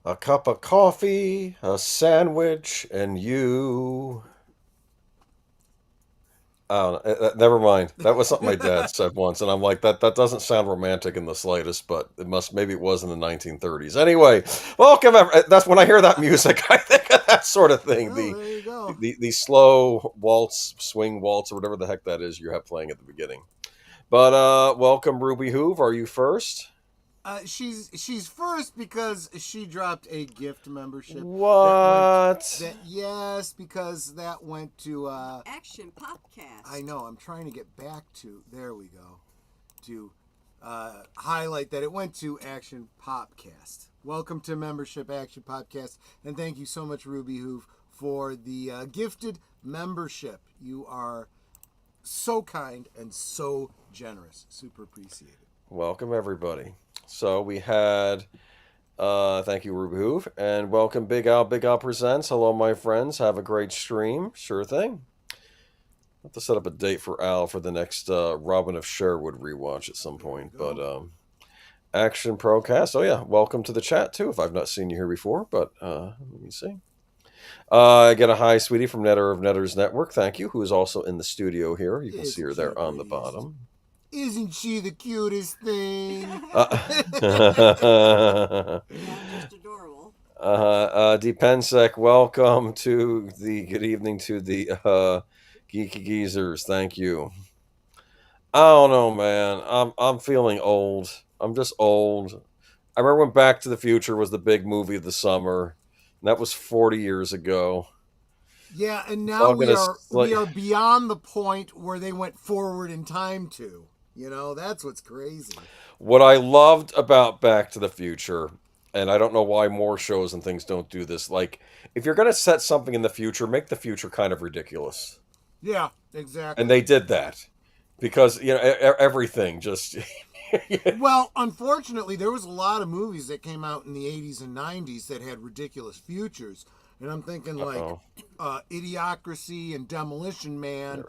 A cup of coffee, a sandwich, and you. Oh, never mind. That was something my dad said once, and I'm like, that doesn't sound romantic in the slightest, but maybe it was in the 1930s. Anyway, welcome. That's when I hear that music, I think of that sort of thing. Oh, The there you go. the slow waltz, swing waltz, or whatever the heck that is you have playing at the beginning. But welcome, Ruby Hoove. Are you first? She's first because she dropped a gift membership What? because that went to Action Popcast. I know, I'm trying to get back to there we go. To highlight that it went to Action Popcast. Welcome to membership Action Podcast, and thank you so much, Ruby Hoove, for the gifted membership. You are so kind and so generous. Super appreciated. Welcome, everybody. So we had, thank you, Ruby Hoove, and welcome, Big Al. Big Al Presents. Hello, my friends. Have a great stream. Sure thing. Have to set up a date for Al for the next Robin of Sherwood rewatch at some point. But Action Procast. Oh, yeah. Welcome to the chat, too, if I've not seen you here before. But let me see. I get a hi, sweetie, from Netter of Netter's Network. Thank you, who is also in the studio here. You can see her there on the bottom. Isn't she the cutest thing? Yeah, just adorable. Depensec, welcome to good evening to the Geeky Geezers. Thank you. I don't know, man. I'm feeling old. I'm just old. I remember when Back to the Future was the big movie of the summer, and that was 40 years ago. Yeah, and now we are beyond the point where they went forward in time to. You know, that's what's crazy. What I loved about Back to the Future, and I don't know why more shows and things don't do this, like, if you're going to set something in the future, make the future kind of ridiculous. Yeah, exactly. And they did that. Because, everything just... Well, unfortunately, there was a lot of movies that came out in the 80s and 90s that had ridiculous futures. And I'm thinking like Idiocracy and Demolition Man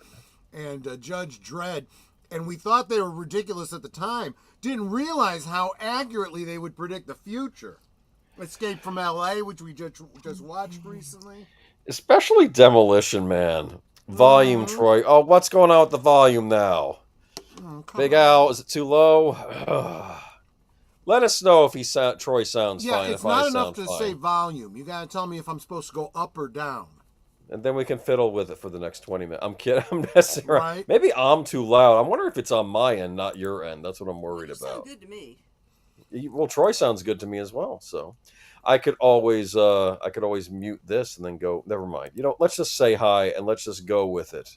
and Judge Dredd. And we thought they were ridiculous at the time. Didn't realize how accurately they would predict the future. Escape from L.A., which we just watched recently. Especially Demolition Man. Volume, Troy. Oh, what's going on with the volume now? Big Al, is it too low? Let us know if Troy sounds fine. Yeah, it's not enough to say volume. You gotta tell me if I'm supposed to go up or down. And then we can fiddle with it for the next 20 minutes. I'm kidding. I'm messing around. Right. Maybe I'm too loud. I'm wondering if it's on my end, not your end. That's what I'm worried about. Sound good to me. Well, Troy sounds good to me as well. So I could always mute this and then go. Never mind. Let's just say hi and let's just go with it.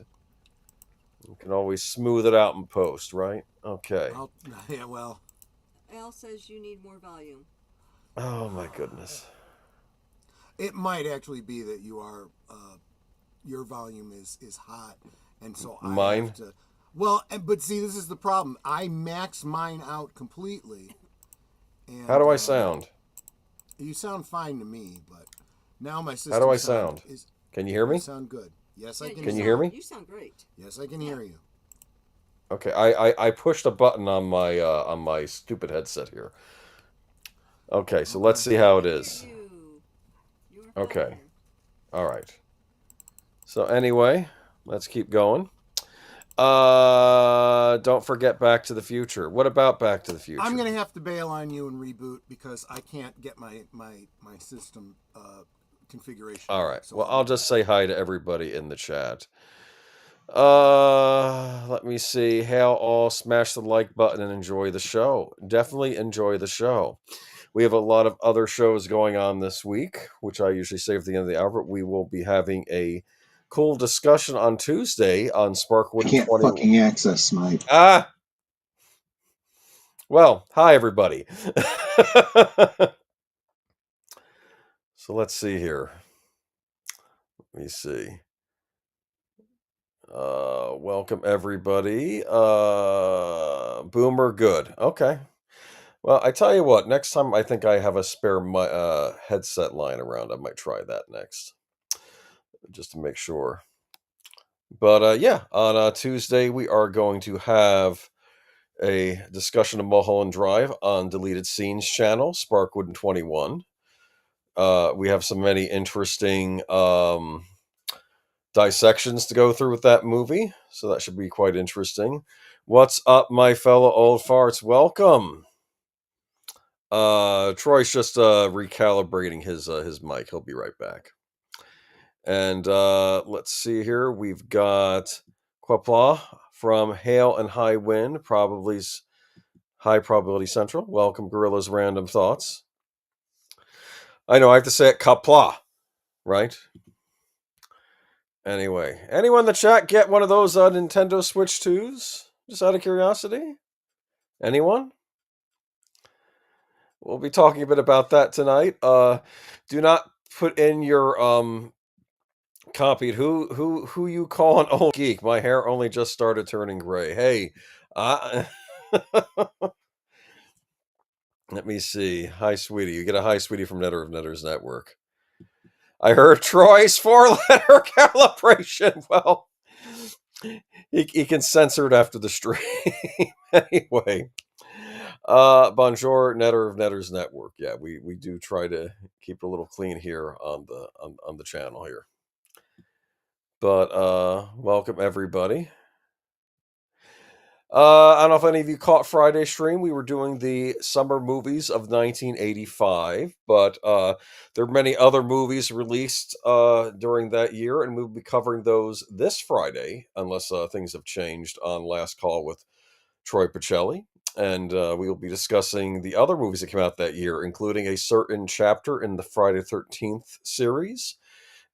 You can always smooth it out in post, right? Okay. Yeah, well. Al says you need more volume. Oh my goodness. It might actually be that you are, your volume is hot, and so I have to. Well, but see, this is the problem. I max mine out completely. And, how do I sound? You sound fine to me, but now my system. How do I sound? Can you hear me? You sound good. Yes, I can. Can you hear me? You sound great. Yes, I can hear you. Okay, I pushed a button on my stupid headset here. Okay, so let's see how it is. Okay. All right. So anyway, let's keep going. Don't forget Back to the Future. What about Back to the Future? I'm gonna have to bail on you and reboot because I can't get my system configuration. All right. So I'll just say hi to everybody in the chat. Let me see. Hail all, smash the like button and enjoy the show. Definitely enjoy the show. We have a lot of other shows going on this week, which I usually save at the end of the hour. We will be having a cool discussion on Tuesday on Sparkwood. I can't fucking access my... Well, hi, everybody. So let's see here. Let me see. Welcome, everybody. Boomer, good. Okay. Well, I tell you what, next time I think I have a spare headset lying around. I might try that next, just to make sure. But yeah, on Tuesday we are going to have a discussion of Mulholland Drive on Deleted Scenes channel, Sparkwood 21. we have so many interesting dissections to go through with that movie, so that should be quite interesting. What's up, my fellow old farts? Welcome. Troy's just recalibrating his mic. He'll be right back. And let's see here. We've got Quaplaw from Hail and High Wind, probably's High Probability Central. Welcome, Gorilla's Random Thoughts. I know I have to say it, Quaplaw, right? Anyway, anyone in the chat get one of those Nintendo Switch 2s? Just out of curiosity? Anyone? We'll be talking a bit about that tonight. Do not put in your copied who you call an old geek. My hair only just started turning gray. Hey, let me see. Hi, sweetie. You get a hi, sweetie, from Netter of Netters Network. I heard Troy's 4-letter calibration. Well, he can censor it after the stream. Anyway. Bonjour, Netter of Netters Network. Yeah, we do try to keep it a little clean here on the channel here. But welcome everybody. I don't know if any of you caught Friday's stream. We were doing the summer movies of 1985, but there are many other movies released during that year, and we'll be covering those this Friday, unless things have changed on Last Call with Troy Pacelli. And we will be discussing the other movies that came out that year, including a certain chapter in the Friday the 13th series,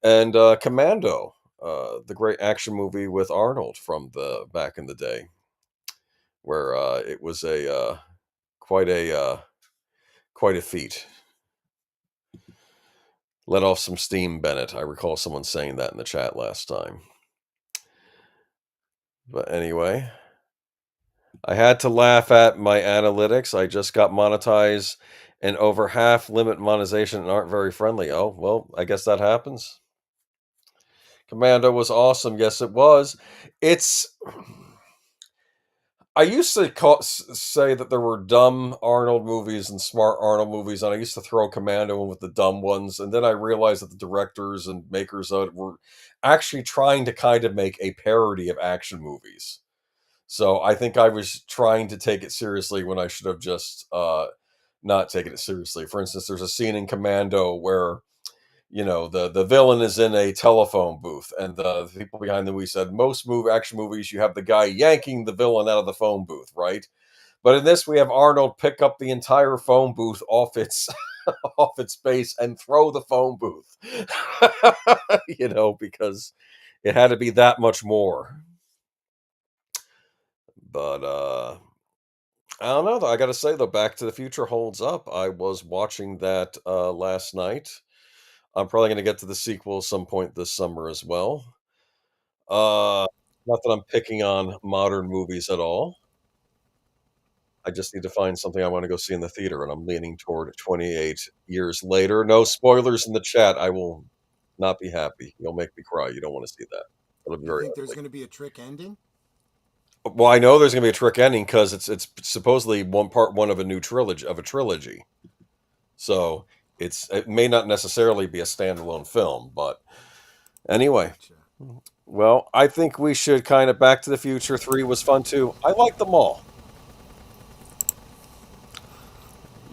and Commando, the great action movie with Arnold from the back in the day, where it was a quite a feat. Let off some steam, Bennett. I recall someone saying that in the chat last time. But anyway, I had to laugh at my analytics. I just got monetized and over half limit monetization and aren't very friendly. Oh, well, I guess that happens. Commando was awesome. Yes, it was. I used to say that there were dumb Arnold movies and smart Arnold movies, and I used to throw Commando in with the dumb ones, and then I realized that the directors and makers of it were actually trying to kind of make a parody of action movies. So I think I was trying to take it seriously when I should have just not taken it seriously. For instance, there's a scene in Commando where, the villain is in a telephone booth, and the people behind the movie said, most action movies, you have the guy yanking the villain out of the phone booth, right? But in this, we have Arnold pick up the entire phone booth off its off its base and throw the phone booth, because it had to be that much more. But I don't know, though. I got to say, though, Back to the Future holds up. I was watching that last night. I'm probably going to get to the sequel at some point this summer as well. Not that I'm picking on modern movies at all. I just need to find something I want to go see in the theater, and I'm leaning toward 28 years later. No spoilers in the chat. I will not be happy. You'll make me cry. You don't want to see that. It'll be You very think there's ugly. going to be a trick ending? Well, I know there's going to be a trick ending because it's supposedly part one of a trilogy. So it may not necessarily be a standalone film, but anyway. Gotcha. Well, I think we should kind of Back to the Future 3 was fun too. I like them all.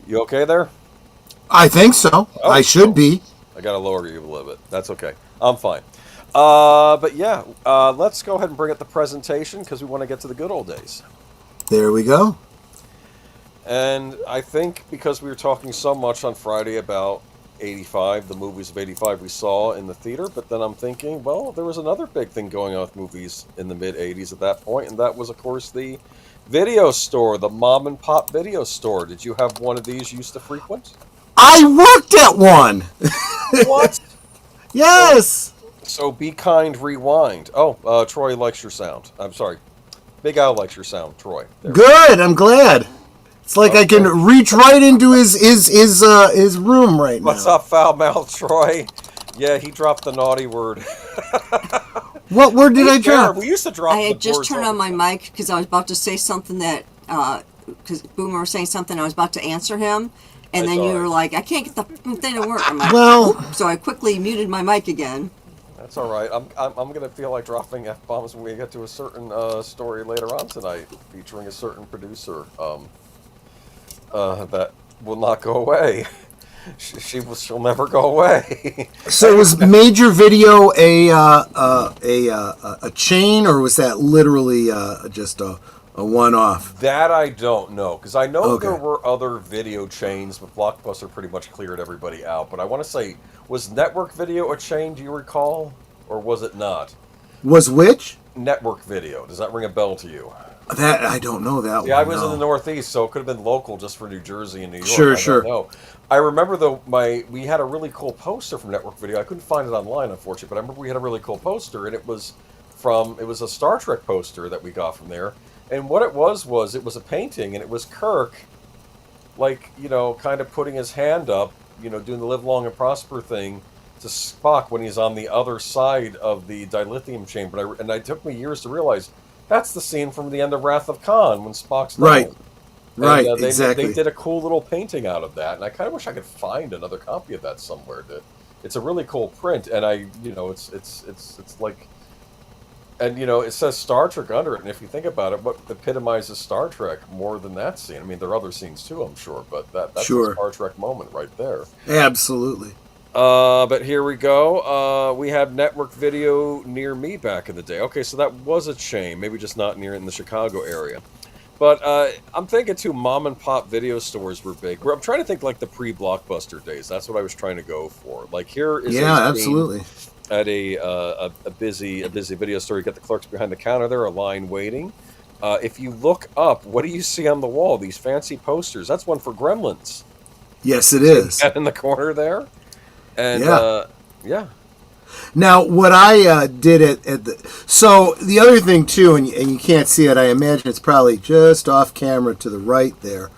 You okay there? I think so. Oh, I should be. I gotta lower you a little bit. That's okay. I'm fine. But yeah, let's go ahead and bring up the presentation because we want to get to the good old days. There we go. And I think because we were talking so much on Friday about 85, the movies of 85 we saw in the theater, but then I'm thinking, well, there was another big thing going on with movies in the mid-80s at that point, and that was, of course, the video store, the mom and pop video store. Did you have one of these you used to frequent? I worked at one! What? Yes! So Be Kind, Rewind. Oh, Troy likes your sound. I'm sorry. Big Al likes your sound, Troy. There. Good, I'm glad. It's like I can reach right into his room right now. What's up, foul mouth Troy? Yeah, he dropped the naughty word. What word did I drop? We used to drop. I had just turned on my mic because I was about to say something that because Boomer was saying something. I was about to answer him, And It's then you all were right. like, I can't get the thing to work. I'm like, Well- "Oop." So I quickly muted my mic again. That's all right. I'm gonna feel like dropping f-bombs when we get to a certain story later on tonight, featuring a certain producer that will not go away. She'll never go away. So was Major Video a chain, or was that literally just a one-off? That I don't know, because I know Okay. there were other video chains, but Blockbuster pretty much cleared everybody out. But I want to say, was Network Video a chain? Do you recall, or was it not? Was which? Network Video. Does that ring a bell to you? That I don't know that Yeah, one. I was no. in the Northeast, so it could have been local just for New Jersey and New York. Sure, I sure. don't know. I remember though we had a really cool poster from Network Video. I couldn't find it online, unfortunately, but I remember we had a really cool poster, and it was a Star Trek poster that we got from there. And what it was it was a painting, and it was Kirk, like, kind of putting his hand up, doing the live long and prosper thing to Spock when he's on the other side of the dilithium chamber. And it took me years to realize that's the scene from the end of Wrath of Khan when Spock's Right. dying. Right, And, exactly. They did a cool little painting out of that, and I kind of wish I could find another copy of that somewhere. It's a really cool print, and it's like, and it says Star Trek under it, and if you think about it, what epitomizes Star Trek more than that scene? I mean, there are other scenes too, I'm sure, but that's Sure. a Star Trek moment right there. Absolutely. But here we go. We had Network Video near me back in the day. Okay, so that was a chain, maybe just not near in the Chicago area. But I'm thinking too, mom and pop video stores were big. I'm trying to think like the pre-Blockbuster days. That's what I was trying to go for. Like here is Yeah, a scene absolutely. at a busy video store. You got the clerks behind the counter there, a line waiting. If you look up, what do you see on the wall? These fancy posters. That's one for Gremlins. Yes, it is. In the corner there. And Yeah. yeah. Now, what I did at the... So, the other thing, too, and you can't see it, I imagine it's probably just off camera to the right there,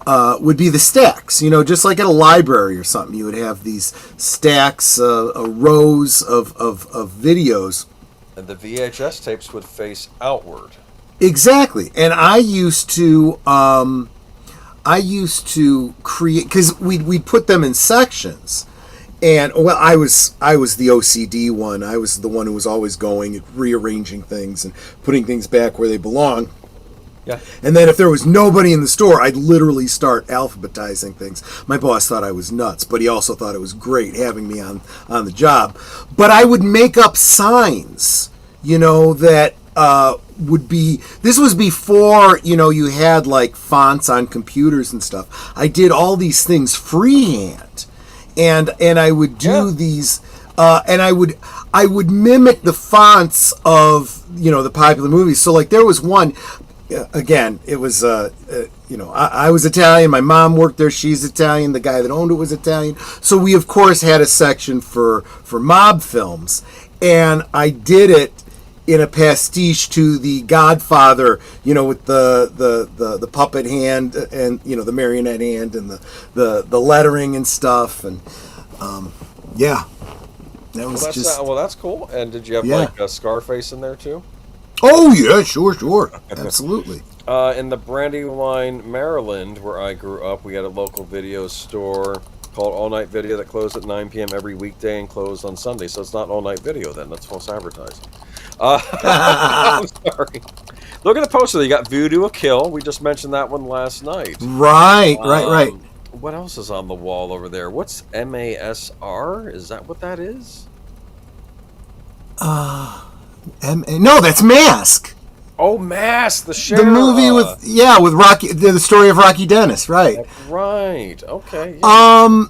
would be the stacks. Just like at a library or something, you would have these stacks, rows of videos. And the VHS tapes would face outward. Exactly. And I used to create... Because we'd put them in sections. And I was the OCD one. I was the one who was always going and rearranging things and putting things back where they belong. Yeah. And then if there was nobody in the store, I'd literally start alphabetizing things. My boss thought I was nuts, but he also thought it was great having me on the job. But I would make up signs, that would be... This was before, you had like fonts on computers and stuff. I did all these things freehand. And I would do these, and I would mimic the fonts of the popular movies. So like there was one, again, it was I was Italian. My mom worked there. She's Italian. The guy that owned it was Italian. So we of course had a section for mob films, and I did it in a pastiche to the Godfather, with the puppet hand and the marionette hand and the lettering and stuff, and that was That's cool. And did you have like a Scarface in there too? Oh yeah, sure, absolutely. In the Brandywine, Maryland, where I grew up, we had a local video store called All Night Video that closed at 9 p.m. every weekday and closed on Sunday. So it's not All Night Video then. That's false advertising. I'm sorry. Look at the poster. You got Voodoo a Kill. We just mentioned that one last night. Right. What else is on the wall over there? What's MASR? Is that what that is? No, that's Mask. Oh, Mask, the sheriff. The movie with Rocky, the story of Rocky Dennis, right? That's right. Okay. Yeah.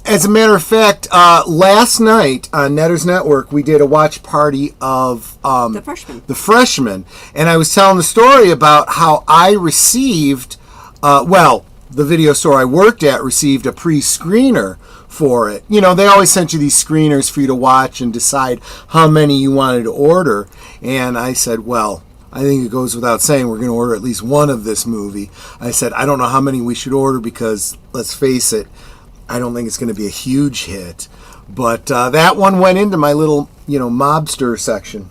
As a matter of fact, last night on Netters Network, we did a watch party of The Freshman, and I was telling the story about how I received, the video store I worked at received a pre-screener for it. They always sent you these screeners for you to watch and decide how many you wanted to order, and I said, well, I think it goes without saying we're going to order at least one of this movie. I said, I don't know how many we should order because, let's face it, I don't think it's going to be a huge hit. But that one went into my little, mobster section.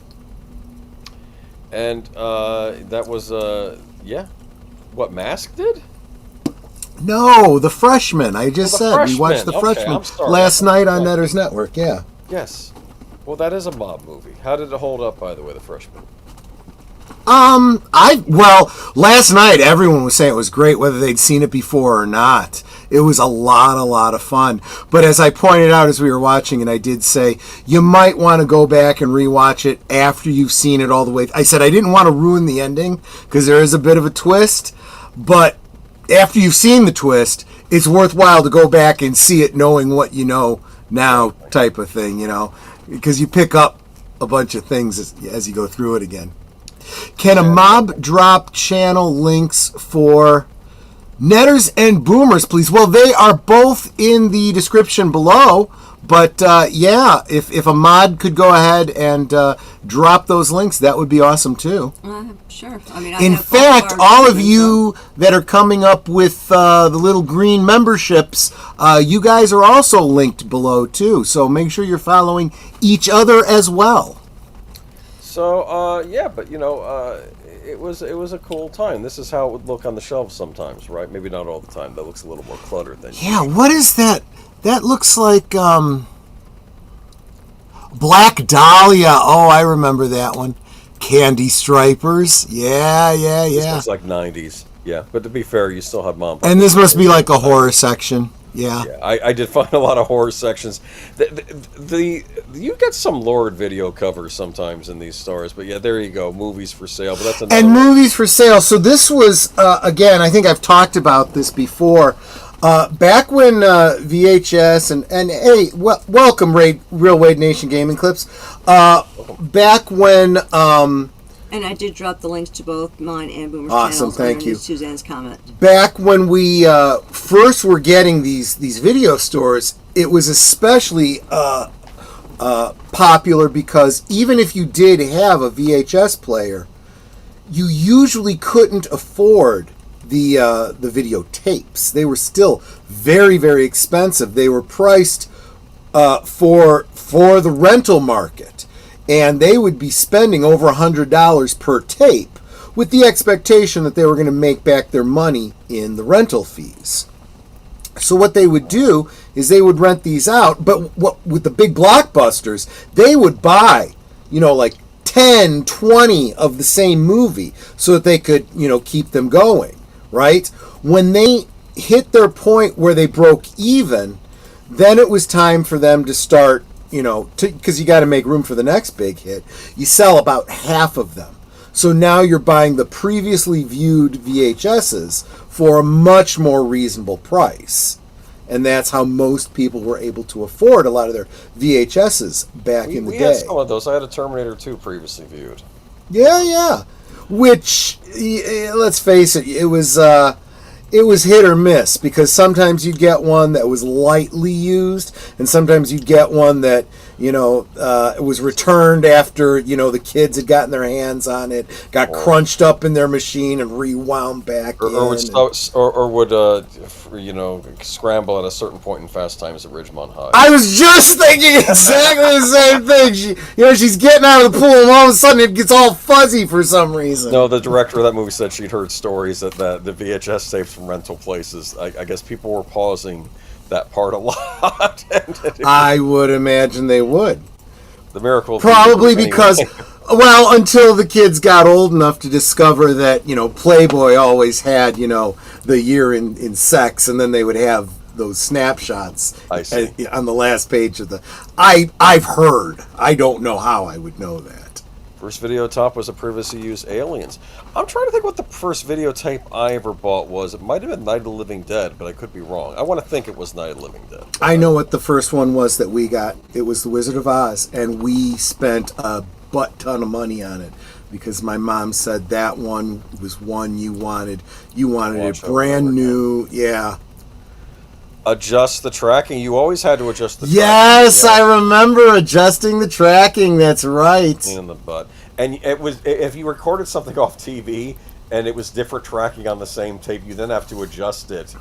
And that was, what Mask did? No, The Freshman. I just said we watched The Okay, Freshman I'm sorry. last night on Netter's Network. Yeah. Yes. Well, that is a mob movie. How did it hold up, by the way, The Freshman? Last night everyone was saying it was great, whether they'd seen it before or not. It was a lot of fun. But as I pointed out as we were watching it, I did say you might want to go back and rewatch it after you've seen it all the way. I said I didn't want to ruin the ending because there is a bit of a twist, but after you've seen the twist, it's worthwhile to go back and see it knowing what you know now, type of thing, because you pick up a bunch of things as you go through it again. Can a mob drop channel links for Netters and Boomers, please? Well, they are both in the description below, but if a mod could go ahead and drop those links, that would be awesome too. Sure. In fact, all of you that are coming up with the little green memberships, you guys are also linked below too, so make sure you're following each other as well. So, but it was a cool time. This is how it would look on the shelves sometimes, right? Maybe not all the time. That looks a little more cluttered than what is that? That looks like Black Dahlia. Oh, I remember that one. Candy Stripers. Yeah. This looks like 90s. Yeah, but to be fair, you still have Mom. And this must be like a horror section. Yeah, I did find a lot of horror sections. You get some lurid video covers sometimes in these stores, but yeah, there you go, movies for sale. But that's another and movies for sale. So this was again, I think I've talked about this before. Back when VHS and hey, welcome Real Wade Nation Gaming Clips. Back when and I did drop the links to both mine and Boomer's awesome, channels. thank you. Suzanne's comment. Back when we first were getting these video stores, it was especially popular because even if you did have a VHS player, you usually couldn't afford the video tapes. They were still very, very expensive. They were priced for the rental market. And they would be spending over $100 per tape with the expectation that they were going to make back their money in the rental fees. So what they would do is they would rent these out, but with the big blockbusters, they would buy, like 10, 20 of the same movie so that they could, keep them going, right? When they hit their point where they broke even, then it was time for them to start because you got to make room for the next big hit. You sell about half of them. So now you're buying the previously viewed VHSs for a much more reasonable price. And that's how most people were able to afford a lot of their VHSs back in the day. We had some of those. I had a Terminator 2 previously viewed. Yeah. Which, let's face it, it was hit or miss because sometimes you'd get one that was lightly used and sometimes you'd get one that it was returned after the kids had gotten their hands on it, got crunched up in their machine and rewound back would scramble at a certain point in Fast Times at Ridgemont High. I was just thinking exactly the same thing. She's getting out of the pool and all of a sudden it gets all fuzzy for some reason. No, the director of that movie said she'd heard stories that the VHS tapes from rental places, I guess people were pausing that part a lot. I would imagine they would. The miracle. Probably because, until the kids got old enough to discover that, Playboy always had, the year in sex, and then they would have those snapshots on the last page of the... I've heard. I don't know how I would know that. First videotape was a previously used Aliens. I'm trying to think what the first videotape I ever bought was. It might have been Night of the Living Dead, but I could be wrong. I want to think it was Night of the Living Dead. I know what the first one was that we got. It was The Wizard of Oz, and we spent a butt ton of money on it because my mom said that one was one you wanted. You wanted it brand new. Yeah. Adjust the tracking. You always had to adjust the tracking. Yes, I remember adjusting the tracking. That's right. In the butt. And it was, if you recorded something off TV and it was different tracking on the same tape, you then have to adjust it.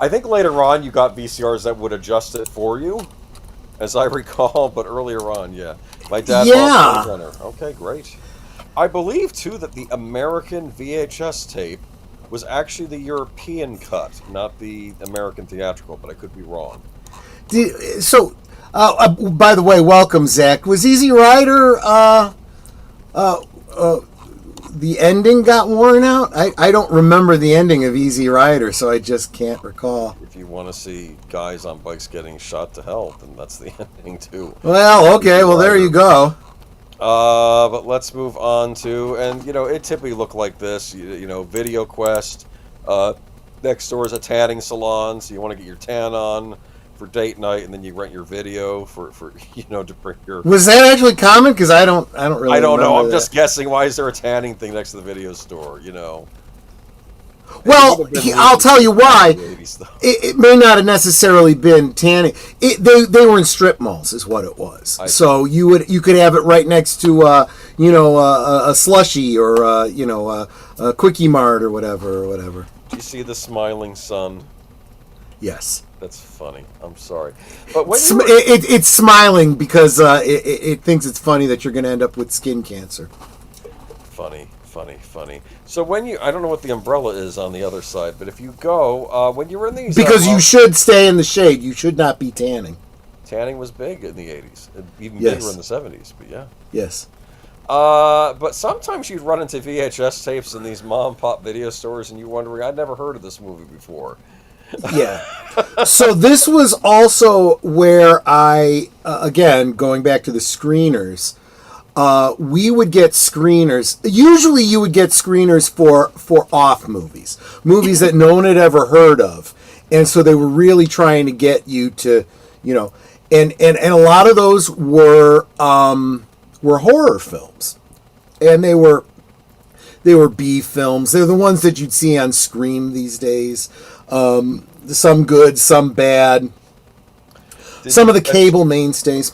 I think later on you got VCRs that would adjust it for you, as I recall, but earlier on, yeah. My dad bought a runner. Okay, great. I believe, too, that the American VHS tape was actually the European cut, not the American theatrical, but I could be wrong. By the way, welcome, Zach. Was Easy Rider, the ending got worn out? I don't remember the ending of Easy Rider, so I just can't recall. If you want to see guys on bikes getting shot to hell, then that's the ending too. Well, okay, well, there you go. But let's move on to, and it typically looked like this, Video Quest. Next door is a tanning salon, so you want to get your tan on for date night, and then you rent your video for to bring your. Was that actually common? Because I don't really. I don't know. I'm that. Just guessing. Why is there a tanning thing next to the video store? Well, I'll tell you why. It may not have necessarily been tanning. They were in strip malls, is what it was. So you could have it right next to a slushy or a Quickie Mart or whatever. Do you see the smiling sun? Yes. That's funny. I'm sorry, but when it's smiling because it thinks it's funny that you're going to end up with skin cancer. Funny. So I don't know what the umbrella is on the other side, but if you go, when you were in these... Because you should stay in the shade. You should not be tanning. Tanning was big in the 80s. Even bigger in the 70s, but yeah. Yes. But sometimes you'd run into VHS tapes in these mom-and-pop video stores, and you wonder, I'd never heard of this movie before. Yeah. So this was also where I, again, going back to the screeners, we would get screeners. Usually you would get screeners for off movies that no one had ever heard of. And so they were really trying to get you to, and a lot of those were horror films. And they were B films. They're the ones that you'd see on Scream these days. Some good, some bad. Some of the cable mainstays.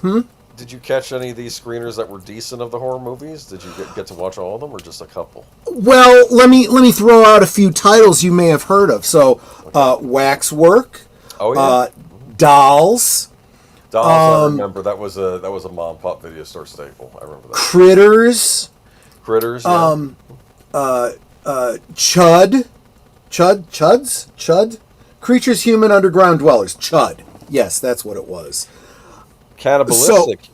Did you catch any of these screeners that were decent of the horror movies? Did you get to watch all of them, or just a couple? Well, let me throw out a few titles you may have heard of. So, Waxwork. Oh yeah. Dolls. I remember that was a mom and pop video store staple. I remember that. Critters. Yeah. Chud. Creatures, Human, Underground Dwellers. Chud. Yes, that's what it was. Cannibalistic.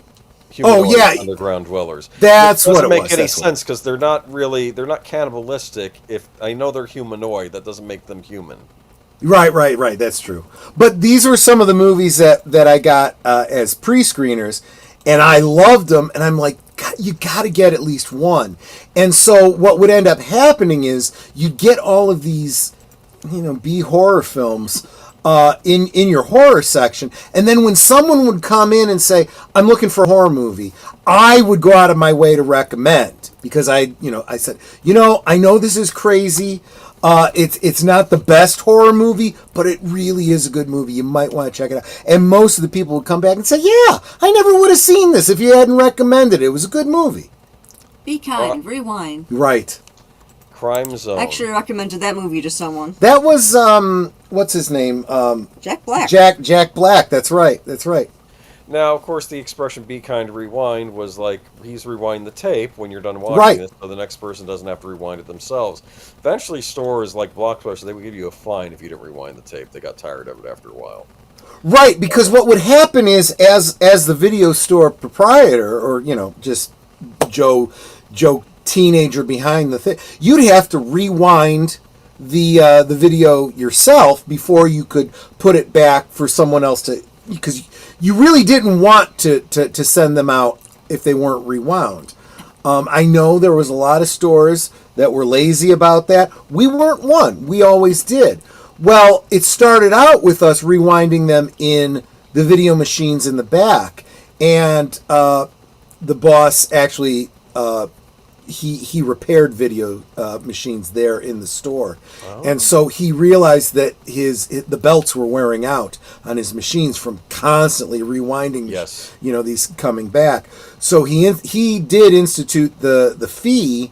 Underground dwellers. That's what it was. Doesn't make any sense because they're not cannibalistic. If I know they're humanoid, that doesn't make them human. Right. That's true. But these were some of the movies that I got as pre-screeners, and I loved them. And I'm like, God, you got to get at least one. And so what would end up happening is you'd get all of these, B horror films. In your horror section, and then when someone would come in and say, "I'm looking for a horror movie," I would go out of my way to recommend, because I said, I know this is crazy. It's not the best horror movie, but it really is a good movie. You might want to check it out. And most of the people would come back and say, "Yeah, I never would have seen this if you hadn't recommended it. It was a good movie." Be kind. Rewind. Right. Crime Zone. I actually recommended that movie to someone. That was what's his name? Jack Black. Jack Black. That's right. Now, of course, the expression "be kind, rewind" was like he's rewind the tape when you're done watching it, so the next person doesn't have to rewind it themselves. Eventually, stores like Blockbuster, they would give you a fine if you didn't rewind the tape. They got tired of it after a while. Right, because what would happen is, as the video store proprietor, or just Joe teenager behind the thing, you'd have to rewind the video yourself before you could put it back for someone else to, because you really didn't want to send them out if they weren't rewound. I know there was a lot of stores that were lazy about that. We weren't one. We always did. Well, it started out with us rewinding them in the video machines in the back, and the boss actually he repaired video machines there in the store. Oh. And so he realized that the belts were wearing out on his machines from constantly rewinding. Yes. These coming back. So he did institute the fee,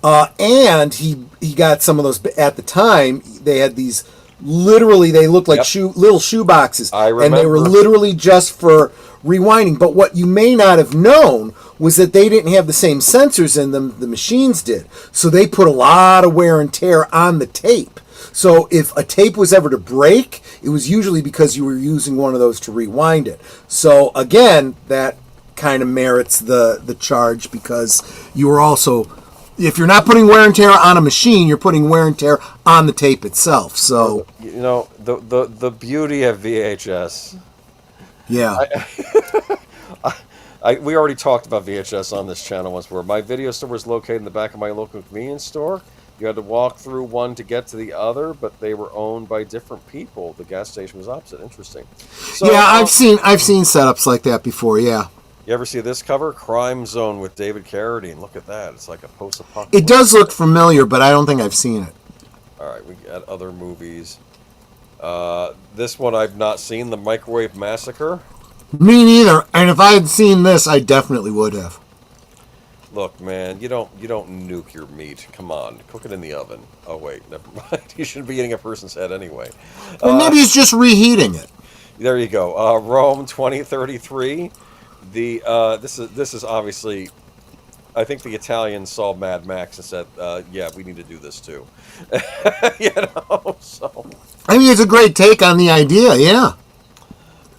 and he got some of those. At the time, they had these, literally they looked like little shoe boxes. I remember. And they were literally just for rewinding. But what you may not have known was that they didn't have the same sensors in them the machines did. So they put a lot of wear and tear on the tape. So if a tape was ever to break, it was usually because you were using one of those to rewind it. So again, that kind of merits the charge, because you were also, if you're not putting wear and tear on a machine, you're putting wear and tear on the tape itself. So the beauty of VHS. Yeah. We already talked about VHS on this channel once before. My video store was located in the back of my local convenience store. You had to walk through one to get to the other, but they were owned by different people. The gas station was opposite. Interesting. So, yeah, I've seen setups like that before. Yeah. You ever see this cover? Crime Zone with David Carradine. Look at that. It's like a post-apocalyptic. It does look familiar, but I don't think I've seen it. All right, we got other movies. This one I've not seen, The Microwave Massacre. Me neither. And if I had seen this, I definitely would have. Look, man, you don't nuke your meat. Come on, cook it in the oven. Oh wait, never mind. You shouldn't be eating a person's head anyway. Well, maybe it's just reheating it. There you go. Rome 2033. This is obviously, I think the Italians saw Mad Max and said, yeah, we need to do this too. So. I mean, it's a great take on the idea. Yeah.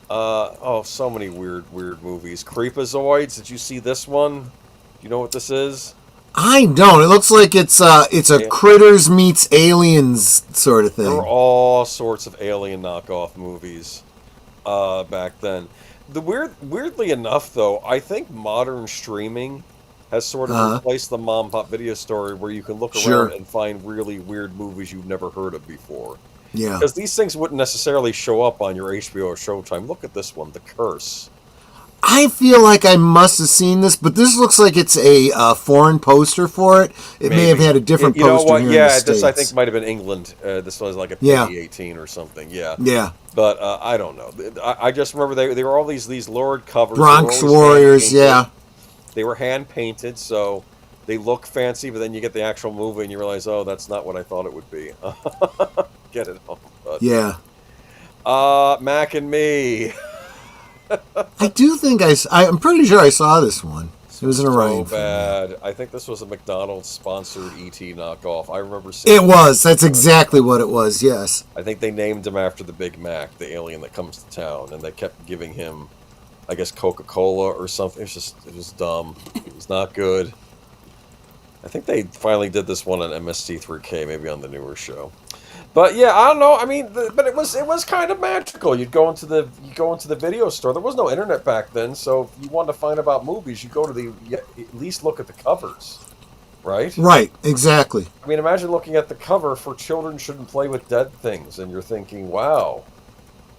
So many weird movies. Creepazoids. Did you see this one? You know what this is? I don't. It looks like it's a Critters meets Aliens sort of thing. There were all sorts of alien knockoff movies back then. Weirdly enough, though, I think modern streaming has sort of replaced the mom and pop video store, where you can look around and find really weird movies you've never heard of before. Yeah. Because these things wouldn't necessarily show up on your HBO or Showtime. Look at this one, The Curse. I feel like I must have seen this, but this looks like it's a foreign poster for it. It may have had a different poster. You know what? Yeah, this I think might have been England. This was like a PG-18 or something. Yeah. Yeah. But I don't know. I just remember they were all these lurid covers. Bronx Warriors. Yeah. They were hand painted, so they look fancy. But then you get the actual movie and you realize, oh, that's not what I thought it would be. Get it home. But, yeah. Mac and Me. I do think I'm pretty sure I saw this one. It was in a rain. So bad. I think this was a McDonald's sponsored ET knockoff. I remember seeing it. Was. That's exactly what it was. Yes. I think they named him after the Big Mac, the alien that comes to town, and they kept giving him, I guess, Coca-Cola or something. It was dumb. It was not good. I think they finally did this one on MST3K, maybe on the newer show. But yeah, I don't know. I mean, but it was kind of magical. You go into the video store. There was no internet back then, so if you wanted to find about movies, you go to at least look at the covers, right? Right, exactly. I mean, imagine looking at the cover for Children Shouldn't Play with Dead Things, and you're thinking, wow,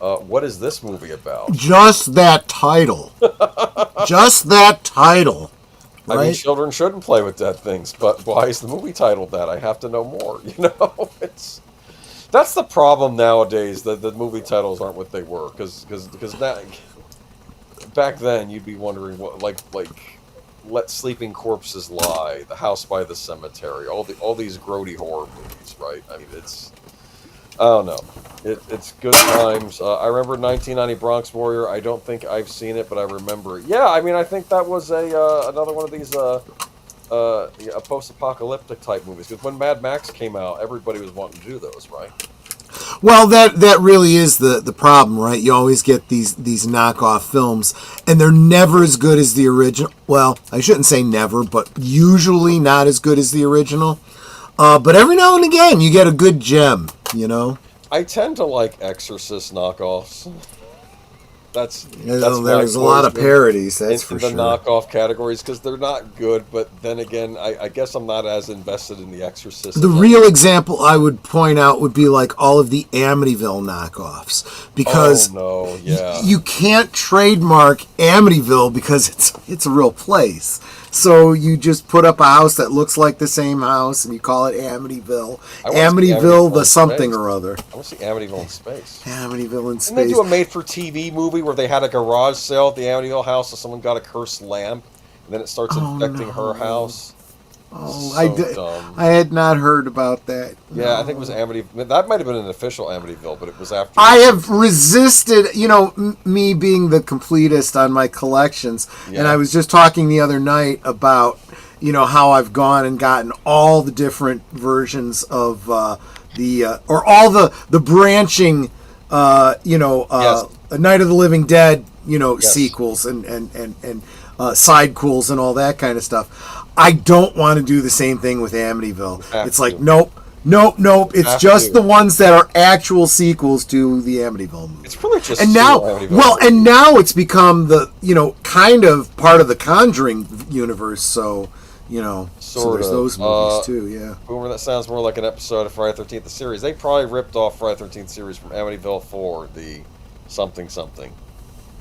what is this movie about? Just that title. Just that title. Right? I mean, children shouldn't play with dead things, but why is the movie titled that? I have to know more. That's the problem nowadays. That the movie titles aren't what they were, because back then you'd be wondering what like Let Sleeping Corpses Lie, The House by the Cemetery, all these grody horror movies, right? I mean, I don't know. It's good times. I remember 1990 Bronx Warrior. I don't think I've seen it, but I remember it. Yeah, I mean, I think that was another one of these a post-apocalyptic type movies. Because when Mad Max came out, everybody was wanting to do those, right? Well, that really is the problem, right? You always get these knockoff films, and they're never as good as the original. Well, I shouldn't say never, but usually not as good as the original. But every now and again, you get a good gem, I tend to like Exorcist knockoffs. That's there's a lot of parodies. That's for sure. The knockoff categories, because they're not good, but then again, I guess I'm not as invested in the Exorcist. The real example I would point out would be like all of the Amityville knockoffs, because you can't trademark Amityville because it's a real place. So you just put up a house that looks like the same house, and you call it Amityville. Amityville the something or other. I want to see Amityville in space. Amityville in space. Didn't they do a made-for-TV movie where they had a garage sale at the Amityville house, and someone got a cursed lamp, and then it starts infecting her house? Oh, Dumb. I had not heard about that. Yeah, No. I think it was Amityville. That might have been an official Amityville, but it was after. I have resisted, me being the completist on my collections, and I was just talking the other night about, how I've gone and gotten all the different versions of or all the branching, A Night of the Living Dead, sequels and sidequels and all that kind of stuff. I don't want to do the same thing with Amityville. It's like, nope. It's just the ones that are actual sequels to the Amityville movie. It's really just and now it's become the kind of part of the Conjuring universe. So so there's those movies too. Yeah. Boomer, that sounds more like an episode of Friday 13th the series. They probably ripped off Friday 13th series from Amityville 4, the something.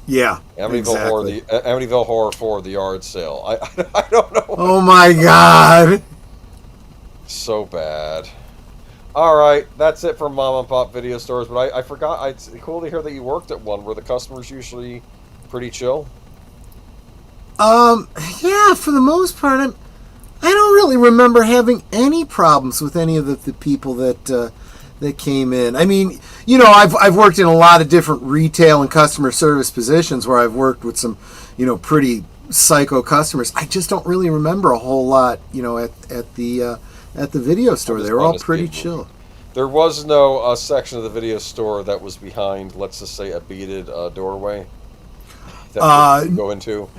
Yeah, Amityville Horror 4, the yard sale. I don't know. Oh my God. So bad. All right, that's it for mom and pop video stores. But I forgot. It's cool to hear that you worked at one. Were the customers usually pretty chill? Yeah, for the most part, I don't really remember having any problems with any of the people that came in. I mean, I've worked in a lot of different retail and customer service positions where I've worked with some, pretty psycho customers. I just don't really remember a whole lot, at the video store. They were all pretty chill. There was no section of the video store that was behind, let's just say, a beaded doorway that you go into.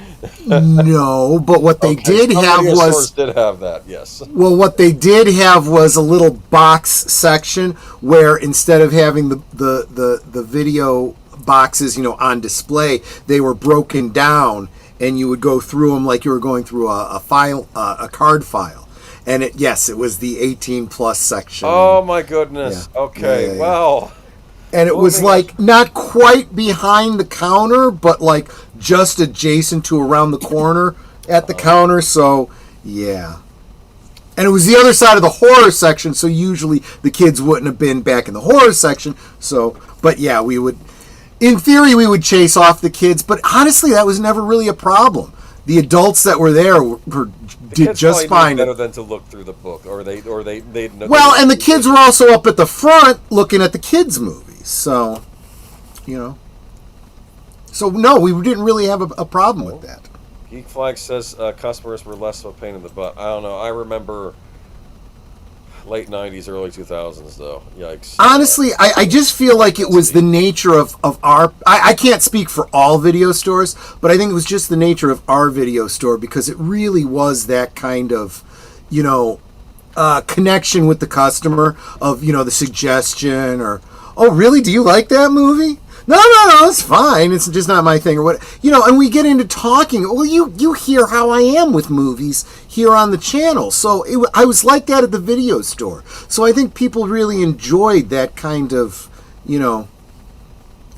No, but what they did have was did have that. Yes. Well, what they did have was a little box section where instead of having the video boxes, on display, they were broken down, and you would go through them like you were going through a card file. And it was the 18+ section. Oh my goodness. Yeah. Okay. Yeah. Well. And it was like not quite behind the counter, but like just adjacent to around the corner at the counter. So, yeah. And it was the other side of the horror section, so usually the kids wouldn't have been back in the horror section. So, but yeah, in theory, we would chase off the kids, but honestly, that was never really a problem. The adults that were there did just fine. Better than to look through the book, or they. Well, and the kids were also up at the front looking at the kids' movies. So, So no, we didn't really have a problem with that. Geek Flag says customers were less of a pain in the butt. I don't know. I remember late 90s, early 2000s, though. Yikes. Honestly, I just feel like it was the nature of our... I can't speak for all video stores, but I think it was just the nature of our video store, because it really was that kind of, connection with the customer of, the suggestion or, oh, really? Do you like that movie? No, it's fine. It's just not my thing, or what, and we get into talking. Well, you hear how I am with movies here on the channel. So I was like that at the video store. So I think people really enjoyed that kind of,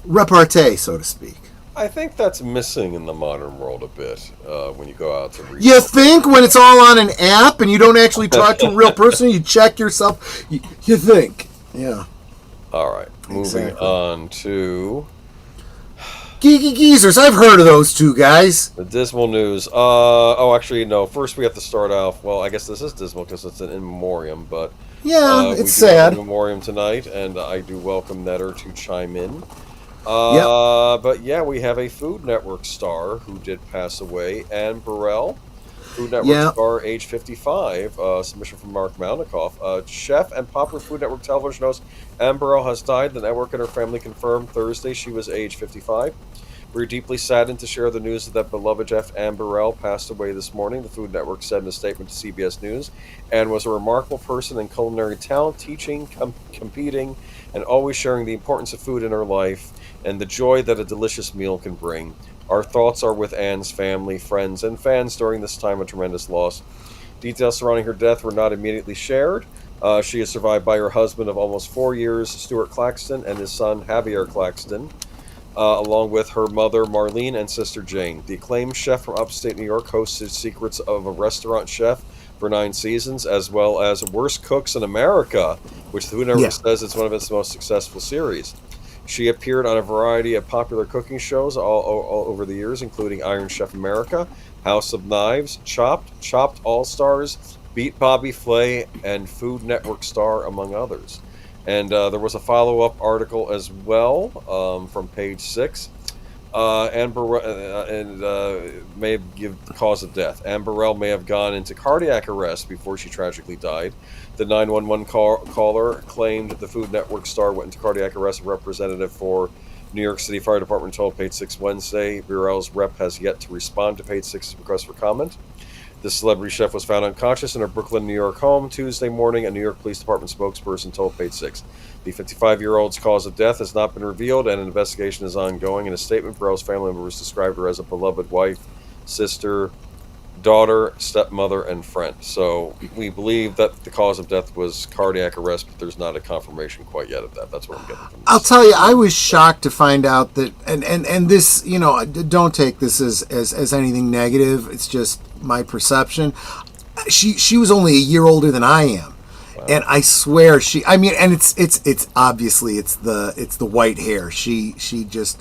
repartee, so to speak. I think that's missing in the modern world a bit when you go out to read. You think when it's all on an app and you don't actually talk to a real person, you check yourself, you think. Yeah. All right, moving on to Geeky Geezers. I've heard of those two guys. The dismal news. Actually, no. First, we have to start off. Well, I guess this is dismal because it's an in memoriam, but yeah, it's we sad. In memoriam tonight, and I do welcome Netter to chime in. But yeah, we have a Food Network star who did pass away, Anne Burrell. Food Network star, age 55. Submission from Marc Malnekoff. Chef and popular Food Network television host Anne Burrell has died. The network and her family confirmed Thursday she was age 55. We're deeply saddened to share the news that beloved chef Anne Burrell passed away this morning. The Food Network said in a statement to CBS News. Anne was a remarkable person in culinary talent, teaching, competing, and always sharing the importance of food in her life and the joy that a delicious meal can bring. Our thoughts are with Anne's family, friends, and fans during this time of tremendous loss. Details surrounding her death were not immediately shared. She is survived by her husband of almost 4 years, Stuart Claxton, and his son, Javier Claxton, along with her mother, Marlene, and sister, Jane. The acclaimed chef from upstate New York hosted Secrets of a Restaurant Chef for 9 seasons, as well as Worst Cooks in America, which the Food Network says is one of its most successful series. She appeared on a variety of popular cooking shows all over the years, including Iron Chef America, House of Knives, Chopped All-Stars, Beat Bobby Flay, and Food Network star, among others. And there was a follow-up article as well from page 6. Anne Burrell may give the cause of death. Anne Burrell may have gone into cardiac arrest before she tragically died. The 911 caller claimed that the Food Network star went into cardiac arrest. A representative for New York City Fire Department told Page 6 Wednesday. Burrell's rep has yet to respond to Page 6's request for comment. The celebrity chef was found unconscious in her Brooklyn, New York home Tuesday morning, a New York Police Department spokesperson told Page 6. The 55-year-old's cause of death has not been revealed, and an investigation is ongoing. In a statement, Burrell's family members described her as a beloved wife, sister, daughter, stepmother, and friend. So we believe that the cause of death was cardiac arrest, but there's not a confirmation quite yet of that. That's what I'm getting from this. I'll tell you, I was shocked to find out that, and this, you know, don't take this as anything negative. It's just my perception. She was only a year older than I am. Wow. And I swear and it's obviously it's the white hair. She just,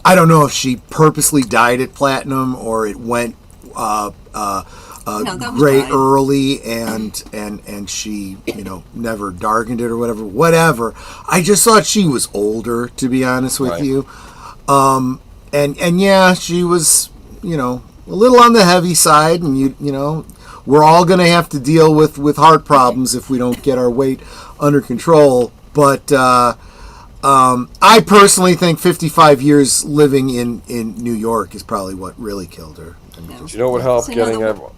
I don't know if she purposely dyed it platinum or it went gray early and she, you know, never darkened it or whatever. I just thought she was older, to be honest with you. And yeah, she was, you know, a little on the heavy side, and you know, we're all going to have to deal with heart problems if we don't get our weight under control. But I personally think 55 years living in New York is probably what really killed her. Do you know what helped getting everyone?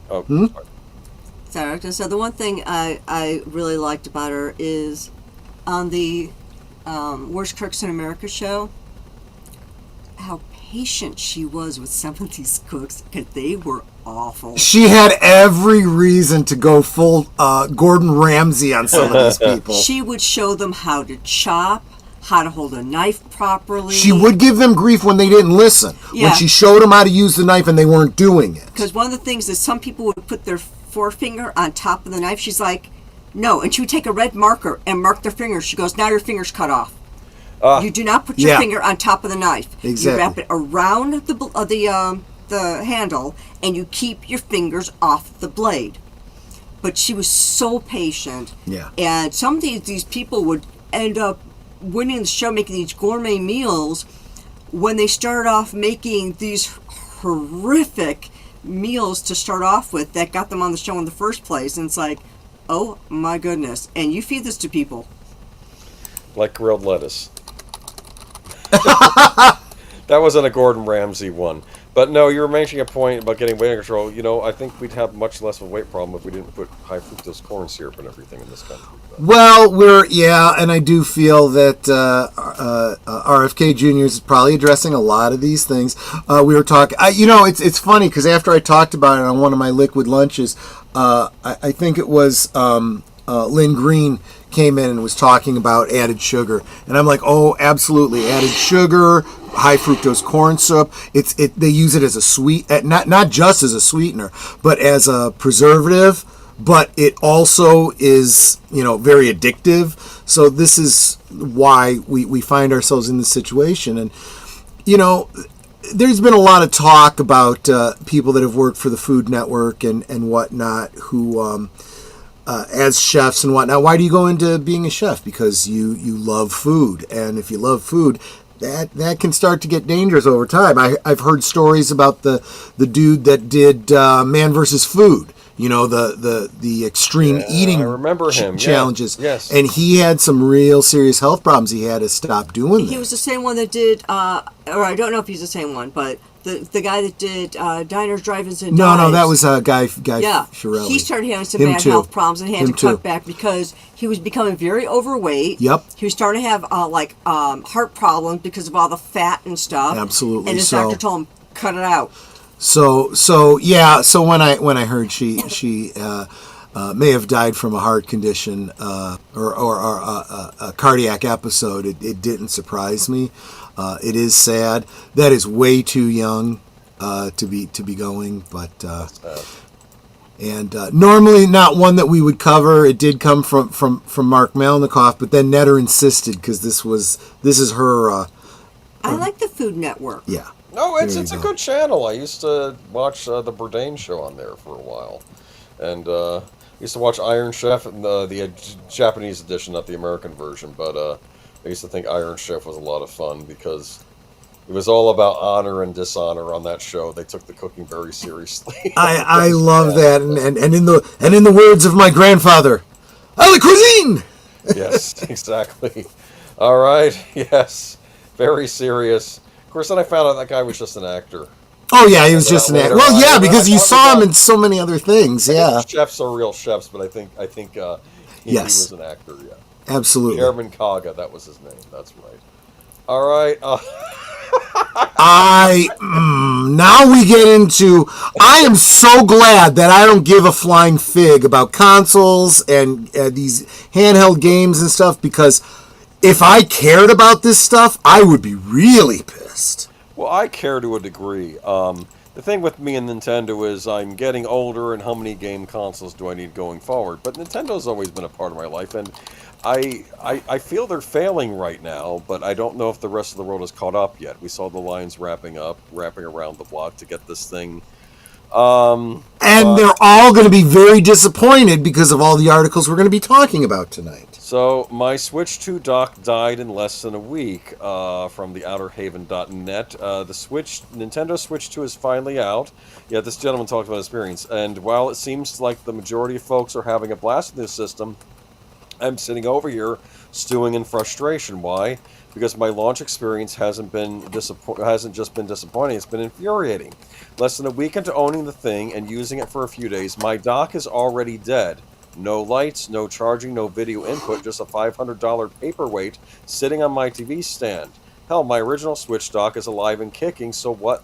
Oh, sorry, I was going to say, the one thing I really liked about her is on the Worst Cooks in America show, how patient she was with some of these cooks, because they were awful. She had every reason to go full Gordon Ramsay on some of these people. She would show them how to chop, how to hold a knife properly. She would give them grief when they didn't listen. Yeah. When she showed them how to use the knife and they weren't doing it. Because one of the things is some people would put their forefinger on top of the knife. She's like, no. And she would take a red marker and mark their fingers. She goes, now your finger's cut off. You do not put your finger on top of the knife. Exactly. You wrap it around the handle, and you keep your fingers off the blade. But she was so patient. Yeah. And some of these people would end up winning the show, making these gourmet meals when they started off making these horrific meals to start off with that got them on the show in the first place. And it's like, oh my goodness. And you feed this to people. Like grilled lettuce. That wasn't a Gordon Ramsay one. But no, you were mentioning a point about getting weight under control. You know, I think we'd have much less of a weight problem if we didn't put high fructose corn syrup and everything in this country. Well, and I do feel that RFK Jr. is probably addressing a lot of these things. We were talking, it's funny because after I talked about it on one of my liquid lunches, I think it was Lynn Green came in and was talking about added sugar, and I'm like, oh, absolutely, added sugar, high fructose corn syrup. They use it as a sweet, not just as a sweetener, but as a preservative. But it also is, very addictive. So this is why we find ourselves in this situation. And, there's been a lot of talk about people that have worked for the Food Network and whatnot who, as chefs and whatnot, why do you go into being a chef? Because you love food. And if you love food, that can start to get dangerous over time. I've heard stories about the dude that did Man vs. Food. The extreme eating I remember him. challenges. Yes. And he had some real serious health problems. He had to stop doing that. He was the same one that did, or I don't know if he's the same one, but the guy that did Diners, Drive-Ins, and Dives. No, that was Guy Fiorelli. He started having some bad health problems and had to cut back because he was becoming very overweight. Yep. He was starting to have heart problems because of all the fat and stuff. Absolutely. And his doctor told him, cut it out. So when I heard she may have died from a heart condition or a cardiac episode, it didn't surprise me. It is sad. That is way too young to be going, but and normally not one that we would cover. It did come from Marc Malnekoff, but then Netter insisted because this is her. I like the Food Network. Yeah. No, it's a good channel. I used to watch the Bourdain show on there for a while. And I used to watch Iron Chef, the Japanese edition, not the American version, but I used to think Iron Chef was a lot of fun because it was all about honor and dishonor on that show. They took the cooking very seriously. I love that, and in the words of my grandfather, "A la cuisine." Yes, exactly. All right. Yes, very serious. Of course, then I found out that guy was just an actor. Oh yeah, he was Found just out an actor. later Well, on. yeah, I because you thought it saw him was in so many other things. I Yeah. think chefs are real chefs, but I think he Yes. was an actor. Yeah, Absolutely. Chairman Kaga, that was his name. That's right. All right. Now we get into. I am so glad that I don't give a flying fig about consoles and these handheld games and stuff, because if I cared about this stuff, I would be really pissed. Well, I care to a degree. The thing with me and Nintendo is I'm getting older, and how many game consoles do I need going forward? But Nintendo's always been a part of my life, and I feel they're failing right now, but I don't know if the rest of the world has caught up yet. We saw the lines wrapping around the block to get this thing. And they're all going to be very disappointed because of all the articles we're going to be talking about tonight. So my Switch 2 dock died in less than a week from the outerhaven.net. Nintendo Switch 2 is finally out. Yeah, this gentleman talked about experience. And while it seems like the majority of folks are having a blast with this system, I'm sitting over here stewing in frustration. Why? Because my launch experience hasn't just been disappointing, it's been infuriating. Less than a week into owning the thing and using it for a few days, my dock is already dead. No lights, no charging, no video input, just a $500 paperweight sitting on my TV stand. Hell, my original Switch dock is alive and kicking, so what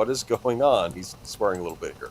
is going on? He's swearing a little bit here.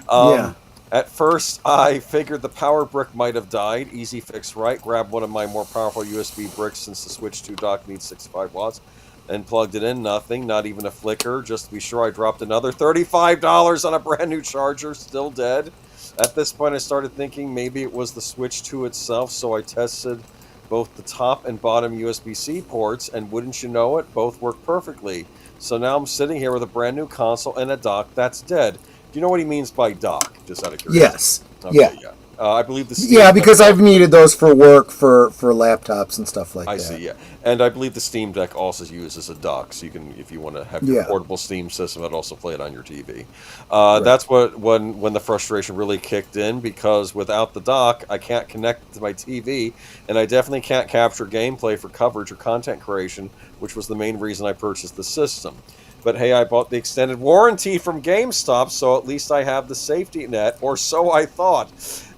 Yeah. At first, I figured the power brick might have died. Easy fix, right? Grabbed one of my more powerful USB bricks, since the Switch 2 dock needs 65 watts, and plugged it in. Nothing, not even a flicker. Just to be sure, I dropped another $35 on a brand new charger, still dead. At this point, I started thinking maybe it was the Switch 2 itself, so I tested both the top and bottom USB-C ports, and wouldn't you know it, both work perfectly. So now I'm sitting here with a brand new console and a dock that's dead. Do you know what he means by dock? Just out of curiosity. Yes. Okay, yeah. I believe the Steam Yeah, because Deck I've needed those for work, for laptops and stuff like that. I see, yeah. And I believe the Steam Deck also uses a dock, so you can, if you want to have your portable Steam system, I'd also play it on your TV. Right. That's when the frustration really kicked in, because without the dock, I can't connect to my TV, and I definitely can't capture gameplay for coverage or content creation, which was the main reason I purchased the system. But hey, I bought the extended warranty from GameStop, so at least I have the safety net, or so I thought.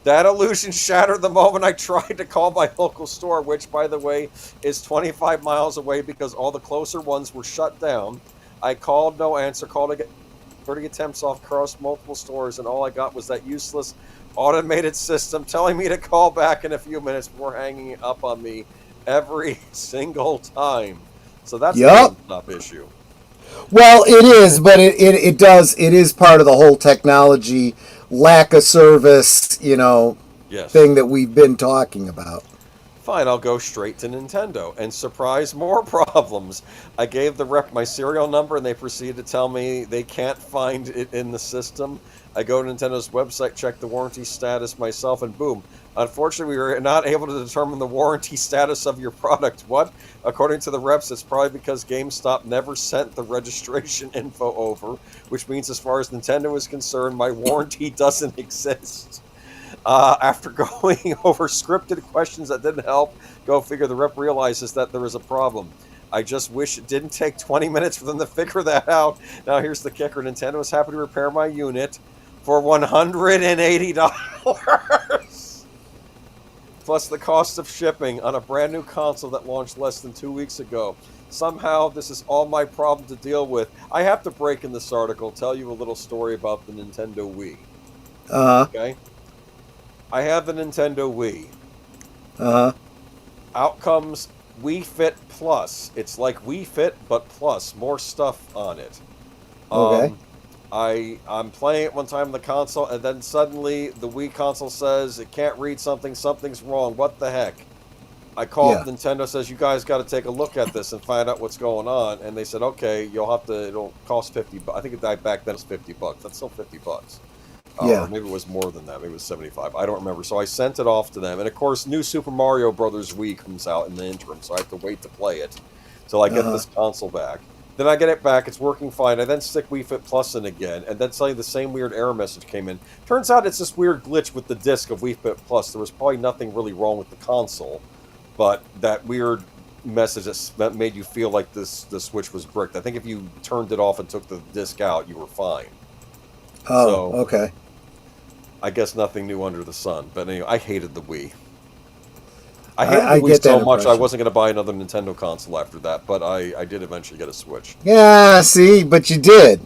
That illusion shattered the moment I tried to call my local store, which, by the way, is 25 miles away because all the closer ones were shut down. I called, no answer, called again, 30 attempts off across multiple stores, and all I got was that useless automated system telling me to call back in a few minutes before hanging up on me every single time. So that's the GameStop issue. Well, it is, but it is part of the whole technology lack of service, thing that we've been talking about. Fine, I'll go straight to Nintendo, and surprise, more problems. I gave the rep my serial number, and they proceeded to tell me they can't find it in the system. I go to Nintendo's website, check the warranty status myself, and boom. Unfortunately, we were not able to determine the warranty status of your product. What? According to the reps, it's probably because GameStop never sent the registration info over, which means as far as Nintendo is concerned, my warranty doesn't exist. After going over scripted questions that didn't help, go figure, the rep realizes that there is a problem. I just wish it didn't take 20 minutes for them to figure that out. Now here's the kicker. Nintendo is happy to repair my unit for $180. Plus the cost of shipping on a brand new console that launched less than 2 weeks ago. Somehow this is all my problem to deal with. I have to break in this article, tell you a little story about the Nintendo Wii. Okay? I have the Nintendo Wii. Out comes Wii Fit Plus. It's like Wii Fit, but plus, more stuff on it. Okay. I'm playing it one time on the console, and then suddenly the Wii console says it can't read something, something's wrong. What the heck? I called Nintendo, says, you guys got to take a look at this and find out what's going on. And they said, okay, you'll have to, it'll cost 50 bucks. I think it died back then, it's $50. That's still $50. Or maybe it was more than that. Maybe it was 75. I don't remember. So I sent it off to them. And of course, new Super Mario Brothers Wii comes out in the interim. So I have to wait to play it till I get this console back. Then I get it back. It's working fine. I then stick Wii Fit Plus in again. And then suddenly the same weird error message came in. Turns out it's this weird glitch with the disc of Wii Fit Plus. There was probably nothing really wrong with the console. But that weird message that made you feel like the Switch was bricked. I think if you turned it off and took the disc out, you were fine. Oh, so, okay. I guess nothing new under the sun. But anyway, I hated the Wii. I hated the Wii so much I wasn't going to buy another Nintendo console after that, but I did eventually get a Switch. Yeah, see, but you did.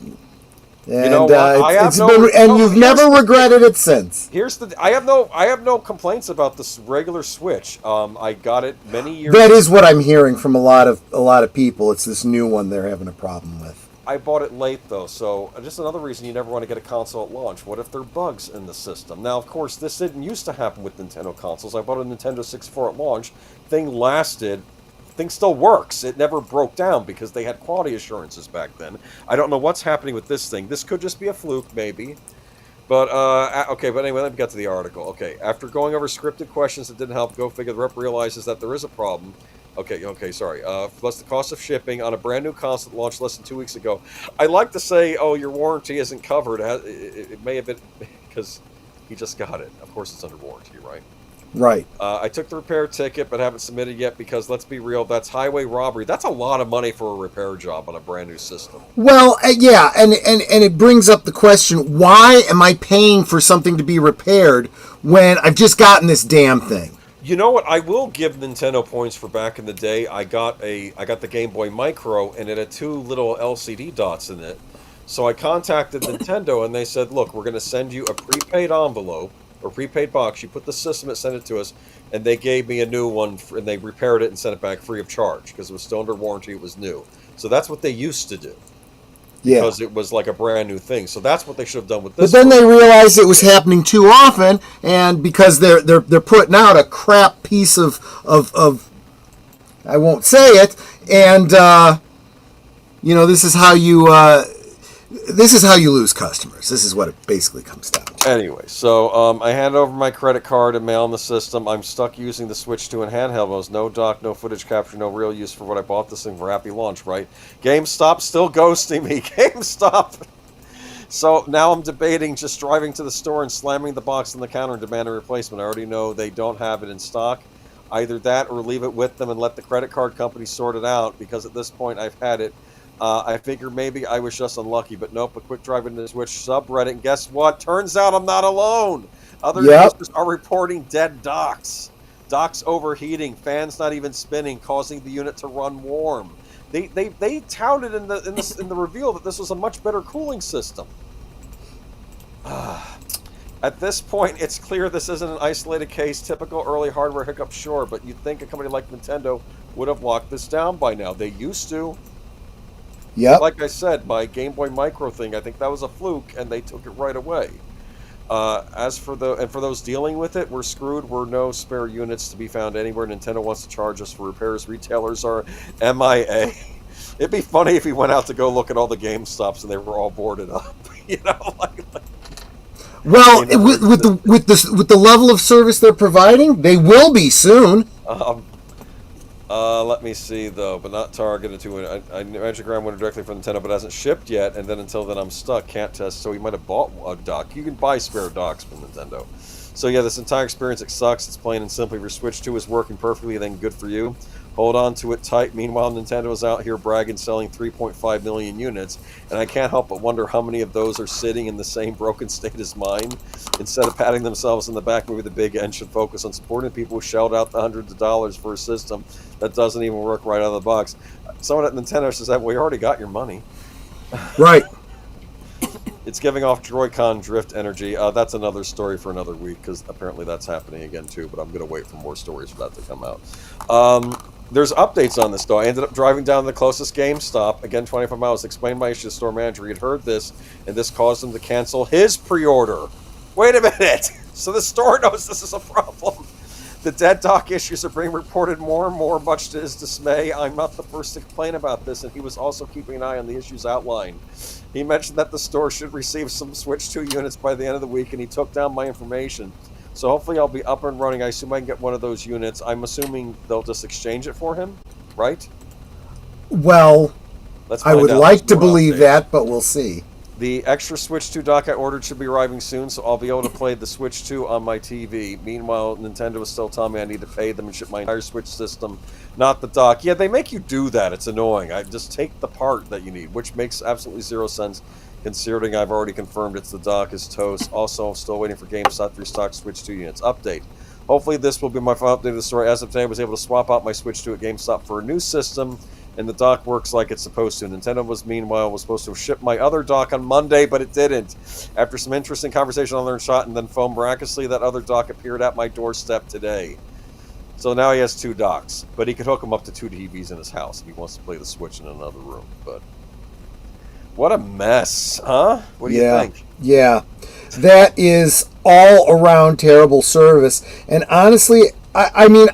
And, you know what? You've never regretted it since. I have no complaints about this regular Switch. I got it many years. That is what I'm hearing from a lot of people. It's this new one they're having a problem with. I bought it late, though, so just another reason you never want to get a console at launch. What if there are bugs in the system? Now, of course, this didn't used to happen with Nintendo consoles. I bought a Nintendo 64 at launch. Thing still works. It never broke down because they had quality assurances back then. I don't know what's happening with this thing. This could just be a fluke, maybe. But, okay, but anyway, let me get to the article. Okay, after going over scripted questions that didn't help, go figure, the rep realizes that there is a problem. Okay, sorry. Plus the cost of shipping on a brand new console that launched less than 2 weeks ago. I like to say, oh, your warranty isn't covered. It may have been because he just got it. Of course, it's under warranty, right? Right. I took the repair ticket, but haven't submitted yet because, let's be real, that's highway robbery. That's a lot of money for a repair job on a brand new system. Well, yeah, and it brings up the question, why am I paying for something to be repaired when I've just gotten this damn thing? You know what? I will give Nintendo points for back in the day. I got the Game Boy Micro, and it had 2 little LCD dots in it. So I contacted Nintendo, and they said, look, we're going to send you a prepaid envelope, or prepaid box. You put the system, it sent it to us, and they gave me a new one, and they repaired it and sent it back free of charge, because it was still under warranty, it was new. So that's what they used to do. Yeah. Because it was like a brand new thing. So that's what they should have done with this. But then they realized it was happening too often, and because they're putting out a crap piece of I won't say it, and this is how you lose customers. This is what it basically comes down to. Anyway, so I handed over my credit card and mail in the system. I'm stuck using the Switch 2 in handheld modes. No dock, no footage capture, no real use for what I bought this thing for. Happy launch, right? GameStop still ghosting me. GameStop! So now I'm debating just driving to the store and slamming the box on the counter and demanding a replacement. I already know they don't have it in stock. Either that or leave it with them and let the credit card company sort it out, because at this point I've had it. I figured maybe I was just unlucky, but nope, a quick drive into the Switch subreddit, and guess what? Turns out I'm not alone. Other users are reporting dead docks. Docks overheating, fans not even spinning, causing the unit to run warm. They touted in the reveal that this was a much better cooling system. At this point, it's clear this isn't an isolated case. Typical early hardware hiccup, sure, but you'd think a company like Nintendo would have locked this down by now. They used to. Yep. Like I said, my Game Boy Micro thing, I think that was a fluke, and they took it right away. As for those dealing with it, we're screwed. We're no spare units to be found anywhere. Nintendo wants to charge us for repairs. Retailers are MIA. It'd be funny if we went out to go look at all the GameStops and they were all boarded up. Well, with the level of service they're providing, they will be soon. Let me see, though, but not targeted to I Magic Ground went directly from Nintendo, but hasn't shipped yet, and then until then I'm stuck, can't test, so he might have bought a dock. You can buy spare docks from Nintendo. So yeah, this entire experience, it sucks. It's plain and simple. If your Switch 2 is working perfectly, then good for you. Hold on to it tight. Meanwhile, Nintendo is out here bragging, selling 3.5 million units, and I can't help but wonder how many of those are sitting in the same broken state as mine. Instead of patting themselves in the back, maybe the big end should focus on supporting people who shelled out the hundreds of dollars for a system that doesn't even work right out of the box. Someone at Nintendo says that, well, you already got your money. Right. It's giving off Joy-Con drift energy. That's another story for another week, because apparently that's happening again too, but I'm going to wait for more stories for that to come out. There's updates on this, though. I ended up driving down to the closest GameStop, again 25 miles, explained my issue to the store manager. He had heard this, and this caused him to cancel his pre-order. Wait a minute! So the store knows this is a problem. The dead dock issues are being reported more and more, much to his dismay. I'm not the first to complain about this, and he was also keeping an eye on the issues outlined. He mentioned that the store should receive some Switch 2 units by the end of the week, and he took down my information. So hopefully I'll be up and running. I assume I can get one of those units. I'm assuming they'll just exchange it for him, right? Well, I would like to believe update. that, but we'll see. The extra Switch 2 dock I ordered should be arriving soon, so I'll be able to play the Switch 2 on my TV. Meanwhile, Nintendo is still telling me I need to pay them and ship my entire Switch system, not the dock. Yeah, they make you do that. It's annoying. I just take the part that you need, which makes absolutely zero sense, considering I've already confirmed it's the dock is toast. Also, I'm still waiting for GameStop to restock Switch 2 units. Update. Hopefully this will be my final update of the story. As of today, I was able to swap out my Switch 2 at GameStop for a new system, and the dock works like it's supposed to. Nintendo was supposed to have shipped my other dock on Monday, but it didn't. After some interesting conversation on their shot and then phone, miraculously that other dock appeared at my doorstep today. So now he has 2 docks, but he could hook them up to 2 TVs in his house if he wants to play the Switch in another room. But what a mess, huh? What do you think? Yeah, that is all around terrible service. And honestly, I mean,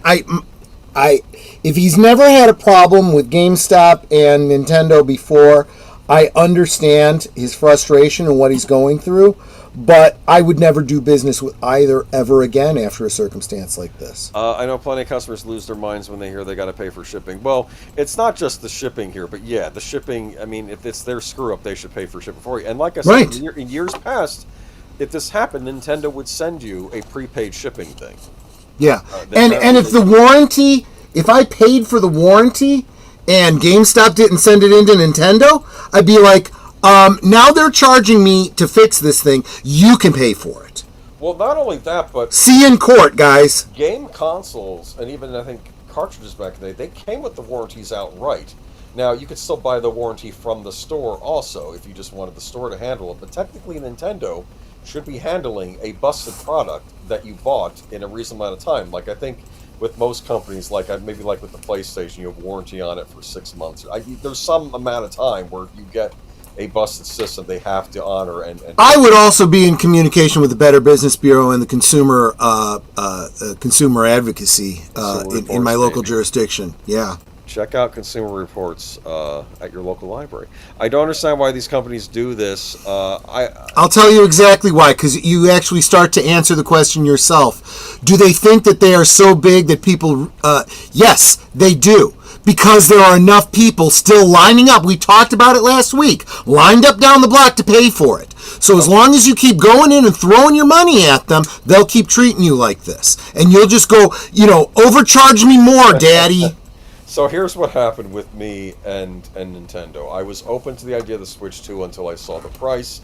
if he's never had a problem with GameStop and Nintendo before, I understand his frustration and what he's going through, but I would never do business with either ever again after a circumstance like this. I know plenty of customers lose their minds when they hear they got to pay for shipping. Well, it's not just the shipping here, but yeah, the shipping, I mean, if it's their screw-up, they should pay for shipping for you. And like I said, in years past, if this happened, Nintendo would send you a prepaid shipping thing. Yeah, and if the warranty... If I paid for the warranty and GameStop didn't send it into Nintendo, I'd be like, now they're charging me to fix this thing. You can pay for it. Well, not only that, but... See you in court, guys. Game consoles, and even, I think, cartridges back in the day, they came with the warranties outright. Now, you could still buy the warranty from the store also, if you just wanted the store to handle it. But technically, Nintendo should be handling a busted product that you bought in a reasonable amount of time. Like, I think... with most companies, like maybe like with the PlayStation, you have warranty on it for 6 months. There's some amount of time where you get a busted system they have to honor. And I would also be in communication with the Better Business Bureau and the consumer advocacy in my local jurisdiction. Yeah. Check out Consumer Reports at your local library. I don't understand why these companies do this. I'll tell you exactly why, because you actually start to answer the question yourself. Do they think that they are so big that people... yes, they do. Because there are enough people still lining up. We talked about it last week. Lined up down the block to pay for it. So as long as you keep going in and throwing your money at them, they'll keep treating you like this. And you'll just go, overcharge me more, Daddy. So here's what happened with me and Nintendo. I was open to the idea of the Switch 2 until I saw the price.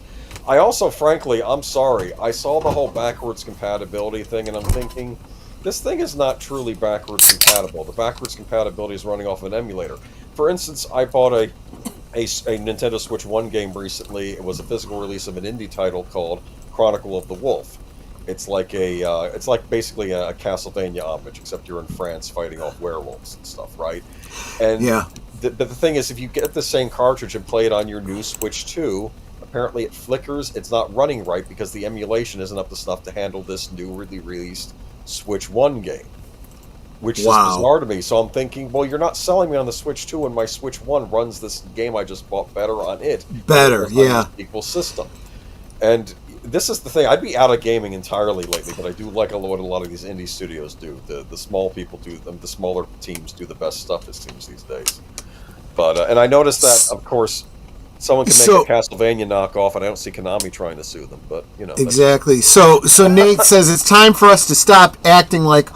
I also, frankly, I'm sorry, I saw the whole backwards compatibility thing, and I'm thinking, this thing is not truly backwards compatible. The backwards compatibility is running off of an emulator. For instance, I bought a Nintendo Switch 1 game recently. It was a physical release of an indie title called Chronicle of the Wolf. It's like basically a Castlevania homage, except you're in France fighting off werewolves and stuff, right? And yeah. The thing is, if you get the same cartridge and play it on your new Switch 2, apparently it flickers. It's not running right because the emulation isn't up to snuff to handle this newly released Switch 1 game, which is bizarre to me. So I'm thinking, well, you're not selling me on the Switch 2, and my Switch 1 runs this game I just bought better on it. Better, yeah. Equal system. And this is the thing. I'd be out of gaming entirely lately, but I do like what a lot of these indie studios do. The small people do them. The smaller teams do the best stuff, it seems, these days. But and I noticed that, of course, someone can make a Castlevania knockoff, and I don't see Konami trying to sue them. But exactly. So Nate says it's time for us to stop acting like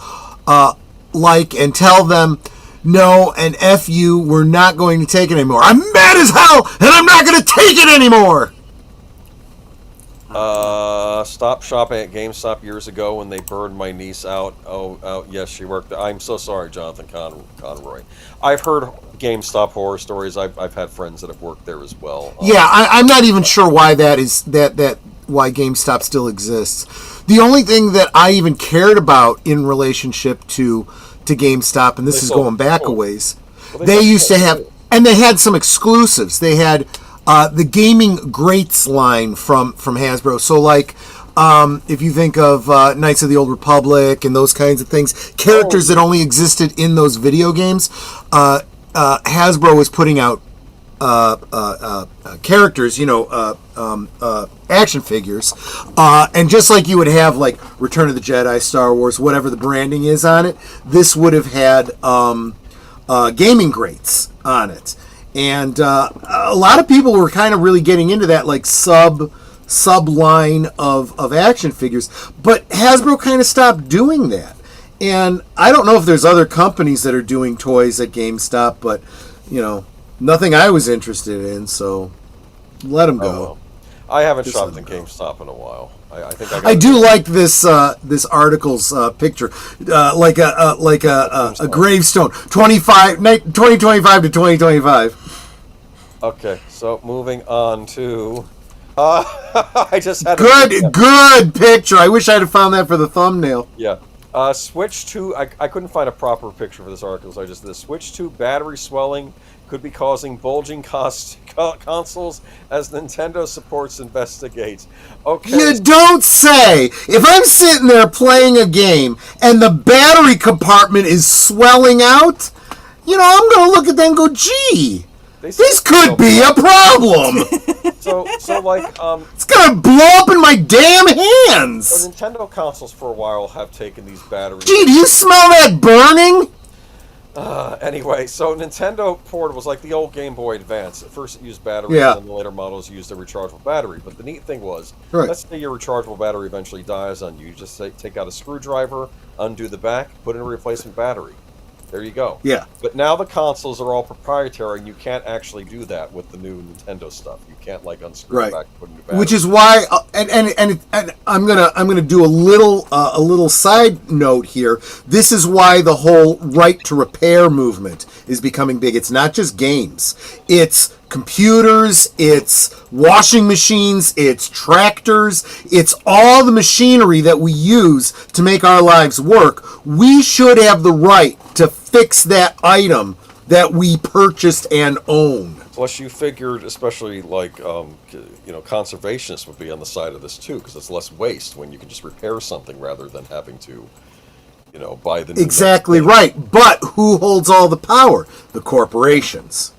and tell them no and F you. We're not going to take it anymore. I'm mad as hell, and I'm not going to take it anymore. Stopped shopping at GameStop years ago when they burned my niece out. Oh, yes, she worked. I'm so sorry, Jonathan Conroy. I've heard GameStop horror stories. I've had friends that have worked there as well. Yeah, I'm not even sure why that is why GameStop still exists. The only thing that I even cared about in relationship to GameStop, and this is going back a ways, they used to have, and they had some exclusives. They had the Gaming Greats line from Hasbro. So like If you think of Knights of the Old Republic and those kinds of things, characters that only existed in those video games, Hasbro was putting out characters, action figures, and just like you would have like Return of the Jedi, Star Wars, whatever the branding is on it, this would have had gaming greats on it, and a lot of people were kind of really getting into that like sub line of action figures, but Hasbro kind of stopped doing that. And I don't know if there's other companies that are doing toys at GameStop, but nothing I was interested in, so let them go. Well. I haven't shopped at GameStop in a while. I do like this this article's picture, like a gravestone, 2025 to 2025. Okay, so moving on to. I just had good picture. I wish I'd have found that for the thumbnail. Yeah. Switch 2, I couldn't find a proper picture for this article, so I just did this. Switch 2 battery swelling could be causing bulging consoles as Nintendo supports investigates. Okay. You don't say! If I'm sitting there playing a game and the battery compartment is swelling out, I'm going to look at that and go, gee, this could be a problem! So like, it's gonna blow up in my damn hands! So Nintendo consoles for a while have taken these batteries. Gee, do you smell that burning? Anyway, so Nintendo portables, like the old Game Boy Advance, at first it used batteries, and then the later models used a rechargeable battery. But the neat thing was, let's say your rechargeable battery eventually dies on you. You just take out a screwdriver, undo the back, put in a replacement battery. There you go. Yeah. But now the consoles are all proprietary, and you can't actually do that with the new Nintendo stuff. You can't like unscrew it back and put in a battery. Which is why, and I'm gonna do a little side note here. This is why the whole right to repair movement is becoming big. It's not just games. It's computers, it's washing machines, it's tractors, it's all the machinery that we use to make our lives work. We should have the right to fix that item that we purchased and own. Plus, you figured, especially like conservationists would be on the side of this too, because it's less waste when you can just repair something rather than having to, buy the new. Exactly right. But who holds all the power? The corporations.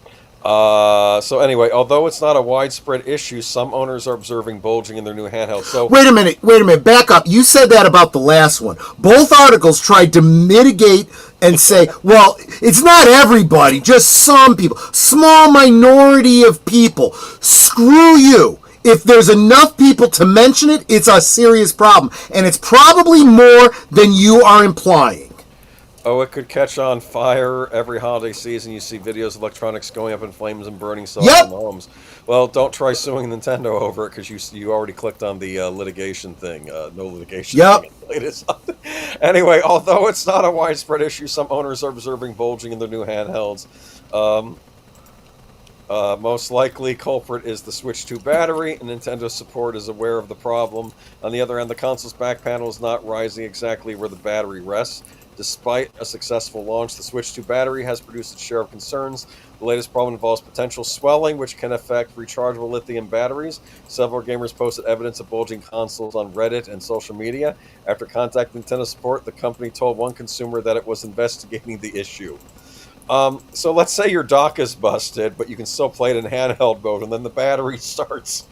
So anyway, although it's not a widespread issue, some owners are observing bulging in their new handheld. So wait a minute, back up. You said that about the last one. Both articles tried to mitigate and say, well, it's not everybody, just some people, small minority of people. Screw you. If there's enough people to mention it, it's a serious problem, and it's probably more than you are implying. Oh, it could catch on fire every holiday season. You see videos of electronics going up in flames and burning cells in homes. Well, don't try suing Nintendo over it because you already clicked on the litigation thing. No litigation. Thing. Anyway, although it's not a widespread issue, some owners are observing bulging in their new handhelds. Most likely culprit is the Switch 2 battery, and Nintendo support is aware of the problem. On the other hand, the console's back panel is not rising exactly where the battery rests. Despite a successful launch, the Switch 2 battery has produced its share of concerns. The latest problem involves potential swelling, which can affect rechargeable lithium batteries. Several gamers posted evidence of bulging consoles on Reddit and social media. After contacting Nintendo support, the company told one consumer that it was investigating the issue. So let's say your dock is busted, but you can still play it in handheld mode, and then the battery starts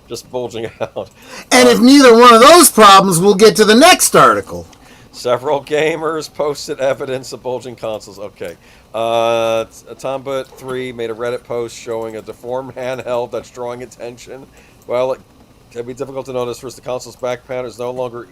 just bulging out. And if neither one of those problems, we'll get to the next article. Several gamers posted evidence of bulging consoles. Okay. Tombut3 made a Reddit post showing a deformed handheld that's drawing attention. Well, it can be difficult to notice first the console's back panel is no longer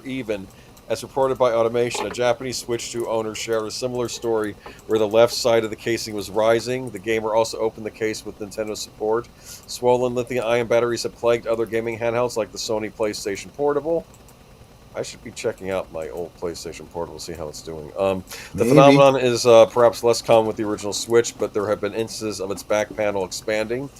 even. As reported by Automation, a Japanese Switch 2 owner shared a similar story where the left side of the casing was rising. The gamer also opened the case with Nintendo support. Swollen lithium-ion batteries have plagued other gaming handhelds like the Sony PlayStation Portable. I should be checking out my old PlayStation Portable to see how it's doing. The phenomenon is perhaps less common with the original Switch, but there have been instances of its back panel expanding.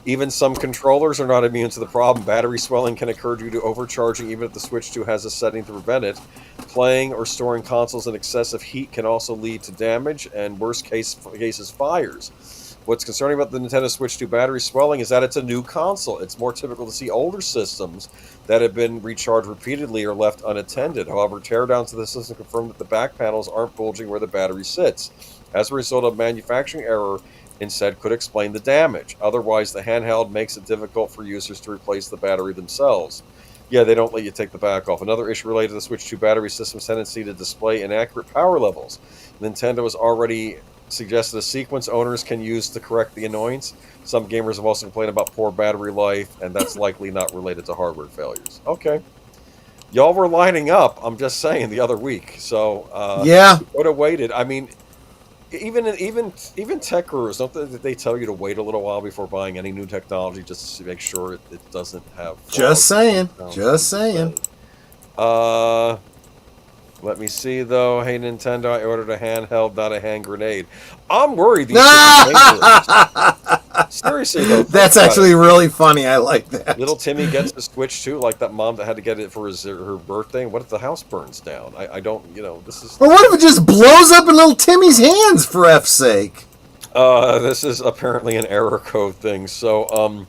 Even some controllers are not immune to the problem. Battery swelling can occur due to overcharging, even if the Switch 2 has a setting to prevent it. Playing or storing consoles in excessive heat can also lead to damage and, worst cases, fires. What's concerning about the Nintendo Switch 2 battery swelling is that it's a new console. It's more typical to see older systems that have been recharged repeatedly or left unattended. However, teardowns of the system confirm that the back panels aren't bulging where the battery sits. As a result of manufacturing error, instead could explain the damage. Otherwise, the handheld makes it difficult for users to replace the battery themselves. Yeah, they don't let you take the back off. Another issue related to the Switch 2 battery system's tendency to display inaccurate power levels. Nintendo has already suggested a sequence owners can use to correct the annoyance. Some gamers have also complained about poor battery life, and that's likely not related to hardware failures. Okay. Y'all were lining up, I'm just saying, the other week. So, yeah, would have waited. I mean, even tech gurus, don't they tell you to wait a little while before buying any new technology just to make sure it doesn't have flaws? Just saying. Just saying. Let me see, though. Hey, Nintendo, I ordered a handheld, not a hand grenade. I'm worried these Seriously, though. That's actually really funny. I like that. Little Timmy gets the Switch, too, like that mom that had to get it for her birthday. What if the house burns down? I don't, this is... Or what if it just blows up in little Timmy's hands, for F's sake? This is apparently an error code thing, so,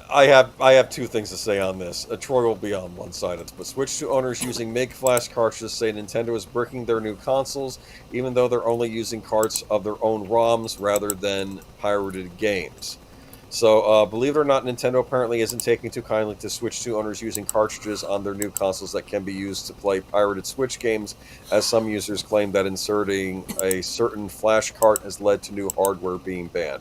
I have two things to say on this. Troy will be on one side, but Switch 2 owners using MiG flash cartridges say Nintendo is bricking their new consoles, even though they're only using carts of their own ROMs rather than pirated games. So, believe it or not, Nintendo apparently isn't taking too kindly to Switch 2 owners using cartridges on their new consoles that can be used to play pirated Switch games, as some users claim that inserting a certain flash cart has led to new hardware being banned.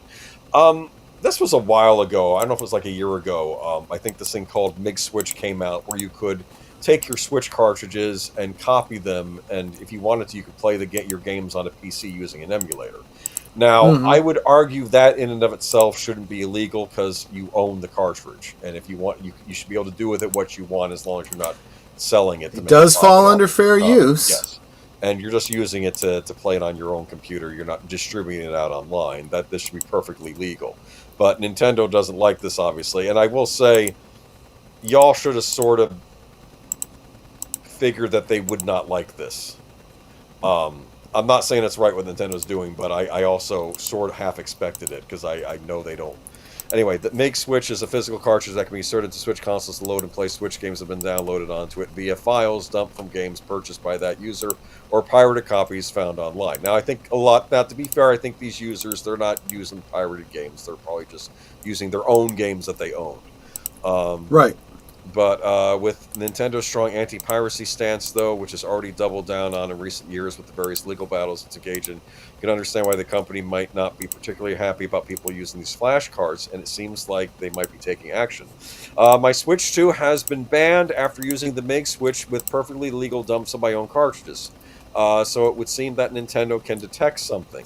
This was a while ago. I don't know if it was like a year ago. I think this thing called MiG Switch came out where you could take your Switch cartridges and copy them, and if you wanted to, you could play your games on a PC using an emulator. Now, I would argue that in and of itself shouldn't be illegal because you own the cartridge, and if you want, you should be able to do with it what you want as long as you're not selling it. It does fall under fair use. Yes. And you're just using it to play it on your own computer. You're not distributing it out online. This should be perfectly legal. But Nintendo doesn't like this, obviously. And I will say, y'all should have sort of figured that they would not like this. I'm not saying it's right what Nintendo's doing, but I also sort of half expected it, because I know they don't. Anyway, the MiG Switch is a physical cartridge that can be inserted to Switch consoles to load and play Switch games that have been downloaded onto it via files dumped from games purchased by that user or pirated copies found online. Now, I think to be fair, I think these users, they're not using pirated games. They're probably just using their own games that they own. Right. But with Nintendo's strong anti-piracy stance, though, which has already doubled down on in recent years with the various legal battles it's engaged in, you can understand why the company might not be particularly happy about people using these flash cards, and it seems like they might be taking action. My Switch 2 has been banned after using the MiG Switch with perfectly legal dumps of my own cartridges. So it would seem that Nintendo can detect something.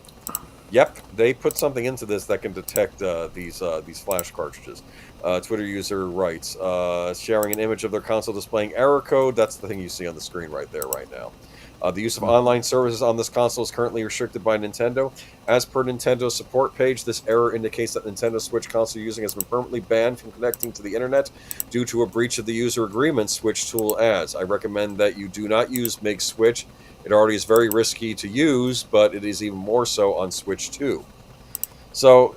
Yep, they put something into this that can detect these flash cartridges. Twitter user writes, sharing an image of their console displaying error code. That's the thing you see on the screen right there, right now. The use of online services on this console is currently restricted by Nintendo. As per Nintendo's support page, this error indicates that Nintendo Switch console using has been permanently banned from connecting to the internet due to a breach of the user agreement Switch tool adds. I recommend that you do not use MiG Switch. It already is very risky to use, but it is even more so on Switch 2. So,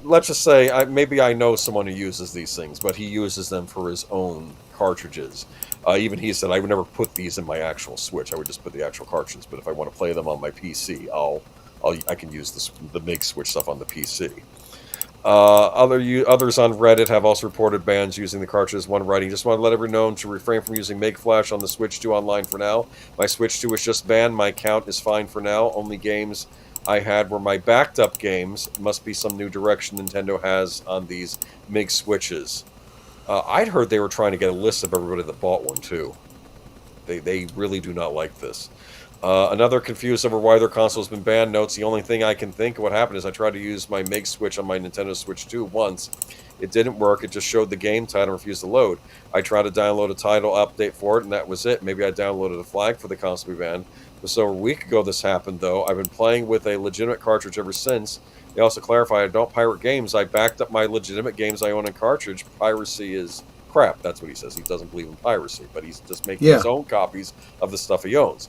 let's just say, maybe I know someone who uses these things, but he uses them for his own cartridges. Even he said, I would never put these in my actual Switch. I would just put the actual cartridges. But if I want to play them on my PC, I can use the MiG Switch stuff on the PC. Others on Reddit have also reported bans using the cartridges. One writing, just want to let everyone know to refrain from using MiG Flash on the Switch 2 online for now. My Switch 2 was just banned. My account is fine for now. Only games I had were my backed up games. Must be some new direction Nintendo has on these MiG Switches. I'd heard they were trying to get a list of everybody that bought one too. They really do not like this. Another confused over why their console has been banned notes, the only thing I can think of what happened is I tried to use my MiG Switch on my Nintendo Switch 2 once. It didn't work. It just showed the game title and refused to load. I tried to download a title update for it, and that was it. Maybe I downloaded a flag for the console to be banned. So a week ago this happened, though. I've been playing with a legitimate cartridge ever since. They also clarified I don't pirate games. I backed up my legitimate games I own in cartridge. Piracy is crap. That's what he says. He doesn't believe in piracy, but he's just making his own copies of the stuff he owns.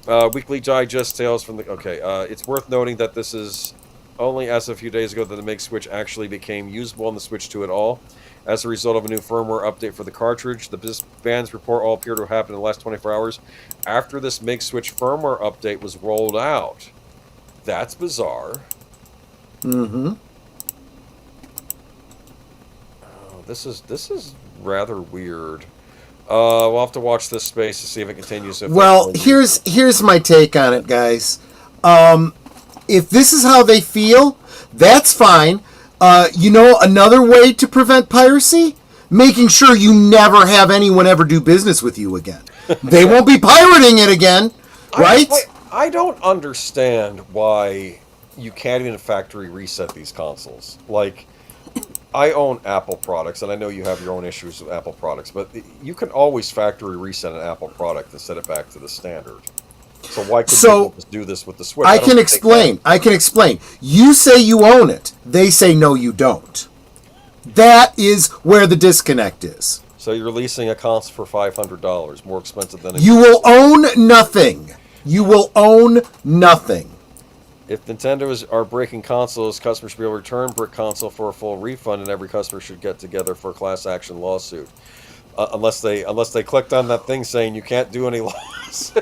Weekly Digest tales from the... Okay, it's worth noting that this is only as of a few days ago that the MiG switch actually became usable on the Switch 2 at all. As a result of a new firmware update for the cartridge, the band's report all appear to have happened in the last 24 hours after this MiG switch firmware update was rolled out. That's bizarre. Mm-hmm. Oh, this is rather weird. We'll have to watch this space to see if it continues. Well, here's my take on it, guys. If this is how they feel, that's fine. Another way to prevent piracy? Making sure you never have anyone ever do business with you again. They won't be pirating it again, right? I don't understand why you can't even factory reset these consoles. Like, I own Apple products, and I know you have your own issues with Apple products, but you can always factory reset an Apple product and set it back to the standard. So why couldn't people just do this with the Switch? I can explain. You say you own it. They say no, you don't. That is where the disconnect is. So you're leasing a console for $500, more expensive than... You will own nothing. You will own nothing. If Nintendo are breaking consoles, customers should be able to return brick console for a full refund, and every customer should get together for a class action lawsuit. Unless they clicked on that thing saying you can't do any loss.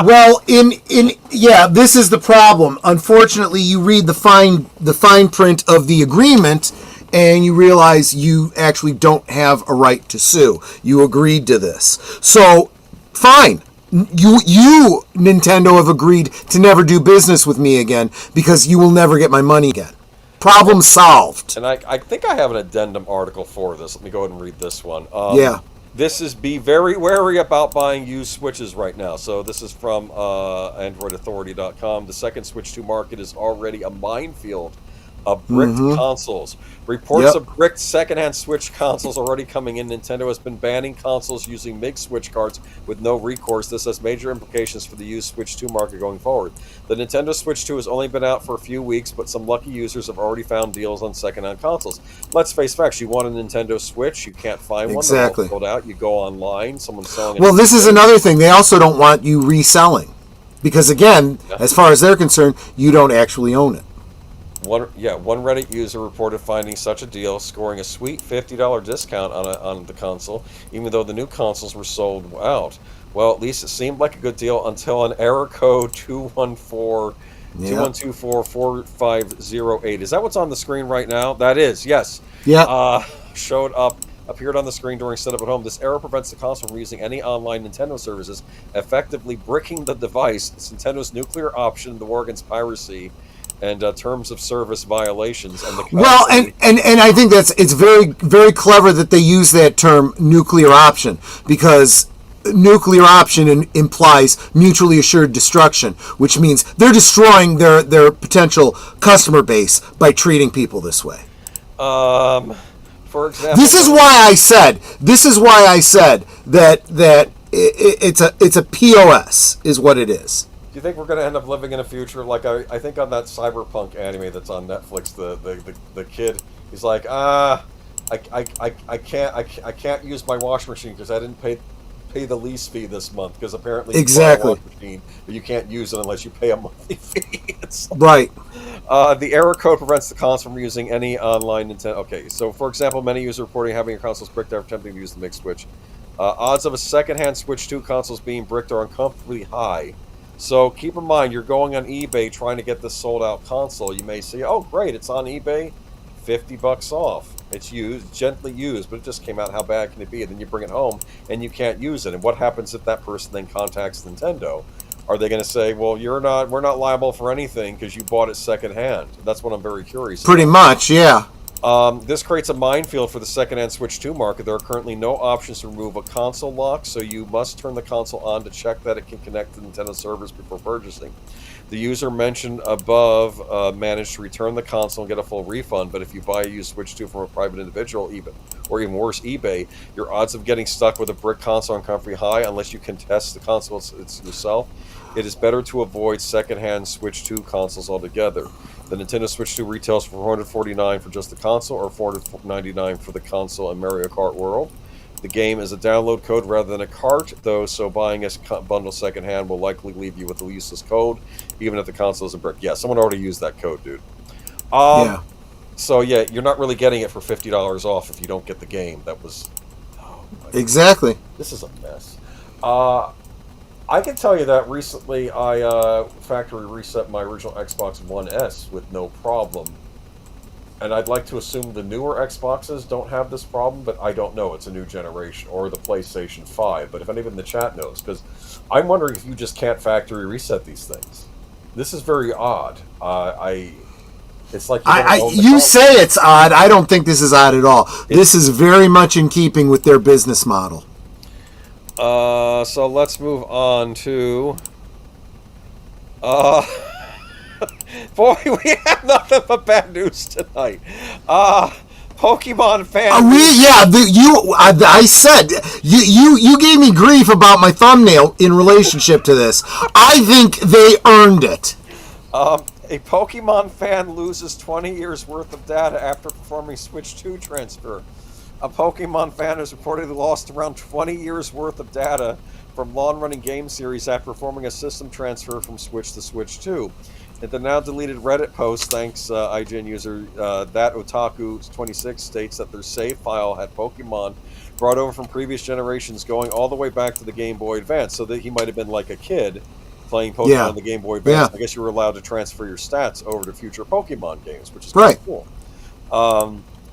Well, this is the problem. Unfortunately, you read the fine print of the agreement, and you realize you actually don't have a right to sue. You agreed to this, so fine. You Nintendo have agreed to never do business with me again because you will never get my money again. Problem solved. And I think I have an addendum article for this. Let me go ahead and read this one. Yeah. This is be very wary about buying used Switches right now. So this is from AndroidAuthority.com. The second Switch 2 market is already a minefield of bricked consoles. Reports of bricked secondhand Switch consoles already coming in. Nintendo has been banning consoles using MiG Switch cards with no recourse. This has major implications for the used Switch 2 market going forward. The Nintendo Switch 2 has only been out for a few weeks, but some lucky users have already found deals on secondhand consoles. Let's face facts. You want a Nintendo Switch, you can't find one. Exactly. They're all sold out. You go online, someone's selling it. Well, this is another thing. They also don't want you reselling. Because, again, as far as they're concerned, you don't actually own it. One Reddit user reported finding such a deal, scoring a sweet $50 discount on the console, even though the new consoles were sold out. Well, at least it seemed like a good deal until an error code 21244508. Is that what's on the screen right now? That is, yes. Yeah. Appeared on the screen during setup at home. This error prevents the console from using any online Nintendo services, effectively bricking the device. It's Nintendo's nuclear option, the war against piracy, and terms of service violations. And I think it's very, very clever that they use that term nuclear option, because nuclear option implies mutually assured destruction, which means they're destroying their potential customer base by treating people this way. For example, this is why I said that it's a POS is what it is. Do you think we're going to end up living in a future like I think on that cyberpunk anime that's on Netflix? The kid, he's like, I can't use my washing machine because I didn't pay the lease fee this month, because apparently exactly you buy a washing machine, but you can't use it unless you pay a monthly fee. Right. The error code prevents the console from using any online Nintendo. Okay, so for example, many users reporting having your consoles bricked after attempting to use the MiG Switch. Odds of a secondhand Switch 2 consoles being bricked are uncomfortably high. So keep in mind, you're going on eBay trying to get this sold out console. You may say, oh great, it's on eBay, $50 off. It's used, gently used, but it just came out. How bad can it be? And then you bring it home and you can't use it. And what happens if that person then contacts Nintendo? Are they going to say, well, we're not liable for anything because you bought it secondhand? That's what I'm very curious about. Pretty much, yeah. This creates a minefield for the secondhand Switch 2 market. There are currently no options to remove a console lock, so you must turn the console on to check that it can connect to Nintendo servers before purchasing. The user mentioned above managed to return the console and get a full refund, but if you buy a used Switch 2 from a private individual, or even worse, eBay, your odds of getting stuck with a brick console are uncomfortably high unless you can test the console yourself. It is better to avoid secondhand Switch 2 consoles altogether. The Nintendo Switch 2 retails for $449 for just the console, or $499 for the console and Mario Kart World. The game is a download code rather than a cart, though, so buying a bundle secondhand will likely leave you with a useless code, even if the console isn't brick. Yeah, someone already used that code, dude. Yeah. So, yeah, you're not really getting it for $50 off if you don't get the game. That was... Oh, Exactly. this is a mess. I can tell you that recently I factory reset my original Xbox One S with no problem. And I'd like to assume the newer Xboxes don't have this problem, but I don't know. It's a new generation, or the PlayStation 5. But if anyone in the chat knows, because I'm wondering if you just can't factory reset these things. This is very odd. It's like you say it's odd. I don't think this is odd at all. This is very much in keeping with their business model. So let's move on to... Boy, we have nothing but bad news tonight. Pokemon fans. I said you gave me grief about my thumbnail in relationship to this. I think they earned it. A Pokemon fan loses 20 years worth of data after performing Switch 2 transfer. A Pokemon fan has reportedly lost around 20 years worth of data from long-running game series after performing a system transfer from Switch to Switch 2. In the now deleted Reddit post, thanks IGN user that Otaku26 states that their save file had Pokemon brought over from previous generations going all the way back to the Game Boy Advance, so that he might have been like a kid playing Pokemon on the Game Boy Advance. I guess you were allowed to transfer your stats over to future Pokemon games, which is kind of cool.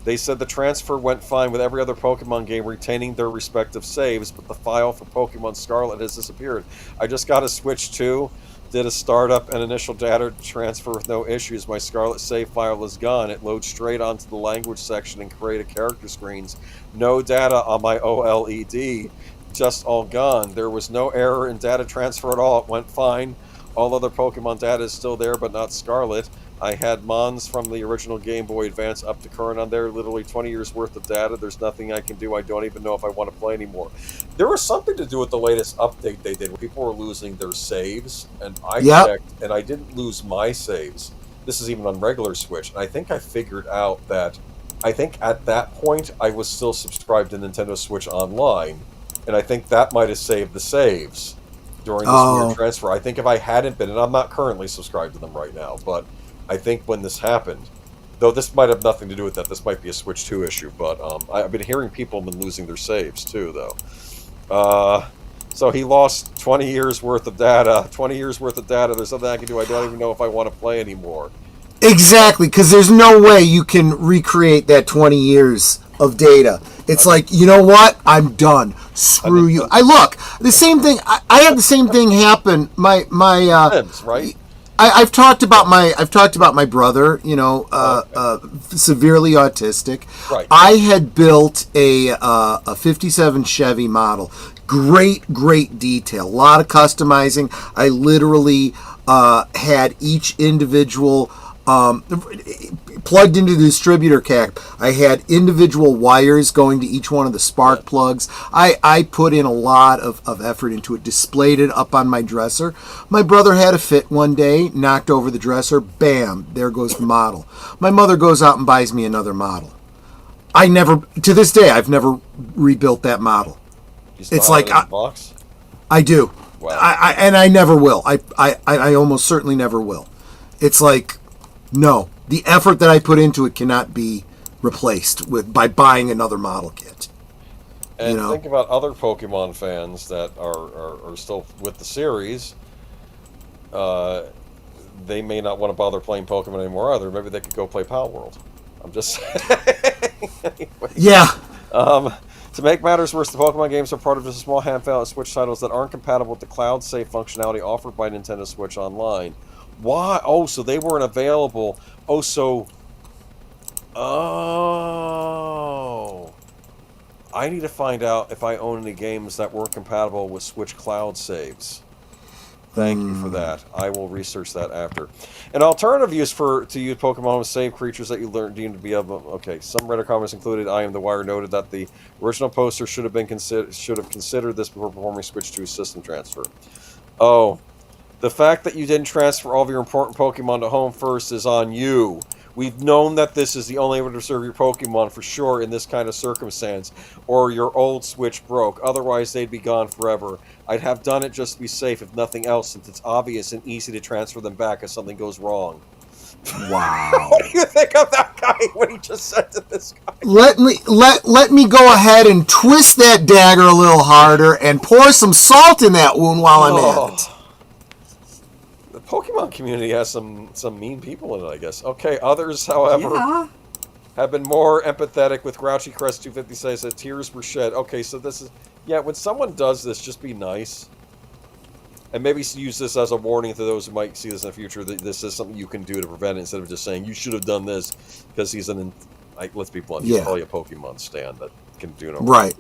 They said the transfer went fine with every other Pokemon game retaining their respective saves, but the file for Pokemon Scarlet has disappeared. I just got a Switch 2, did a startup and initial data transfer with no issues. My Scarlet save file is gone. It loads straight onto the language section and created character screens. No data on my OLED, just all gone. There was no error in data transfer at all. It went fine. All other Pokemon data is still there, but not Scarlet. I had Mons from the original Game Boy Advance up to current on there, literally 20 years worth of data. There's nothing I can do. I don't even know if I want to play anymore. There was something to do with the latest update they did where people were losing their saves, and I checked, and I didn't lose my saves. This is even on regular Switch, and I think I figured out that, I think at that point I was still subscribed to Nintendo Switch Online, and I think that might have saved the saves during this weird transfer. I think if I hadn't been, and I'm not currently subscribed to them right now, but I think when this happened, though this might have nothing to do with that, this might be a Switch 2 issue, but I've been hearing people have been losing their saves too, though. So he lost 20 years worth of data. 20 years worth of data. There's something I can do. I don't even know if I want to play anymore. Exactly, because there's no way you can recreate that 20 years of data. It's like, you know what? I'm done. Screw you. The same thing. I had the same thing happen. My right? I've talked about my brother, severely autistic. Right. I had built a 57 Chevy model. Great detail. A lot of customizing. I literally had each individual plugged into the distributor cap. I had individual wires going to each one of the spark plugs. I put in a lot of effort into it, displayed it up on my dresser. My brother had a fit one day, knocked over the dresser, bam, there goes the model. My mother goes out and buys me another model. To this day, I've never rebuilt that model. It's like box? I do. Wow. And I never will. I almost certainly never will. It's like, no, the effort that I put into it cannot be replaced by buying another model kit. And think about other Pokemon fans that are still with the series. They may not want to bother playing Pokemon anymore either. Maybe they could go play Pal World. I'm just saying. Anyway. Yeah. To make matters worse, the Pokemon games are part of just a small handful of Switch titles that aren't compatible with the cloud save functionality offered by Nintendo Switch Online. Why? Oh, so they weren't available. I need to find out if I own any games that weren't compatible with Switch Cloud saves. Thank you for that. I will research that after. An alternative use to use Pokemon with save creatures that you deemed to be able. Okay, some Reddit comments included. I Am the Wire noted that the original poster should have considered this before performing Switch 2 system transfer. Oh. The fact that you didn't transfer all of your important Pokemon to home first is on you. We've known that this is the only way to serve your Pokemon for sure in this kind of circumstance, or your old Switch broke. Otherwise, they'd be gone forever. I'd have done it just to be safe, if nothing else, since it's obvious and easy to transfer them back if something goes wrong. Wow. What do you think of that guy when he just said to this guy? Let me go ahead and twist that dagger a little harder and pour some salt in that wound while I'm at it. The Pokemon community has some mean people in it, I guess. Okay, others, however, have been more empathetic. With Grouchy Crest 250 says that tears were shed. Okay, so this is... Yeah, when someone does this, just be nice. And maybe use this as a warning to those who might see this in the future, that this is something you can do to prevent it, instead of just saying, you should have done this, because he's an... Like, let's be blunt, he's probably a Pokemon stand that can do no right.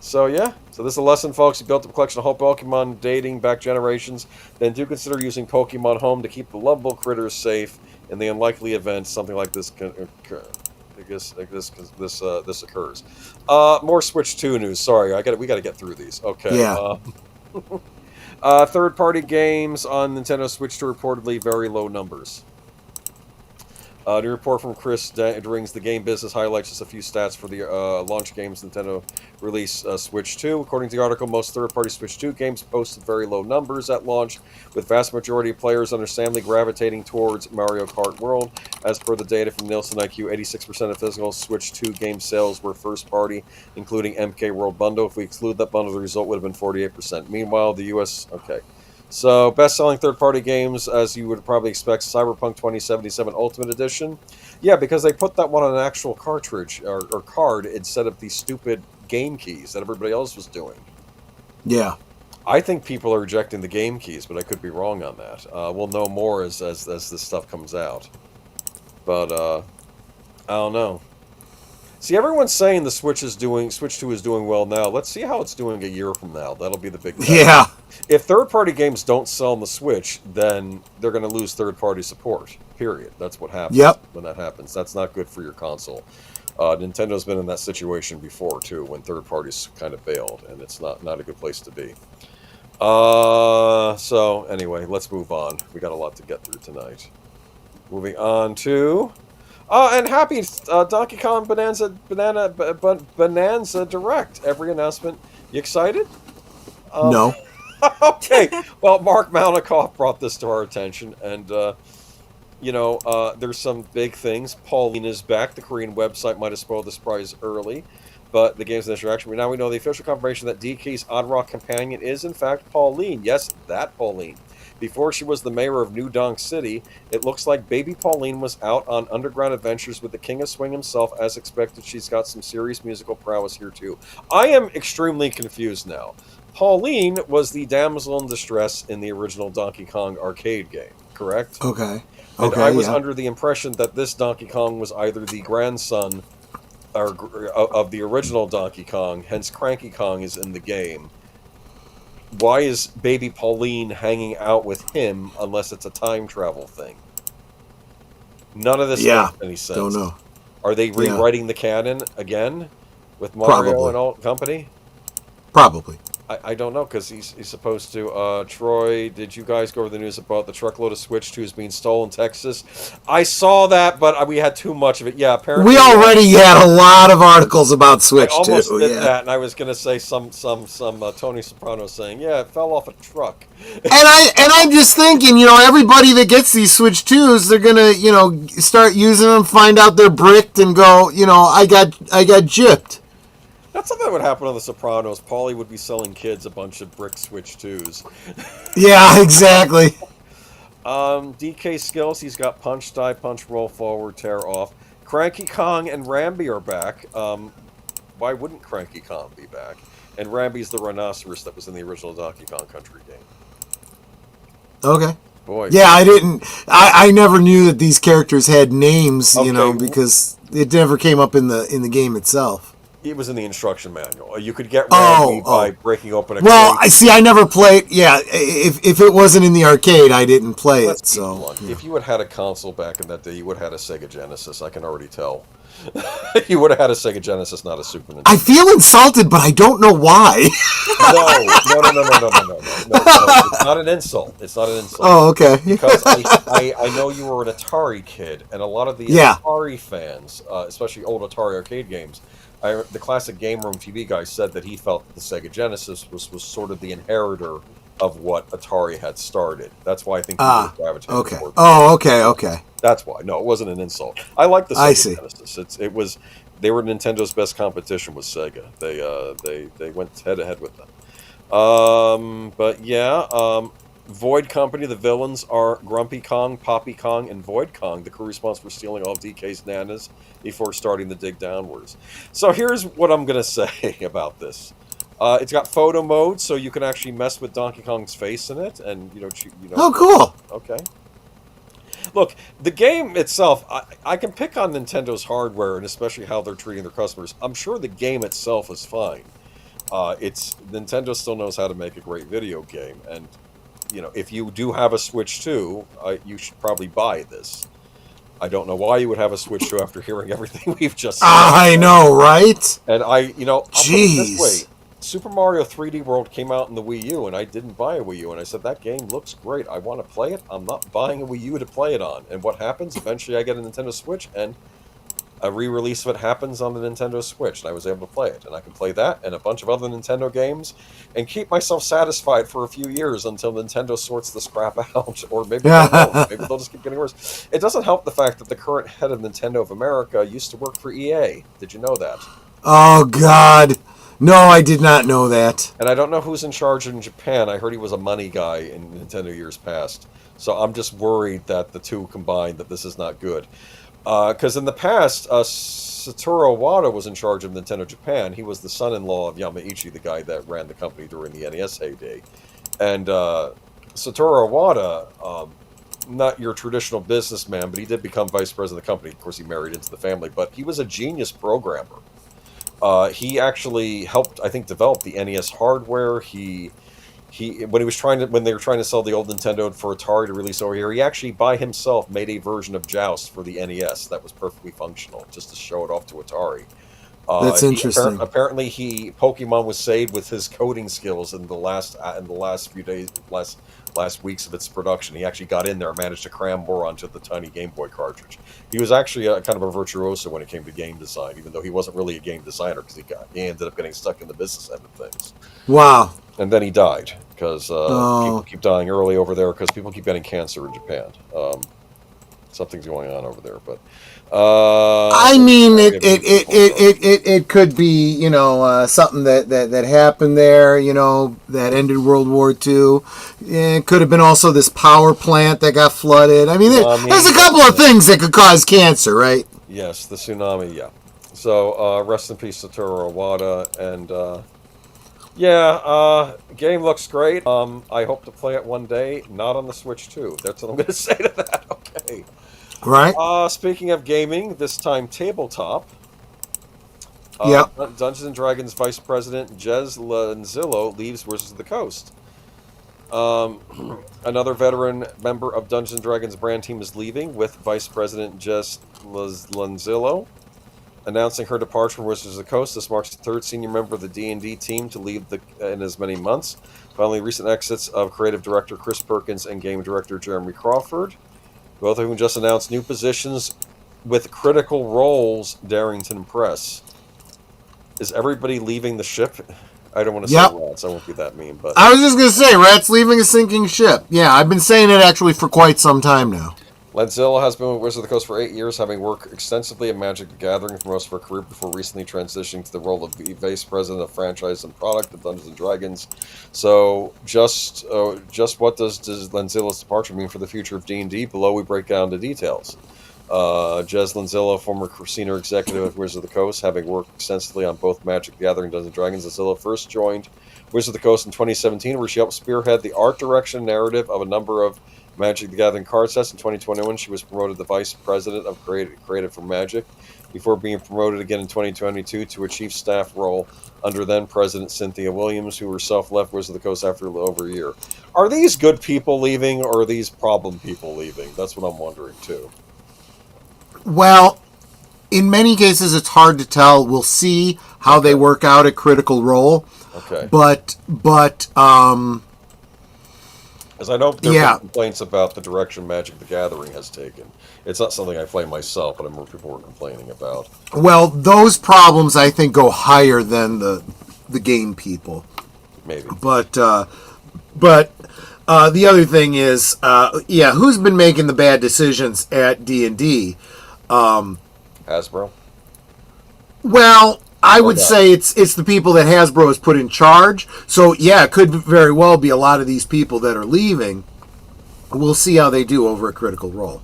So yeah, so this is a lesson, folks. You built up a collection of whole Pokemon dating back generations, then do consider using Pokemon Home to keep the lovable critters safe in the unlikely event something like this can occur. This occurs. More Switch 2 news. Sorry, we got to get through these. Okay. Yeah. Third-party games on Nintendo Switch 2 reportedly very low numbers. The report from Chris Drings, the game business, highlights just a few stats for the launch games Nintendo release Switch 2. According to the article, most third-party Switch 2 games posted very low numbers at launch, with vast majority of players understandably gravitating towards Mario Kart World. As per the data from Nielsen IQ, 86% of physical Switch 2 game sales were first-party, including MK World Bundle. If we exclude that bundle, the result would have been 48%. Meanwhile, the U.S. Okay. So, best-selling third-party games, as you would probably expect, Cyberpunk 2077 Ultimate Edition. Yeah, because they put that one on an actual cartridge, or card, instead of these stupid game keys that everybody else was doing. Yeah. I think people are rejecting the game keys, but I could be wrong on that. We'll know more as this stuff comes out. But, I don't know. See, everyone's saying the Switch 2 is doing well now. Let's see how it's doing a year from now. That'll be the big test. Yeah. If third-party games don't sell on the Switch, then they're going to lose third-party support. Period. That's what happens when that happens. That's not good for your console. Nintendo's been in that situation before, too, when third parties kind of failed, and it's not a good place to be. So, anyway, let's move on. We got a lot to get through tonight. Moving on to... and happy Donkey Kong Bonanza Direct. Every announcement. You excited? No. Okay. Well, Marc Malnekoff brought this to our attention, and there's some big things. Pauline is back. The Korean website might have spoiled the surprise early, but the game's initial reaction. Now we know the official confirmation that DK's Odd Rock companion is in fact Pauline. Yes, that Pauline. Before she was the mayor of New Donk City, it looks like baby Pauline was out on underground adventures with the King of Swing himself. As expected, she's got some serious musical prowess here too. I am extremely confused now. Pauline was the damsel in distress in the original Donkey Kong arcade game, correct? Okay. And I was under the impression that this Donkey Kong was either the grandson of the original Donkey Kong, hence Cranky Kong is in the game. Why is baby Pauline hanging out with him unless it's a time travel thing? None of this makes any sense. Don't know. Are they rewriting the canon again with Mario and all company? Probably. I don't know, because he's supposed to... Troy, did you guys go over the news about the truckload of Switch 2s being stolen in Texas? I saw that, but we had too much of it. Yeah, apparently... We already had a lot of articles about Switch 2. I almost did that, and I was going to say some Tony Soprano saying, yeah, it fell off a truck. and I'm just thinking, everybody that gets these Switch 2s, they're going to, start using them, find out they're bricked, and go, I got gypped. That's something that would happen on The Sopranos. Paulie would be selling kids a bunch of brick Switch 2s. Yeah, exactly. DK skills, he's got punch, die, punch, roll forward, tear off. Cranky Kong and Rambi are back. Why wouldn't Cranky Kong be back? And Rambi's the rhinoceros that was in the original Donkey Kong Country game. Okay. Boy. Yeah, I never knew that these characters had names, because it never came up in the game itself. It was in the instruction manual. You could get Randy by breaking open a Well, crate. I see. I never played. Yeah, if it wasn't in the arcade, I didn't play it. So yeah. If you had a console back in that day, you would have had a Sega Genesis. I can already tell. You would have had a Sega Genesis, not a Super Nintendo. I feel insulted, but I don't know why. No. It's not an insult. It's not an insult. Oh, okay. Because I know you were an Atari kid, and a lot of the Atari fans, especially old Atari arcade games, the classic Game Room TV guy said that he felt that the Sega Genesis was sort of the inheritor of what Atari had started. That's why I think he gravitated toward it. Okay. That's why. No, it wasn't an insult. I like the Sega Genesis. They were Nintendo's best competition with Sega. They went head to head with them. But yeah, Void Company, the villains are Grumpy Kong, Poppy Kong, and Void Kong, the crew responsible for stealing all of DK's nanas before starting the dig downwards. So here's what I'm going to say about this. It's got photo mode, so you can actually mess with Donkey Kong's face in it, and Oh, cool. Okay. Look, the game itself, I can pick on Nintendo's hardware, and especially how they're treating their customers. I'm sure the game itself is fine. Nintendo still knows how to make a great video game, and if you do have a Switch 2, you should probably buy this. I don't know why you would have a Switch 2 after hearing everything we've just said. I know, right? And I'll put it this way. Super Mario 3D World came out in the Wii U, and I didn't buy a Wii U, and I said, that game looks great. I want to play it. I'm not buying a Wii U to play it on. And what happens? Eventually I get a Nintendo Switch, and a re-release of it happens on the Nintendo Switch, and I was able to play it. And I can play that and a bunch of other Nintendo games and keep myself satisfied for a few years until Nintendo sorts this crap out. Or maybe they won't. Maybe they'll just keep getting worse. It doesn't help the fact that the current head of Nintendo of America used to work for EA. Did you know that? Oh, God. No, I did not know that. And I don't know who's in charge in Japan. I heard he was a money guy in Nintendo years past. So I'm just worried that the two combined, that this is not good. Because in the past, Satoru Iwata was in charge of Nintendo Japan. He was the son-in-law of Yamauchi, the guy that ran the company during the NES heyday. And Satoru Iwata, not your traditional businessman, but he did become vice president of the company. Of course, he married into the family. But he was a genius programmer. He actually helped, I think, develop the NES hardware. When they were trying to sell the old Nintendo for Atari to release over here, he actually by himself made a version of Joust for the NES that was perfectly functional, just to show it off to Atari. That's interesting. Apparently, Pokemon was saved with his coding skills in the last few days, last weeks of its production. He actually got in there and managed to cram more onto the tiny Game Boy cartridge. He was actually kind of a virtuoso when it came to game design, even though he wasn't really a game designer because he ended up getting stuck in the business end of things. Wow. And then he died because people keep dying early over there because people keep getting cancer in Japan. Something's going on over there, but I mean, it could be something that happened there, that ended World War II. It could have been also this power plant that got flooded. I mean, there's a couple of things that could cause cancer, right? Yes, the tsunami. Yeah. So rest in peace, Satoru Iwata, and game looks great. I hope to play it one day, not on the Switch 2. That's what I'm going to say to that. Okay. Right. Speaking of gaming, this time tabletop. Dungeons and Dragons Vice President Jez Lanzillo leaves Wizards of the Coast. Another veteran member of Dungeons and Dragons brand team is leaving, with Vice President Jez Lanzillo announcing her departure from Wizards of the Coast. This marks the third senior member of the D&D team to leave in as many months, following recent exits of creative director Chris Perkins and game director Jeremy Crawford. Both of whom just announced new positions with critical roles. Darrington Press. Is everybody leaving the ship? I don't want to say rats. I won't be that mean, but I was just going to say rats leaving a sinking ship. Yeah, I've been saying it actually for quite some time now. Lanzillo has been with Wizards of the Coast for 8 years, having worked extensively in Magic the Gathering for most of her career before recently transitioning to the role of Vice President of Franchise and Product of Dungeons & Dragons. So, just what does Lanzillo's departure mean for the future of D&D? Below we break down the details. Jez Lanzillo, former senior executive of Wizards of the Coast, having worked extensively on both Magic the Gathering and Dungeons & Dragons. Lanzillo first joined Wizards of the Coast in 2017, where she helped spearhead the art direction narrative of a number of Magic the Gathering card sets. In 2021, she was promoted to Vice President of Creative for Magic, before being promoted again in 2022 to a Chief Staff role under then President Cynthia Williams, who herself left Wizards of the Coast after over a year. Are these good people leaving, or are these problem people leaving? That's what I'm wondering, too. Well, in many cases, it's hard to tell. We'll see how they work out at Critical Role. Okay. But as I know there have been complaints about the direction Magic the Gathering has taken. It's not something I play myself, but I remember people were complaining about. Well, those problems, I think, go higher than the game people. Maybe. But the other thing is, who's been making the bad decisions at D&D? Hasbro? Well, I would say it's the people that Hasbro has put in charge. So, yeah, it could very well be a lot of these people that are leaving. We'll see how they do over at Critical Role.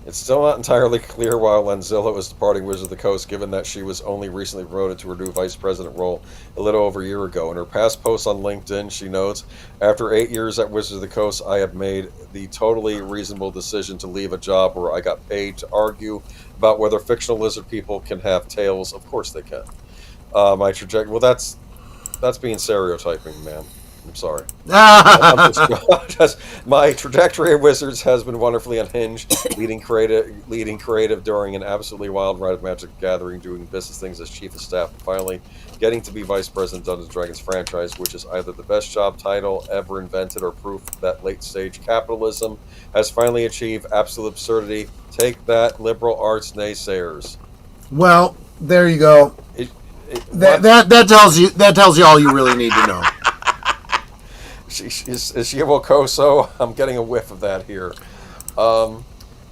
It's still not entirely clear why Lenzilla is departing Wizards of the Coast, given that she was only recently promoted to her new Vice President role a little over a year ago. In her past posts on LinkedIn, she notes, "After 8 years at Wizards of the Coast, I have made the totally reasonable decision to leave a job where I got paid to argue about whether fictional lizard people can have tails. Of course they can." My trajectory... Well, that's being stereotyping, man. I'm sorry. My trajectory at Wizards has been wonderfully unhinged, leading creative during an absolutely wild ride of Magic the Gathering, doing business things as Chief of Staff, and finally getting to be Vice President of Dungeons & Dragons franchise, which is either the best job title ever invented or proof that late-stage capitalism has finally achieved absolute absurdity. Take that, liberal arts naysayers. Well, there you go. That tells you all you really need to know. Is she a Wokoso? I'm getting a whiff of that here.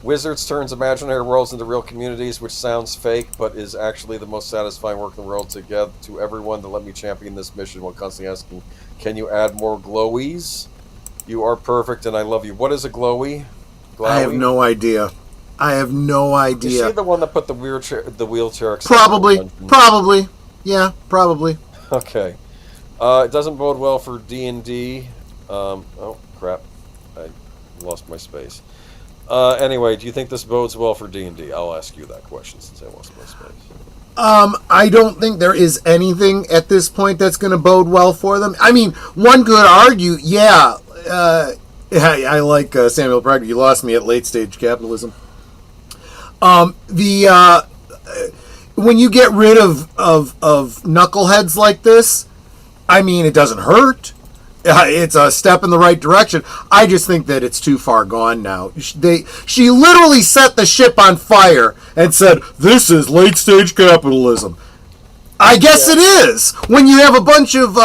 Wizards turns imaginary worlds into real communities, which sounds fake, but is actually the most satisfying work in the world. To everyone that let me champion this mission while constantly asking, can you add more glowies? You are perfect, and I love you. What is a glowy? Glowy? I have no idea. Is she the one that put the wheelchair? Probably. Yeah, probably. Okay. It doesn't bode well for D&D. Oh, crap. I lost my space. Anyway, do you think this bodes well for D&D? I'll ask you that question since I lost my space. I don't think there is anything at this point that's going to bode well for them. I mean, one could argue, I like Samuel Prager. You lost me at late stage capitalism. When you get rid of knuckleheads like this, I mean, it doesn't hurt. It's a step in the right direction. I just think that it's too far gone now. She literally set the ship on fire and said, "This is late stage capitalism." I guess it is. When you have a bunch of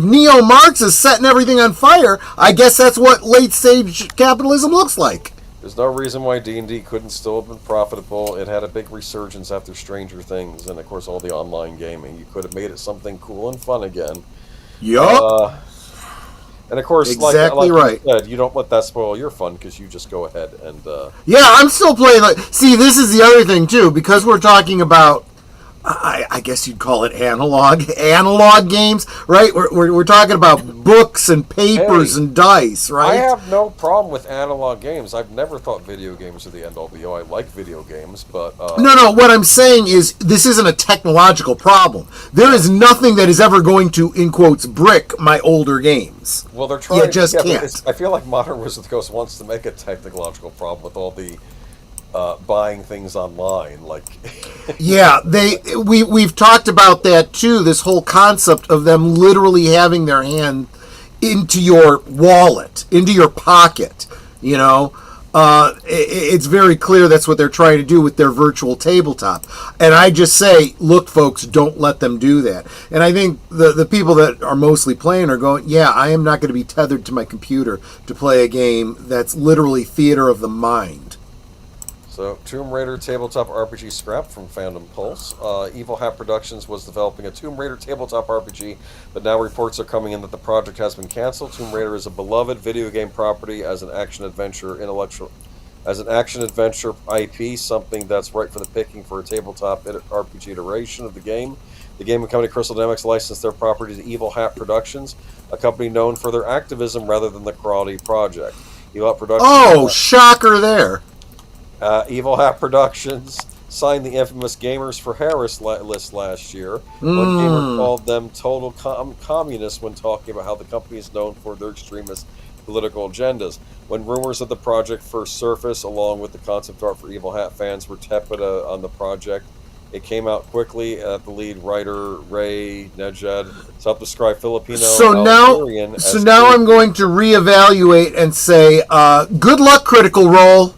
neo-Marxists setting everything on fire, I guess that's what late stage capitalism looks like. There's no reason why D&D couldn't still have been profitable. It had a big resurgence after Stranger Things and, of course, all the online gaming. You could have made it something cool and fun again. Yup. And, of course, exactly like you said, you don't let that spoil your fun because you just go ahead and... Yeah, I'm still playing... See, this is the other thing, too, because we're talking about... I guess you'd call it analog games, right? We're talking about books and papers and dice, right? I have no problem with analog games. I've never thought video games are the end-all be-all. I like video games, but... No, what I'm saying is this isn't a technological problem. There is nothing that is ever going to, in quotes, brick my older games. Well, they're trying... You just can't. I feel like modern Wizards of the Coast wants to make a technological problem with all the... buying things online, like yeah, we've talked about that too. This whole concept of them literally having their hand into your wallet, into your pocket. You know, it's very clear that's what they're trying to do with their virtual tabletop. And I just say, look, folks, don't let them do that. And I think the people that are mostly playing are going, yeah, I am not going to be tethered to my computer to play a game that's literally theater of the mind. So, Tomb Raider tabletop RPG scrapped from Fandom Pulse. Evil Hat Productions was developing a Tomb Raider tabletop RPG, but now reports are coming in that the project has been canceled. Tomb Raider is a beloved video game property as an action-adventure IP, something that's right for the picking for a tabletop RPG iteration of the game. The gaming company Crystal Dynamics licensed their property to Evil Hat Productions, a company known for their activism rather than the quality project. Evil Hat Productions. Oh, shocker there. Evil Hat Productions signed the infamous Gamers for Harris list last year. One gamer called them total communists when talking about how the company is known for their extremist political agendas. When rumors of the project first surfaced, along with the concept art for Evil Hat, fans were tepid on the project. It came out quickly. The lead writer, Ray Nejed, self-described Filipino Algerian. So now I'm going to reevaluate and say, good luck, Critical Role.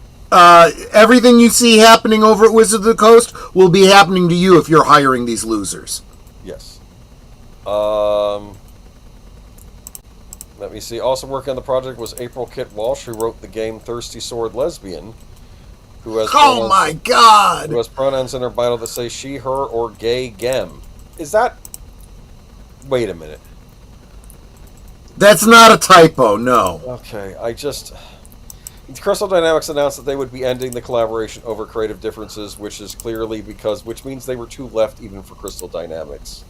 Everything you see happening over at Wizards of the Coast will be happening to you if you're hiring these losers. Yes. Let me see. Also working on the project was April Kit Walsh, who wrote the game Thirsty Sword Lesbian. Who has God! Who has pronouns in her bio that say she, her, or gay gem. Is that... Wait a minute. That's not a typo, no. Okay, Crystal Dynamics announced that they would be ending the collaboration over creative differences, which means they were too left even for Crystal Dynamics.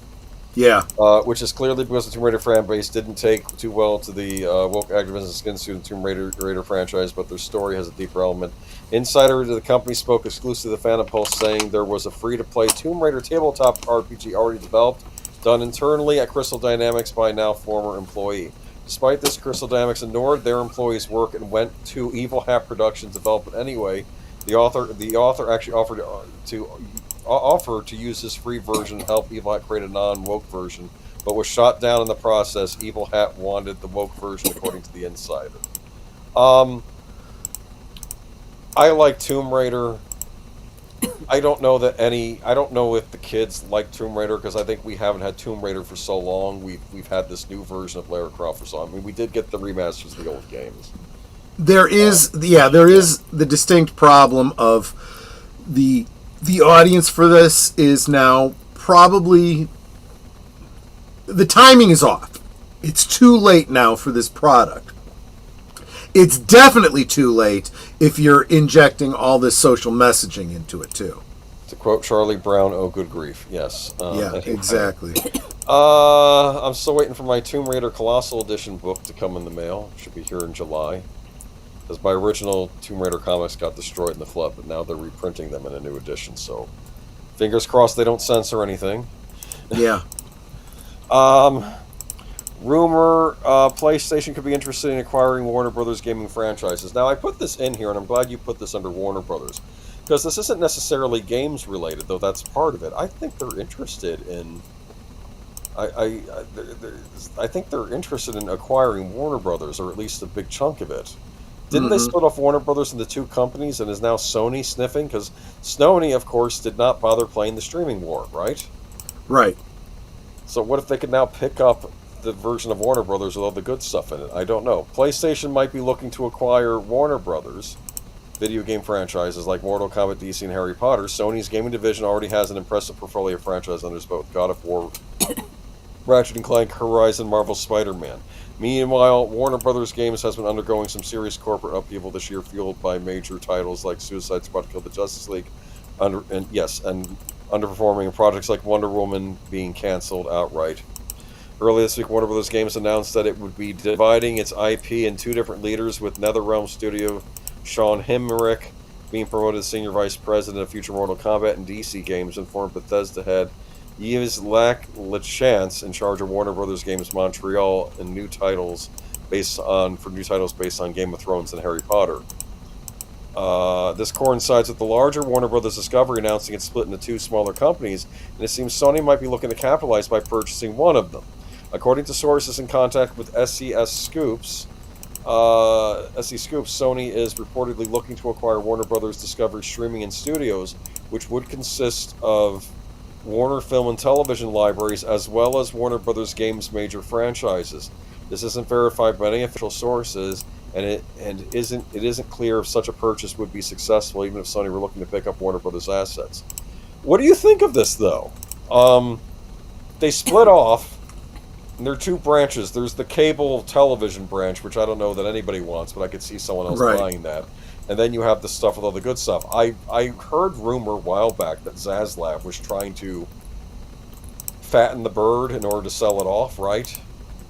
Yeah. Which is clearly because the Tomb Raider fan base didn't take too well to the woke activism and skin suit and Tomb Raider franchise, but their story has a deeper element. Insider to the company spoke exclusively to the Phantom Pulse, saying there was a free-to-play Tomb Raider tabletop RPG already developed, done internally at Crystal Dynamics by a now former employee. Despite this, Crystal Dynamics ignored their employees' work and went to Evil Hat Productions development anyway. The author actually offered to use his free version to help Evil Hat create a non-woke version, but was shot down in the process. Evil Hat wanted the woke version, according to the Insider. I like Tomb Raider. I don't know if the kids like Tomb Raider, because I think we haven't had Tomb Raider for so long. We've had this new version of Lara Croft for so long. I mean, we did get the remasters of the old games. There is the distinct problem of the audience for this is now probably, the timing is off. It's too late now for this product. It's definitely too late if you're injecting all this social messaging into it too. To quote Charlie Brown, "Oh, good grief!" Yes. Exactly. I'm still waiting for my Tomb Raider Colossal Edition book to come in the mail. Should be here in July. Because my original Tomb Raider comics got destroyed in the flood, but now they're reprinting them in a new edition. So, fingers crossed they don't censor anything. Yeah. Rumor, PlayStation could be interested in acquiring Warner Brothers gaming franchises. Now, I put this in here, and I'm glad you put this under Warner Brothers, because this isn't necessarily games related, though that's part of it. I think they're interested in... I think they're interested in acquiring Warner Brothers, or at least a big chunk of it. Didn't they split off Warner Brothers into two companies, and is now Sony sniffing? Because Sony, of course, did not bother playing the streaming war, right? Right. So what if they could now pick up the version of Warner Brothers with all the good stuff in it? I don't know. PlayStation might be looking to acquire Warner Brothers video game franchises like Mortal Kombat, DC, and Harry Potter. Sony's gaming division already has an impressive portfolio of franchises under its belt, God of War, Ratchet & Clank, Horizon, Marvel Spider-Man. Meanwhile, Warner Brothers Games has been undergoing some serious corporate upheaval this year, fueled by major titles like Suicide Squad, Kill the Justice League, and underperforming projects like Wonder Woman being canceled outright. Earlier this week, Warner Brothers Games announced that it would be dividing its IP in two different leaders, with NetherRealm studio Sean Himmerich being promoted as Senior Vice President of future Mortal Kombat and DC Games, and former Bethesda head Yves Lachance in charge of Warner Brothers Games Montreal and new titles based on Game of Thrones and Harry Potter. This coincides with the larger Warner Brothers Discovery announcing its split into two smaller companies, and it seems Sony might be looking to capitalize by purchasing one of them. According to sources in contact with SC Scoops, Sony is reportedly looking to acquire Warner Brothers Discovery Streaming and Studios, which would consist of Warner Film and Television libraries as well as Warner Brothers Games major franchises. This isn't verified by any official sources, and it isn't clear if such a purchase would be successful, even if Sony were looking to pick up Warner Brothers assets. What do you think of this, though? They split off, and there are two branches. There's the cable television branch, which I don't know that anybody wants, but I could see someone else buying that. And then you have the stuff with all the good stuff. I heard rumor a while back that Zaslav was trying to fatten the bird in order to sell it off, right?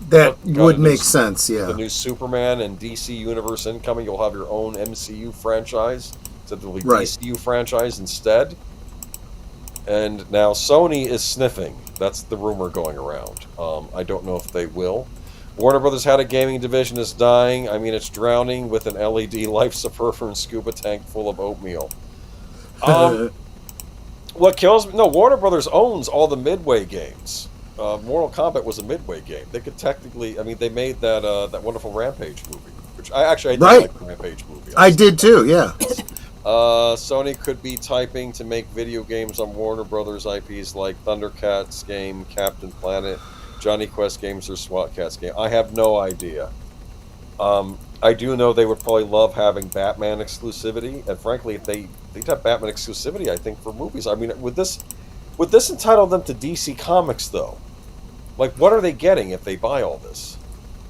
That Got would a new make sense, The yeah. new Superman and DC Universe incoming. You'll have your own MCU franchise. So there'll be Right. DCU franchise instead. And now Sony is sniffing. That's the rumor going around. I don't know if they will. Warner Brothers had a gaming division is dying. I mean, it's drowning with an LED life supporter and scuba tank full of oatmeal. What kills me? No, Warner Brothers owns all the Midway games. Mortal Kombat was a Midway game. They could technically, I mean, they made that wonderful Rampage movie, which I did like the Rampage movie. I did too, yeah. Sony could be typing to make video games on Warner Brothers IPs like Thundercats game, Captain Planet, Johnny Quest games, or SWAT Cats game. I have no idea. I do know they would probably love having Batman exclusivity, and frankly, if they'd have Batman exclusivity, I think, for movies. I mean, would this entitle them to DC Comics though? Like, what are they getting if they buy all this?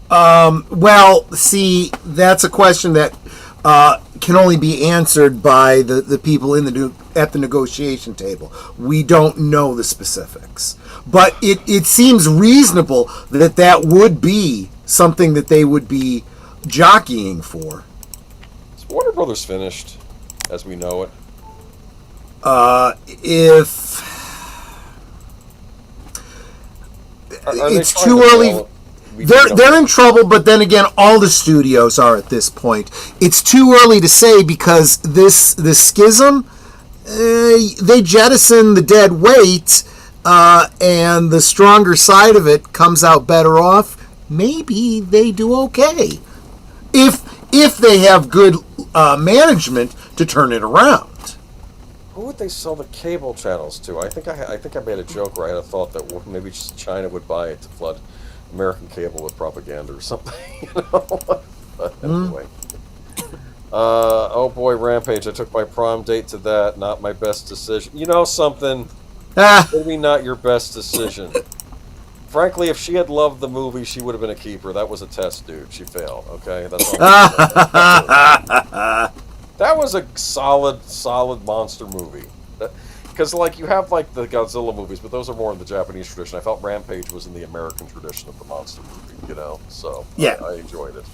Well, see, that's a question that can only be answered by the people at the negotiation table. We don't know the specifics, but it seems reasonable that would be something that they would be jockeying for. Is Warner Brothers finished, as we know it? If it's too early. They're in trouble, but then again, all the studios are at this point. It's too early to say because this schism, they jettison the dead weight, and the stronger side of it comes out better off. Maybe they do okay if they have good management to turn it around. Who would they sell the cable channels to? I think I made a joke where I had a thought that maybe just China would buy it to flood American cable with propaganda or something, you know? But anyway. Oh boy, Rampage. I took my prom date to that. Not my best decision. You know something? Maybe not your best decision. Frankly, if she had loved the movie, she would have been a keeper. That was a test, dude. She failed, okay? That's all. That was a solid monster movie. Because, like, you have, like, the Godzilla movies, but those are more in the Japanese tradition. I felt Rampage was in the American tradition of the monster movie, you know? So, yeah. I enjoyed it.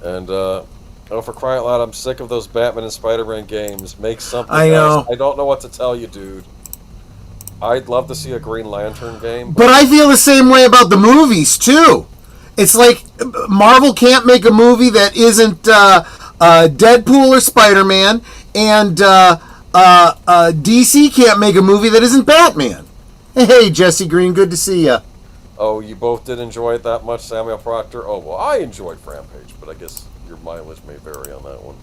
And, for crying out loud, I'm sick of those Batman and Spider-Man games. Make something else. I don't know what to tell you, dude. I'd love to see a Green Lantern game. But I feel the same way about the movies, too. It's like Marvel can't make a movie that isn't Deadpool or Spider-Man, and DC can't make a movie that isn't Batman. Hey, Jesse Green, good to see ya. Oh, you both did enjoy it that much, Samuel Proctor? Oh, well, I enjoyed Rampage, but I guess your mileage may vary on that one.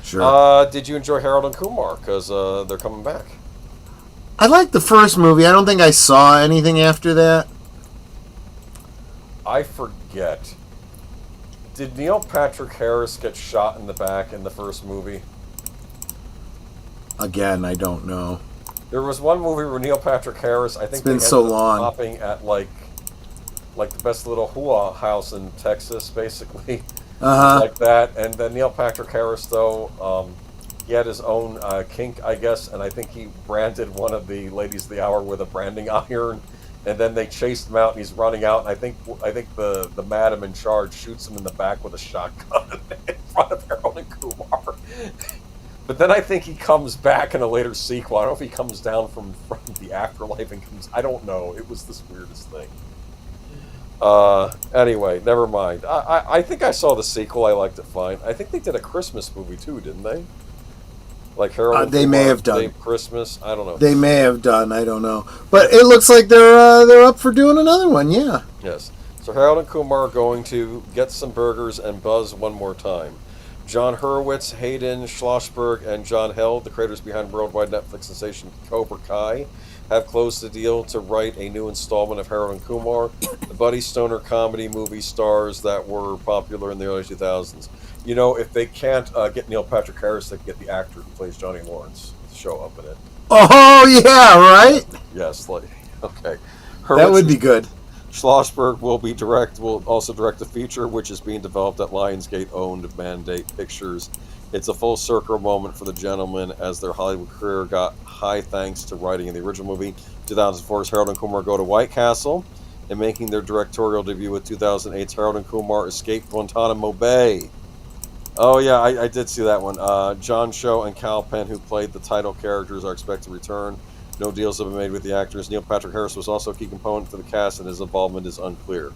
Sure. Did you enjoy Harold and Kumar? Because they're coming back. I liked the first movie. I don't think I saw anything after that. I forget. Did Neil Patrick Harris get shot in the back in the first movie? Again, I don't know. There was one movie where Neil Patrick Harris, I think, it's been so long, popping at like the best little hua house in Texas, basically, like that. And then Neil Patrick Harris, though, he had his own kink, I guess, and I think he branded one of the ladies of the hour with a branding iron. And then they chased him out, and he's running out. And I think the madam in charge shoots him in the back with a shotgun in front of Harold and Kumar. But then I think he comes back in a later sequel. I don't know if he comes down from the afterlife and comes. I don't know. It was this weirdest thing. Anyway, never mind. I think I saw the sequel. I liked it fine. I think they did a Christmas movie too, didn't they? Like Harold. They may have done Christmas. I don't know. They may have done. I don't know. But it looks like they're up for doing another one. Yeah. Yes. So Harold and Kumar are going to get some burgers and buzz one more time. John Hurwitz, Hayden Schlossberg, and John Held, the creators behind worldwide Netflix sensation Cobra Kai, have closed the deal to write a new installment of Harold and Kumar, the buddy stoner comedy movie stars that were popular in the early 2000s. You know, if they can't get Neil Patrick Harris, they can get the actor who plays Johnny Lawrence to show up in it. Oh, yeah, right? Yes, okay. Hurwitz, that would be good. Schlossberg will also direct the feature, which is being developed at Lionsgate-owned Mandate Pictures. It's a full circle moment for the gentleman as their Hollywood career got high thanks to writing in the original movie. 2004's Harold and Kumar go to White Castle. and making their directorial debut with 2008's Harold and Kumar Escape Guantanamo Bay. Oh yeah, I did see that one. John Cho and Cal Penn, who played the title characters, are expected to return. No deals have been made with the actors. Neil Patrick Harris was also a key component to the cast, and his involvement is unclear.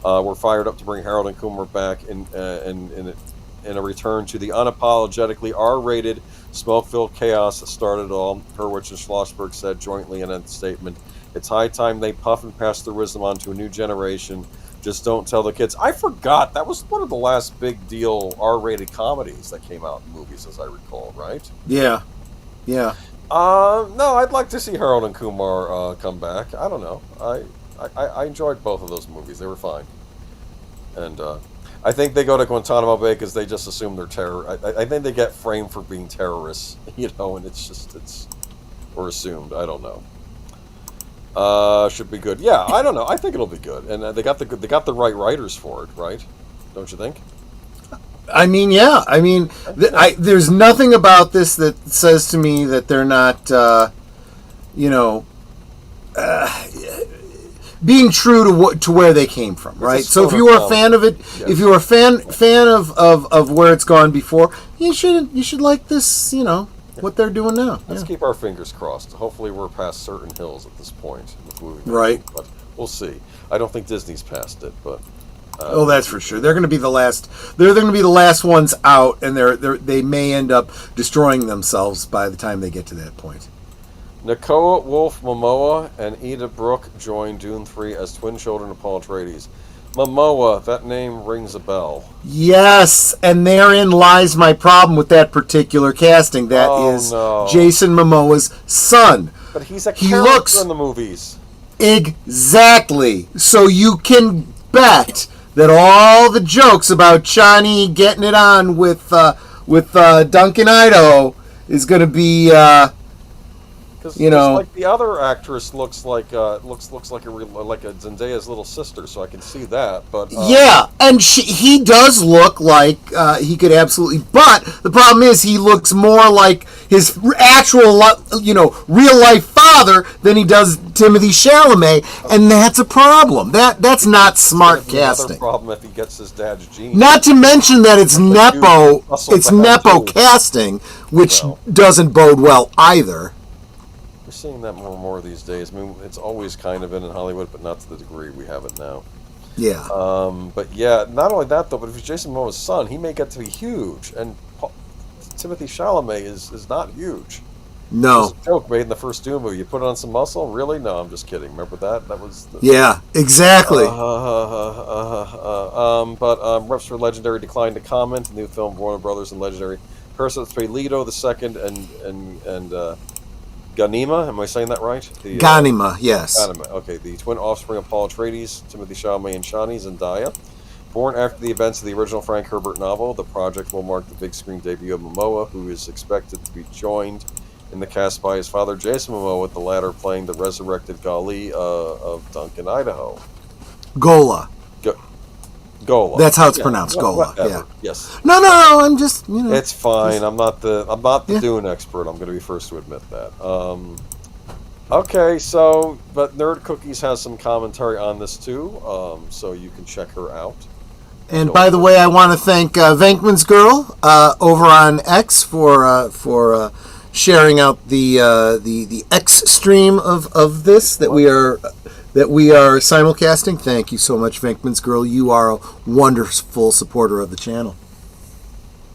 We're fired up to bring Harold and Kumar back in a return to the unapologetically R-rated, smoke-filled chaos that started it all. Hurwitz and Schlossberg said jointly in a statement, "It's high time they puff and pass their wisdom on to a new generation. Just don't tell the kids." I forgot that was one of the last big deal R-rated comedies that came out in movies, as I recall, right? Yeah. No, I'd like to see Harold and Kumar come back. I don't know. I enjoyed both of those movies. They were fine. And I think they go to Guantanamo Bay because they just assume they're terror. I think they get framed for being terrorists, and it's or assumed. I don't know. Should be good. Yeah, I don't know. I think it'll be good, and they got the right writers for it, right? Don't you think? I mean, yeah. I mean, there's nothing about this that says to me that they're not, being true to where they came from, right? So if you were a fan of it, yes. If you were a fan of where it's gone before, you should like this, what they're doing now. Let's keep our fingers crossed. Hopefully we're past certain hills at this point in the movie. Right. But we'll see. I don't think Disney's past it, but oh, that's for sure. They're going to be the last. They're going to be the last ones out, and they may end up destroying themselves by the time they get to that point. Nakoa Wolf Momoa and Ida Brooke join Dune 3 as twin children of Paul Atreides. Momoa, that name rings a bell. Yes, and therein lies my problem with that particular casting. That is Jason Momoa's son. But he's a character in the movies. Exactly. So you can bet that all the jokes about Chani getting it on with Duncan Idaho is going to be because like the other actress looks like looks like a Zendaya's little sister, so I can see that. But yeah, and he does look like he could absolutely. But the problem is he looks more like his actual real life father than he does Timothée Chalamet, and that's a problem. That's not smart casting. Another problem if he gets his dad's genes. Not to mention that it's nepo. It's nepo casting, which doesn't bode well either. We're seeing that more and more these days. I mean, it's always kind of been in Hollywood, but not to the degree we have it now. Yeah. But yeah, not only that though, but if it's Jason Momoa's son, he may get to be huge, and Timothée Chalamet is not huge. No. There's a joke made in the first Doom movie. You put on some muscle? Really? No, I'm just kidding. Remember that? That was... Yeah, exactly. Reps for Legendary declined to comment. The new film, Warner Brothers and Legendary. Person that's played Leto the Second and Ghanima, am I saying that right? Ghanima, yes. Ghanima, okay. The twin offspring of Paul Atreides, Timothée Chalamet and Chani Zendaya. Born after the events of the original Frank Herbert novel, the project will mark the big screen debut of Momoa, who is expected to be joined in the cast by his father, Jason Momoa, with the latter playing the resurrected Gali of Duncan, Idaho. Gola. Gola. That's how it's pronounced. Gola. Whatever. Yeah. Yes. No. I'm just. It's fine. I'm not the Dune expert. I'm going to be first to admit that. Okay. So, but Nerd Cookies has some commentary on this too. So you can check her out. And by the way, I want to thank Venkman's Girl over on X for sharing out the X stream of this that we are simulcasting. Thank you so much, Venkman's Girl. You are a wonderful supporter of the channel.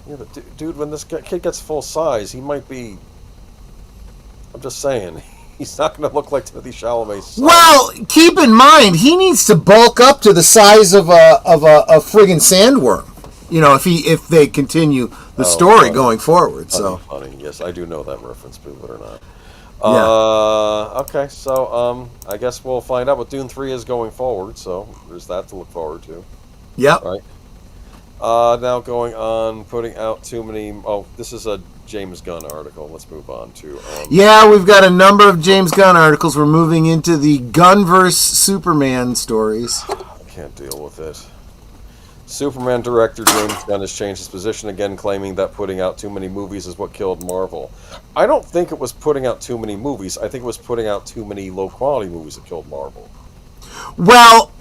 Yeah, but dude, when this kid gets full size, he might be... I'm just saying, he's not going to look like Timothée Chalamet's son. Well, keep in mind, he needs to bulk up to the size of a friggin' sandworm. If they continue the story going forward. Funny. Yes, I do know that reference, believe it or not. Yeah. Okay, so I guess we'll find out what Dune 3 is going forward, so there's that to look forward to. Yep. Right. Now going on, putting out too many... Oh, this is a James Gunn article. Let's move on to... Yeah, we've got a number of James Gunn articles. We're moving into the Gunnverse Superman stories. I can't deal with it. Superman director James Gunn has changed his position again, claiming that putting out too many movies is what killed Marvel. I don't think it was putting out too many movies. I think it was putting out too many low-quality movies that killed Marvel. Well,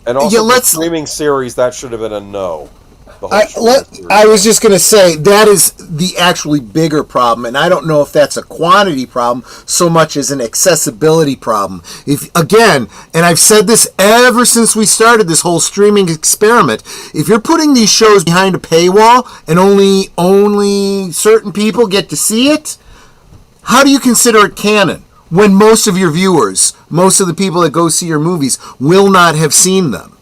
And also, yeah, the streaming series, that should have been a no. The whole I streaming series. was just going to say that is the actually bigger problem, and I don't know if that's a quantity problem so much as an accessibility problem. If again, and I've said this ever since we started this whole streaming experiment, if you're putting these shows behind a paywall and only certain people get to see it, how do you consider it canon when most of your viewers, most of the people that go see your movies, will not have seen them?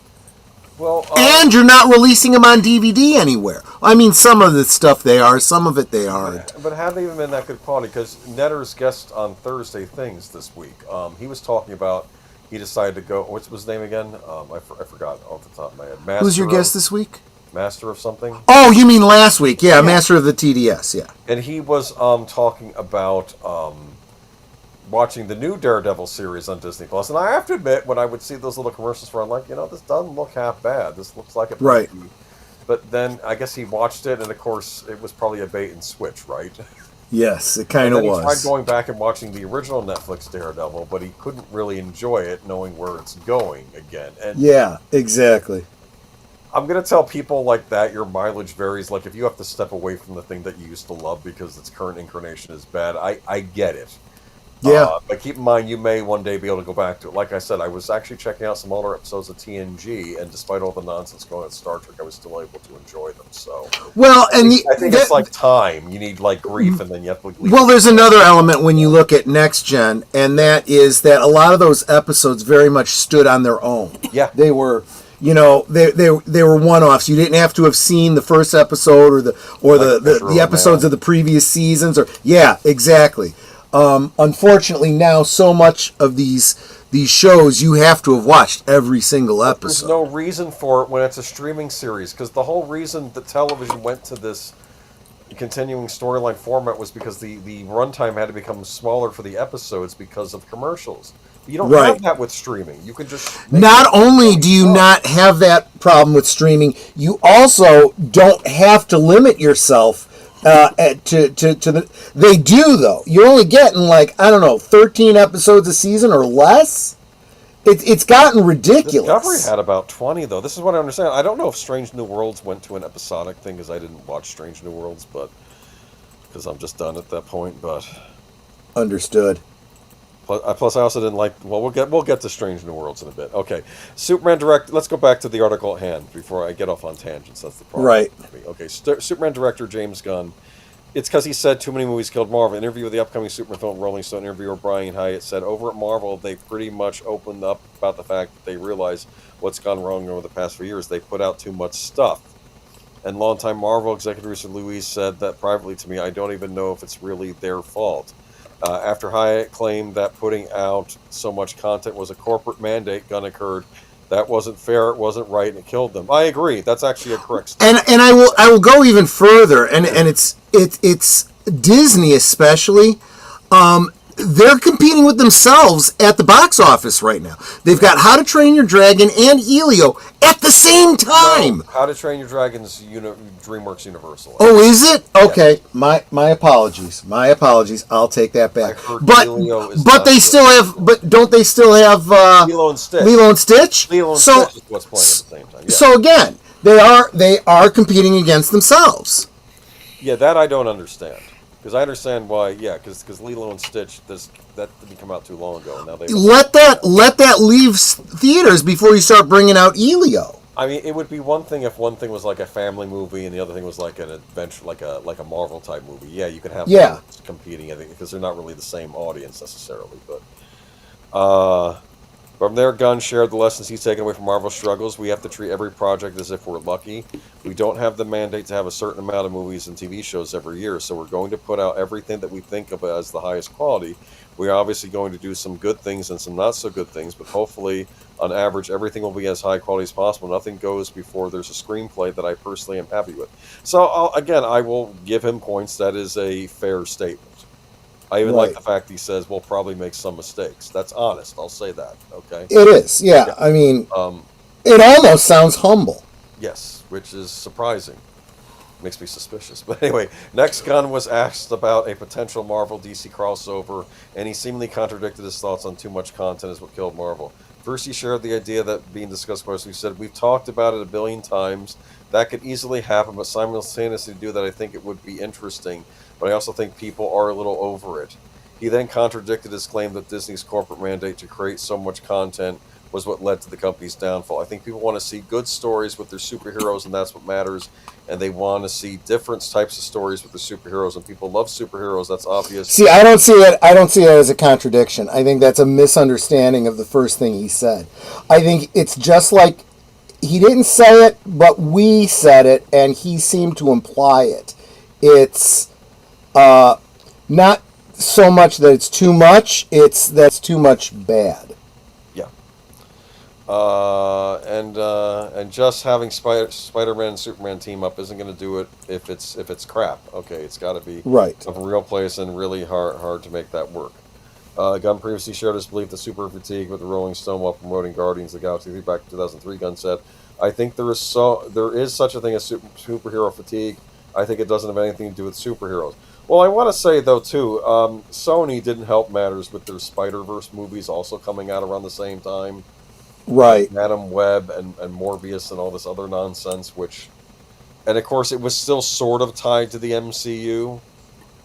Well, And you're not releasing them on DVD anywhere. I mean, some of the stuff they are, some of it they aren't. But have they even been that good quality? Because Netter's guest on Thursday Things this week, he was talking about he decided to go. What's his name again? I forgot off the top of my head. Who's your guest this week? Master of something. Oh, you mean last week? Yeah, Master of the TDS. Yeah. And he was talking about watching the new Daredevil series on Disney Plus, and I have to admit, when I would see those little commercials for, I'm like, this doesn't look half bad. This looks like it might be. But then I guess he watched it, and of course, it was probably a bait and switch, right? Yes, it kind of was. He tried going back and watching the original Netflix Daredevil, but he couldn't really enjoy it, knowing where it's going again. And yeah, exactly. I'm going to tell people like that your mileage varies. Like, if you have to step away from the thing that you used to love because its current incarnation is bad, I get it. Yeah. But keep in mind, you may one day be able to go back to it. Like I said, I was actually checking out some older episodes of TNG, and despite all the nonsense going on at Star Trek, I was still able to enjoy them. So, well, and I think it's like time. You need like grief, and then you have to leave. Well, there's another element when you look at Next Gen, and that is that a lot of those episodes very much stood on their own. Yeah, they were. They were one-offs. You didn't have to have seen the first episode or the episodes of the previous seasons. Exactly. Unfortunately, now so much of these shows you have to have watched every single episode. There's no reason for it when it's a streaming series, because the whole reason that television went to this continuing storyline format was because the runtime had to become smaller for the episodes because of commercials. You don't have that with streaming. You can just not only do you not have that problem with streaming, you also don't have to limit yourself. They do though. You're only getting 13 episodes a season or less. It's gotten ridiculous. Discovery had about 20 though. This is what I understand. I don't know if Strange New Worlds went to an episodic thing because I didn't watch Strange New Worlds, but because I'm just done at that point. But understood. Plus, I also didn't like. Well, we'll get to Strange New Worlds in a bit. Okay, Superman director. Let's go back to the article at hand before I get off on tangents. That's the problem. Right. Okay. Superman director James Gunn. It's because he said too many movies killed Marvel. In an interview with the upcoming Superman film, Rolling Stone interviewer Brian Hyatt said, "Over at Marvel, they pretty much opened up about the fact that they realize what's gone wrong over the past few years. They put out too much stuff." And longtime Marvel executive producer Louise said that privately to me, "I don't even know if it's really their fault." After Hyatt claimed that putting out so much content was a corporate mandate, Gunn occurred. That wasn't fair, it wasn't right, and it killed them. I agree. That's actually a correct statement. And I will go even further, and it's Disney especially. They're competing with themselves at the box office right now. They've got How to Train Your Dragon and E.G.O. at the same time. No, How to Train Your Dragon's DreamWorks Universal. Oh, is it? Okay, yeah. My apologies. My apologies. I'll take that back. But they still have. But don't they still have Lilo and Stitch? Lilo and Stitch. Lilo and Stitch is what's playing at the same time. Yeah. So again, they are competing against themselves. Yeah, that I don't understand. Because I understand why, because Lilo and Stitch, that didn't come out too long ago. Now they let that leave theaters before you start bringing out E.G.O. I mean, it would be one thing if one thing was like a family movie and the other thing was like an adventure, like a Marvel type movie. Yeah, you could have those competing, I think, because they're not really the same audience necessarily. But from there, Gunn shared the lessons he's taken away from Marvel's struggles. We have to treat every project as if we're lucky. We don't have the mandate to have a certain amount of movies and TV shows every year, so we're going to put out everything that we think of as the highest quality. We're obviously going to do some good things and some not so good things, but hopefully, on average, everything will be as high quality as possible. Nothing goes before there's a screenplay that I personally am happy with. So, I will give him points. That is a fair statement. I even like the fact he says we'll probably make some mistakes. That's honest. I'll say that. Okay. It is. Yeah. I mean, it almost sounds humble. Yes, which is surprising. Makes me suspicious. But anyway, next, Gunn was asked about a potential Marvel DC crossover, and he seemingly contradicted his thoughts on too much content is what killed Marvel. First, he shared the idea that being discussed by us. We said, we've talked about it a billion times. That could easily happen, but simultaneously to do that, I think it would be interesting. But I also think people are a little over it. He then contradicted his claim that Disney's corporate mandate to create so much content was what led to the company's downfall. I think people want to see good stories with their superheroes, and that's what matters. And they want to see different types of stories with the superheroes, and people love superheroes. That's obvious. See, I don't see that. I don't see that as a contradiction. I think that's a misunderstanding of the first thing he said. I think it's just like he didn't say it, but we said it, and he seemed to imply it. It's not so much that it's too much; it's that's too much bad. And just having Spider-Man and Superman team up isn't going to do it if it's crap. Okay, it's got to be right of a real place and really hard to make that work. Gunn previously shared his belief that super fatigue with the Rolling Stone while promoting Guardians of the Galaxy 3 back in 2003. Gunn said, "I think there is such a thing as superhero fatigue. I think it doesn't have anything to do with superheroes." Well, I want to say though too, Sony didn't help matters with their Spider-Verse movies also coming out around the same time. Right. Madam Web and Morbius and all this other nonsense, and of course it was still sort of tied to the MCU,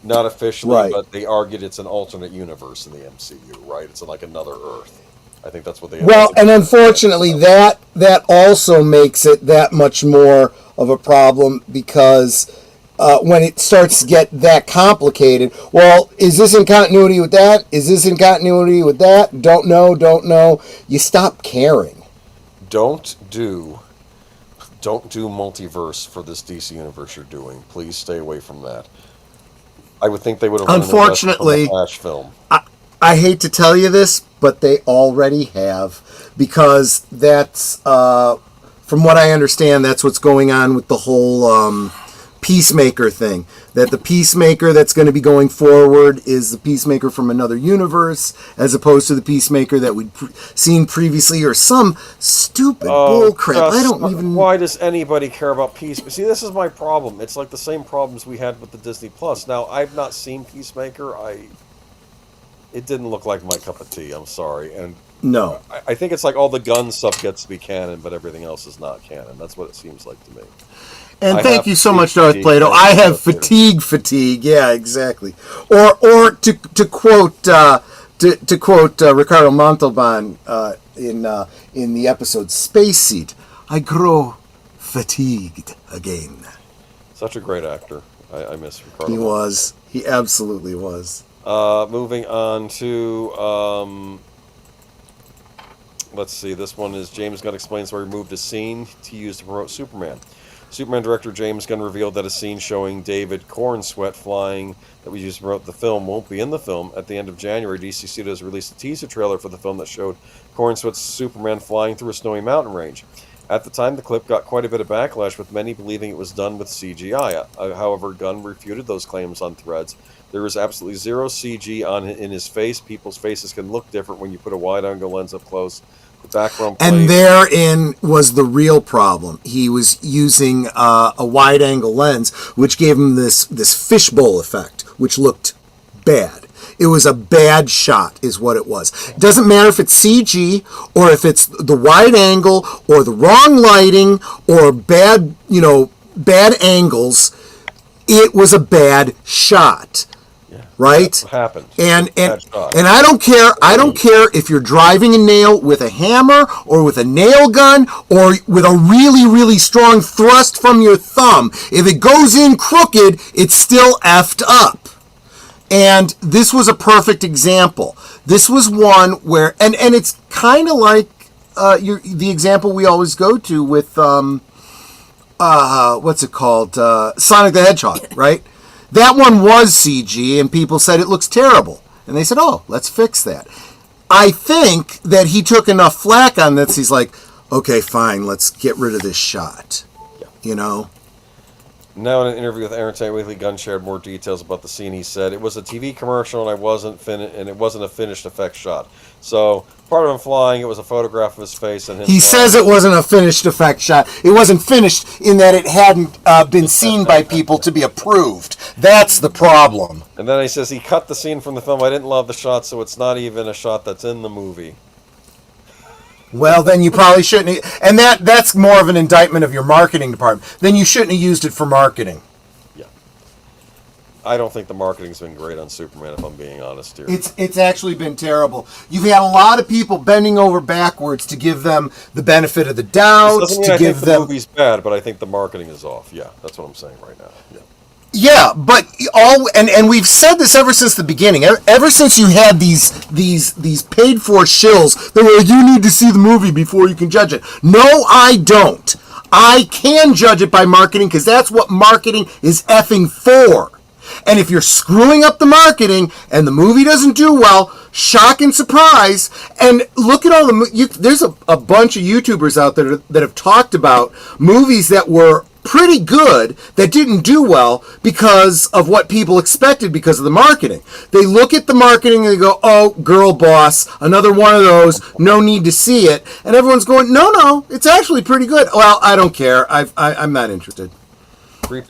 not officially, right. But they argued it's an alternate universe in the MCU, right? It's like another Earth. I think that's what they. Well, and unfortunately, that also makes it that much more of a problem because when it starts to get that complicated, well, is this in continuity with that? Is this in continuity with that? Don't know. You stop caring. Don't do multiverse for this DC universe you're doing. Please stay away from that. I would think they would have. Unfortunately, Flash film. I hate to tell you this, but they already have, because that's from what I understand, that's what's going on with the whole Peacemaker thing. That the Peacemaker that's going to be going forward is the Peacemaker from another universe, as opposed to the Peacemaker that we'd seen previously, or some stupid bullcrap. I don't even. Why does anybody care about Peacemaker? See, this is my problem. It's like the same problems we had with the Disney Plus. Now, I've not seen Peacemaker. It didn't look like my cup of tea. I'm sorry, and no, I think it's like all the gun stuff gets to be canon, but everything else is not canon. That's what it seems like to me. And thank you so much, Darth Plato. I have fatigue. Yeah, exactly. Or to quote Ricardo Montalban in the episode Space Seat, I grow fatigued again. Such a great actor. I miss Ricardo. He was. He absolutely was. Moving on to let's see. This one is James Gunn explains why he removed a scene to use to promote Superman. Superman director James Gunn revealed that a scene showing David Cornsweet flying that was used to promote the film won't be in the film. At the end of January, DC Studios released a teaser trailer for the film that showed Cornsweet's Superman flying through a snowy mountain range. At the time, the clip got quite a bit of backlash, with many believing it was done with CGI. However, Gunn refuted those claims on Threads. There is absolutely zero CG in his face. People's faces can look different when you put a wide-angle lens up close. And therein was the real problem. He was using a wide-angle lens, which gave him this fishbowl effect, which looked bad. It was a bad shot, is what it was. It doesn't matter if it's CG or if it's the wide angle or the wrong lighting or bad angles. It was a bad shot. Right? That's what happened. And I don't care. I don't care if you're driving a nail with a hammer or with a nail gun or with a really, really strong thrust from your thumb. If it goes in crooked, it's still effed up. And this was a perfect example. This was one where, and it's kind of like the example we always go to with what's it called? Sonic the Hedgehog, right? That one was CG, and people said it looks terrible. And they said, oh, let's fix that. I think that he took enough flack on this, he's like, okay, fine, let's get rid of this shot. Yeah. You know? Now in an interview with Entertainment Weekly, Gunn shared more details about the scene. He said, it was a TV commercial, and it wasn't a finished effect shot. So, part of him flying, it was a photograph of his face. And he says it wasn't a finished effect shot. It wasn't finished in that it hadn't been seen by people to be approved. That's the problem. And then he says he cut the scene from the film. I didn't love the shot, so it's not even a shot that's in the movie. Well, then you probably shouldn't. And that's more of an indictment of your marketing department. Then you shouldn't have used it for marketing. Yeah. I don't think the marketing's been great on Superman, if I'm being honest here. It's actually been terrible. You've had a lot of people bending over backwards to give them the benefit of the doubt. This doesn't mean I think the movie's bad, but I think the marketing is off. Yeah, that's what I'm saying right now. Yeah. Yeah, but and we've said this ever since the beginning. Ever since you had these paid for shills that were like, you need to see the movie before you can judge it. No, I don't. I can judge it by marketing because that's what marketing is effing for. And if you're screwing up the marketing and the movie doesn't do well, shock and surprise. And look at all there's a bunch of YouTubers out there that have talked about movies that were pretty good that didn't do well because of what people expected because of the marketing. They look at the marketing and they go, oh, girl boss, another one of those, no need to see it. And everyone's going, no, it's actually pretty good. Well, I don't care. I'm not interested.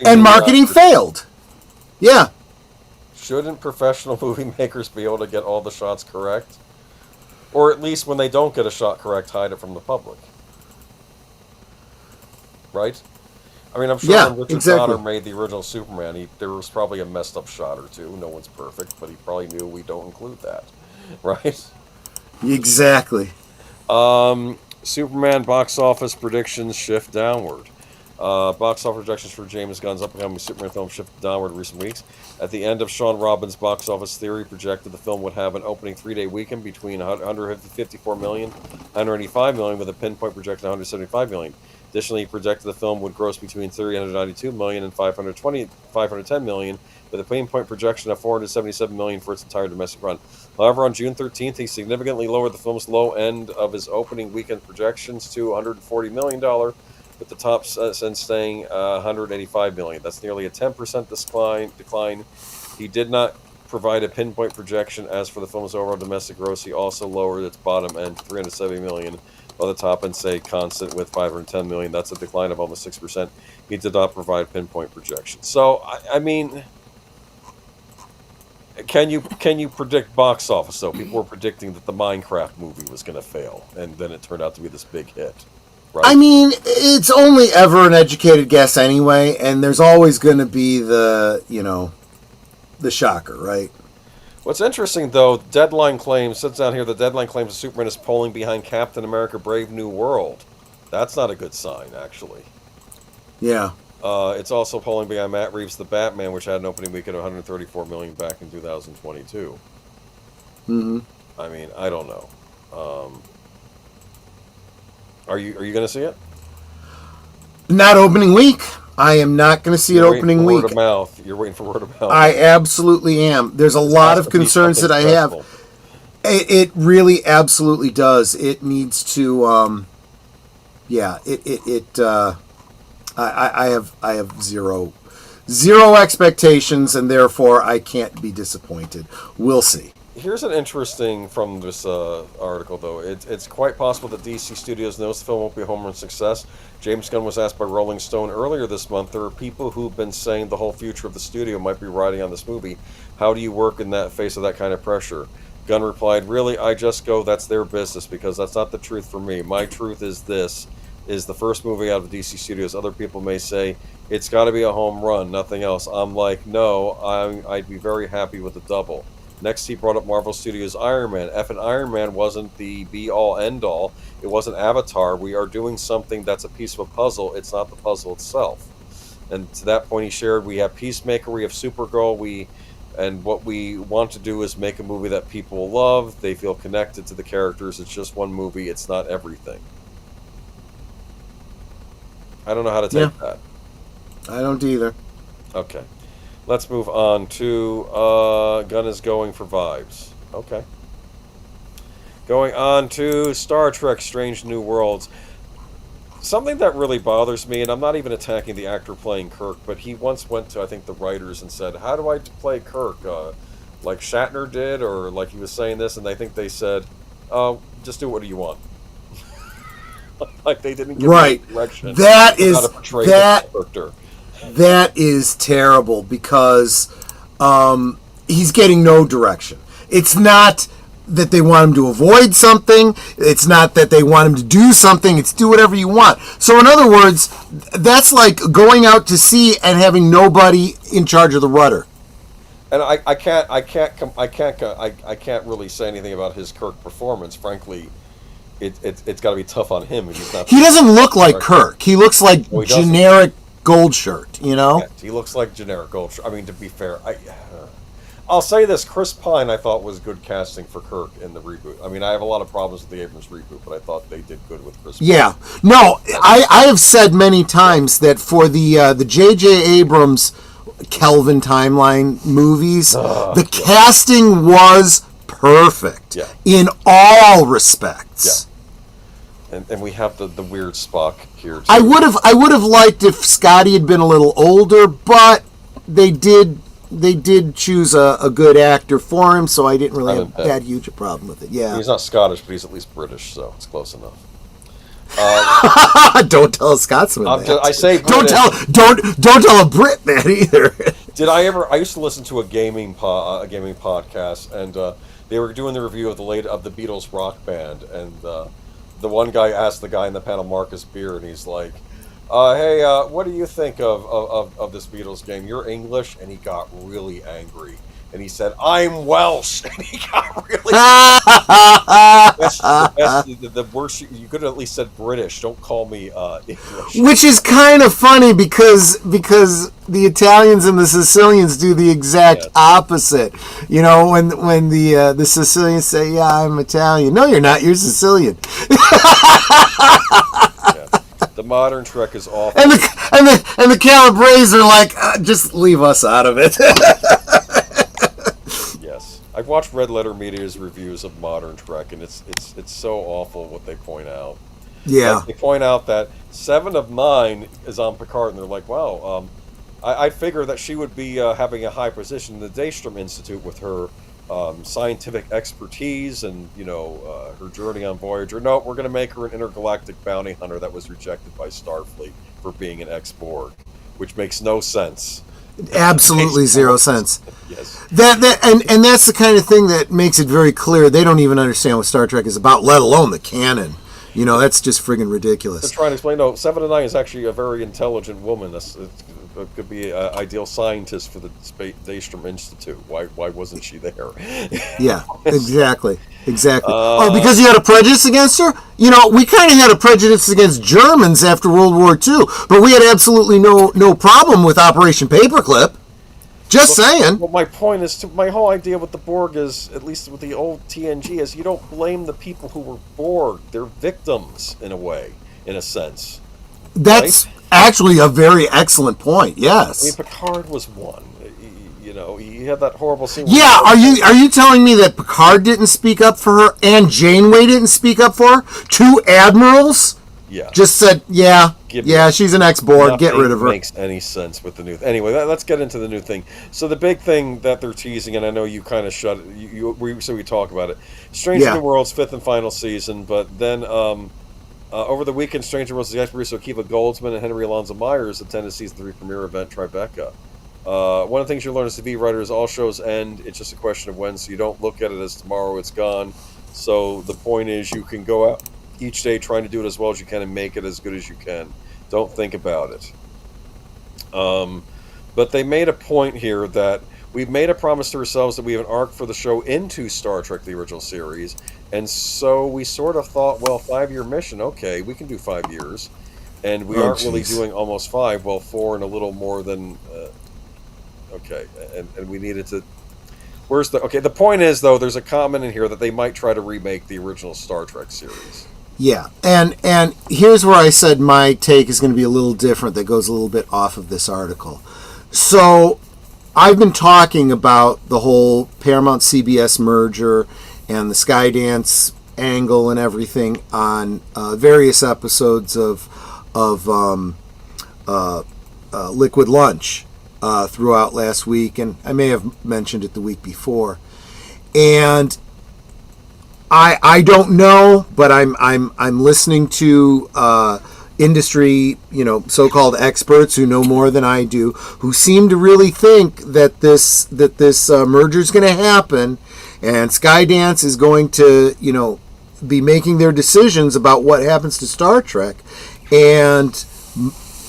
And marketing failed. Yeah. Shouldn't professional movie makers be able to get all the shots correct? Or at least when they don't get a shot correct, hide it from the public. Right? I mean, I'm sure when Richard Donner made the original Superman, there was probably a messed up shot or two. No one's perfect, but he probably knew we don't include that. Right? Exactly. Superman box office predictions shift downward. Box office projections for James Gunn's upcoming Superman film shifted downward in recent weeks. At the end of Sean Robbins' box office theory, projected the film would have an opening 3-day weekend between 154 million and 185 million, with a pinpoint projected 175 million. Additionally, he projected the film would gross between 392 million and 510 million, with a pinpoint projection of 477 million for its entire domestic run. However, on June 13th, he significantly lowered the film's low end of his opening weekend projections to $140 million, with the top end staying $185 million. That's nearly a 10% decline. He did not provide a pinpoint projection. As for the film's overall domestic gross, he also lowered its bottom end to $370 million, while the top end stayed constant with $510 million. That's a decline of almost 6%. He did not provide pinpoint projections. So, I mean, can you predict box office, though? People were predicting that the Minecraft movie was going to fail, and then it turned out to be this big hit. Right? I mean, it's only ever an educated guess anyway, and there's always going to be the shocker, right? What's interesting, though, Deadline claims, sits down here, the Deadline claims that Superman is polling behind Captain America Brave New World. That's not a good sign, actually. Yeah. It's also polling behind Matt Reeves' The Batman, which had an opening weekend of 134 million back in 2022. Mm-hmm. I mean, I don't know. Are you going to see it? Not opening week. I am not going to see it opening week. Word of mouth. You're waiting for word of mouth. I absolutely am. There's a lot of concerns that I have. It really absolutely does. It needs to. I have zero expectations, and therefore I can't be disappointed. We'll see. Here's an interesting from this article, though. It's quite possible that DC Studios knows the film won't be a home run success. James Gunn was asked by Rolling Stone earlier this month, there are people who've been saying the whole future of the studio might be riding on this movie. How do you work in that face of that kind of pressure? Gunn replied, really, I just go, that's their business, because that's not the truth for me. My truth is this, is the first movie out of DC Studios. Other people may say, it's got to be a home run, nothing else. I'm like, no, I'd be very happy with a double. Next, he brought up Marvel Studios' Iron Man. Effing Iron Man wasn't the be-all, end-all. It wasn't Avatar. We are doing something that's a piece of a puzzle. It's not the puzzle itself. And to that point, he shared, we have Peacemaker, we have Supergirl, and what we want to do is make a movie that people love. They feel connected to the characters. It's just one movie. It's not everything. I don't know how to take that. I don't either. Okay. Let's move on to Gunn is going for vibes. Okay. Going on to Star Trek Strange New Worlds. Something that really bothers me, and I'm not even attacking the actor playing Kirk, but he once went to, I think, the writers and said, how do I play Kirk? Like Shatner did, or like he was saying this, and I think they said, just do what you want. Like they didn't give me direction. That is terrible because he's getting no direction. It's not that they want him to avoid something. It's not that they want him to do something. It's do whatever you want. So in other words, that's like going out to sea and having nobody in charge of the rudder. And I can't really say anything about his Kirk performance. Frankly, it's got to be tough on him if he's not. He doesn't look like Kirk. He looks like he generic gold shirt, you know? Yeah, he looks like generic gold shirt. I mean, to be fair, I'll say this: Chris Pine, I thought, was good casting for Kirk in the reboot. I mean, I have a lot of problems with the Abrams reboot, but I thought they did good with Chris Pine. Yeah. No, I have said many times that for the J.J. Abrams Kelvin timeline movies, the casting was perfect in all respects. Yeah. And we have the weird Spock here too. I would have liked if Scotty had been a little older, but they did choose a good actor for him, so I didn't really have that huge a problem with it. Yeah, he's not Scottish, but he's at least British, so it's close enough. Don't tell a Scotsman that. I say British. Don't tell a Brit that either. I used to listen to a gaming podcast, and they were doing the review of the Beatles rock band, and the one guy asked the guy in the panel, Marcus Beer, and he's like, hey, what do you think of this Beatles game? You're English? And he got really angry. And he said, I'm Welsh. And he got really the worst. You could have at least said British. Don't call me English. Which is kind of funny because the Italians and the Sicilians do the exact opposite. You know, when the Sicilians say, yeah, I'm Italian. No, you're not. You're Sicilian. The modern Trek is awful. And the Calabrese are like, just leave us out of it. Yes, I've watched Red Letter Media's reviews of modern Trek, and it's so awful what they point out. Yeah, like they point out that 7 of 9 is on Picard, and they're like, wow, I figure that she would be having a high position in the Daystrom Institute with her scientific expertise and her journey on Voyager. No, we're going to make her an intergalactic bounty hunter that was rejected by Starfleet for being an ex-Borg, which makes no sense. Absolutely zero sense. Yes. And that's the kind of thing that makes it very clear they don't even understand what Star Trek is about, let alone the canon. You know, that's just friggin' ridiculous. They're trying to explain. No, 7 of 9 is actually a very intelligent woman. It could be an ideal scientist for the Daystrom Institute. Why wasn't she there? Yeah, exactly. Because you had a prejudice against her? You know, we kind of had a prejudice against Germans after World War II, but we had absolutely no problem with Operation Paperclip. Just saying. Well, my point is, my whole idea with the Borg is, at least with the old TNG, is you don't blame the people who were Borg. They're victims, in a sense. That's actually a very excellent point, yes. I mean, Picard was one. He had that horrible scene. Yeah, are you telling me that Picard didn't speak up for her and Janeway didn't speak up for her? 2 admirals? Yeah. Just said, she's an ex-Borg, get rid of her. Makes any sense with the new anyway, let's get into the new thing. So the big thing that they're teasing, and I know you kind of shut it, so we talk about it. Stranger New World's 5th and final season, but then over the weekend, Stranger Worlds, the experts Akiva Goldsman and Henry Alonzo Myers attended season 3 premiere event Tribeca. One of the things you learn as TV writers, all shows end. It's just a question of when, so you don't look at it as tomorrow it's gone. So the point is, you can go out each day trying to do it as well as you can and make it as good as you can. Don't think about it. But they made a point here that we've made a promise to ourselves that we have an arc for the show into Star Trek, the original series. And so we sort of thought, well, 5-year mission, okay, we can do 5 years. And we aren't really doing almost 5, well, 4 and a little more than... okay, and we needed to... the point is, though, there's a comment in here that they might try to remake the original Star Trek series. Yeah, and here's where I said my take is going to be a little different, that goes a little bit off of this article. So, I've been talking about the whole Paramount-CBS merger and the Skydance angle and everything on various episodes of Liquid Lunch throughout last week, and I may have mentioned it the week before. And I don't know, but I'm listening to industry, so-called experts who know more than I do, who seem to really think that this merger is going to happen, And Skydance is going to, be making their decisions about what happens to Star Trek. And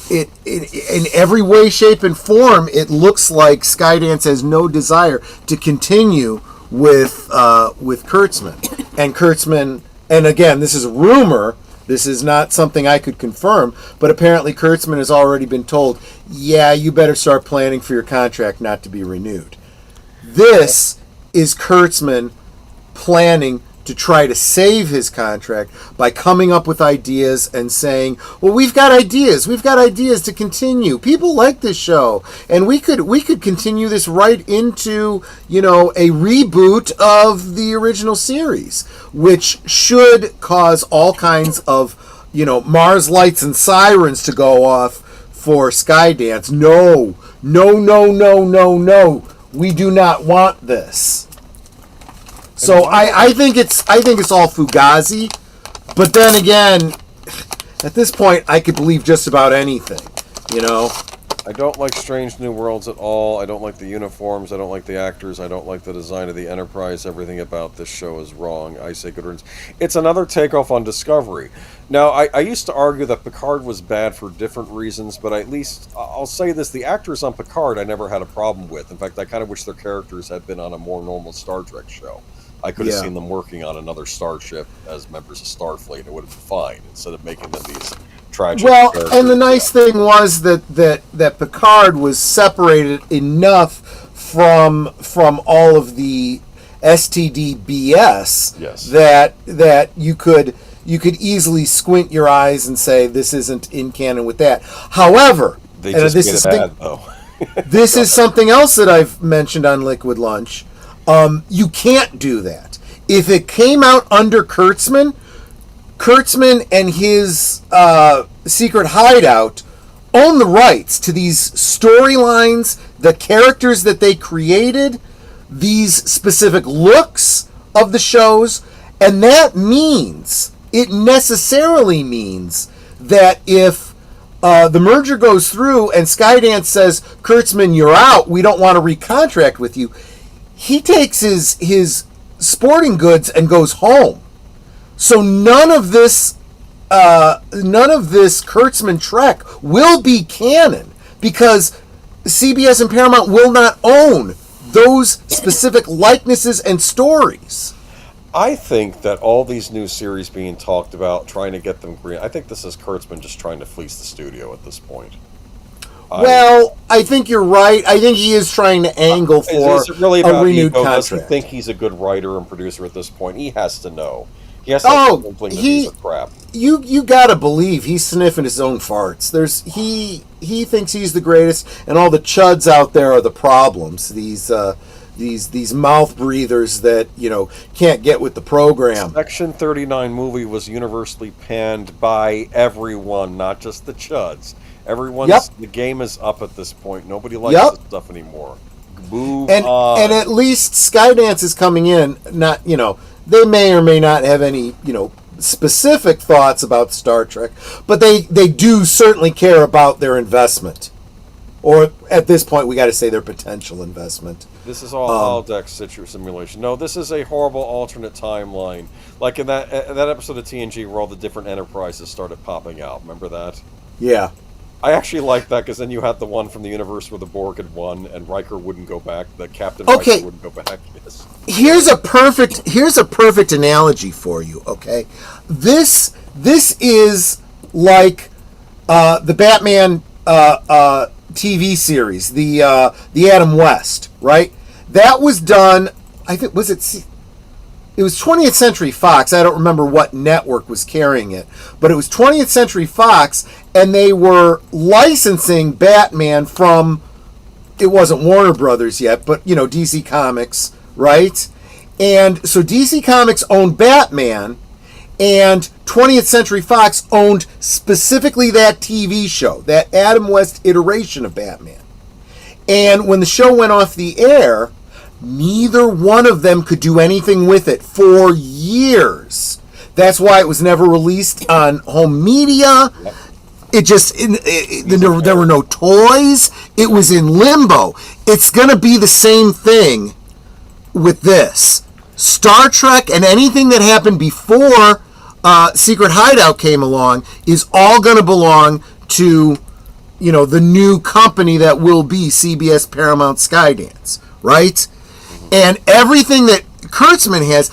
it in every way, shape, and form, it looks like Skydance has no desire to continue with Kurtzman. And Kurtzman, and again, this is a rumor. This is not something I could confirm, but apparently Kurtzman has already been told, yeah, you better start planning for your contract not to be renewed. This is Kurtzman planning to try to save his contract by coming up with ideas and saying, well, we've got ideas to continue. People like this show, and we could continue this right into, a reboot of the original series, which should cause all kinds of, Mars lights and sirens to go off for Skydance. No. We do not want this. So I think it's all fugazi, but then again, at this point, I could believe just about anything, I don't like Strange New Worlds at all. I don't like the uniforms. I don't like the actors. I don't like the design of the Enterprise. Everything about this show is wrong. I say good riddance. It's another takeoff on Discovery. Now, I used to argue that Picard was bad for different reasons, but at least, I'll say this, the actors on Picard I never had a problem with. In fact, I kind of wish their characters had been on a more normal Star Trek show. I could have seen them working on another starship as members of Starfleet. It would have been fine, instead of making them these tragic characters. And the nice thing was that Picard was separated enough from all of the STD BS that you could easily squint your eyes and say this isn't in canon with that. However, this is something else that I've mentioned on Liquid Lunch. You can't do that. If it came out under Kurtzman and his secret hideout own the rights to these storylines, the characters that they created, these specific looks of the shows, and it necessarily means that if the merger goes through and Skydance says, Kurtzman, you're out, we don't want to recontract with you, he takes his sporting goods and goes home. So none of this Kurtzman Trek will be canon because CBS and Paramount will not own those specific likenesses and stories. I think that all these new series being talked about, trying to get them green, I think this is Kurtzman just trying to fleece the studio at this point. I think you're right. I think he is trying to angle for is it really a renewed ego? contract. Does he think he's a good writer and producer at this point? He has to know. He has to know that these are crap. You gotta believe he's sniffing his own farts. He thinks he's the greatest, and all the chuds out there are the problems. These mouth breathers that can't get with the program. Section 39 movie was universally panned by everyone, not just the chuds. The game is up at this point. Nobody likes this stuff anymore. Move on. And at least Skydance is coming in. Not they may or may not have any specific thoughts about Star Trek, but they do certainly care about their investment, or at this point we got to say their potential investment. This is all holodeck simulation. No, this is a horrible alternate timeline, like in that episode of TNG where all the different enterprises started popping out. Remember that? Yeah. I actually like that because then you had the one from the universe where the Borg had won and Riker wouldn't go back. The Captain Riker wouldn't go back. Yes. Here's a perfect analogy for you. Okay, this is like the Batman TV series, the Adam West, right? That was done. I think it was 20th Century Fox. I don't remember what network was carrying it, but it was 20th Century Fox, and they were licensing Batman from, it wasn't Warner Brothers yet, but, DC Comics, right? And so DC Comics owned Batman, and 20th Century Fox owned specifically that TV show, that Adam West iteration of Batman. And when the show went off the air, neither one of them could do anything with it for years. That's why it was never released on home media. There were no toys. It was in limbo. It's going to be the same thing with this. Star Trek and anything that happened before Secret Hideout came along is all going to belong to, the new company that will be CBS Paramount Skydance, right? And everything that Kurtzman has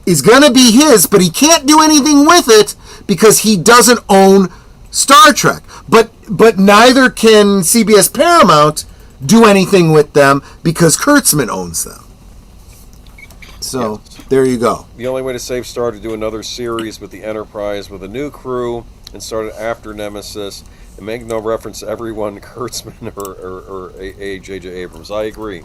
is going to be his, but he can't do anything with it because he doesn't own Star Trek. But neither can CBS Paramount do anything with them because Kurtzman owns them. So, there you go. The only way to save Star to do another series with the Enterprise with a new crew and start it after Nemesis and make no reference to everyone Kurtzman or J.J. Abrams. I agree.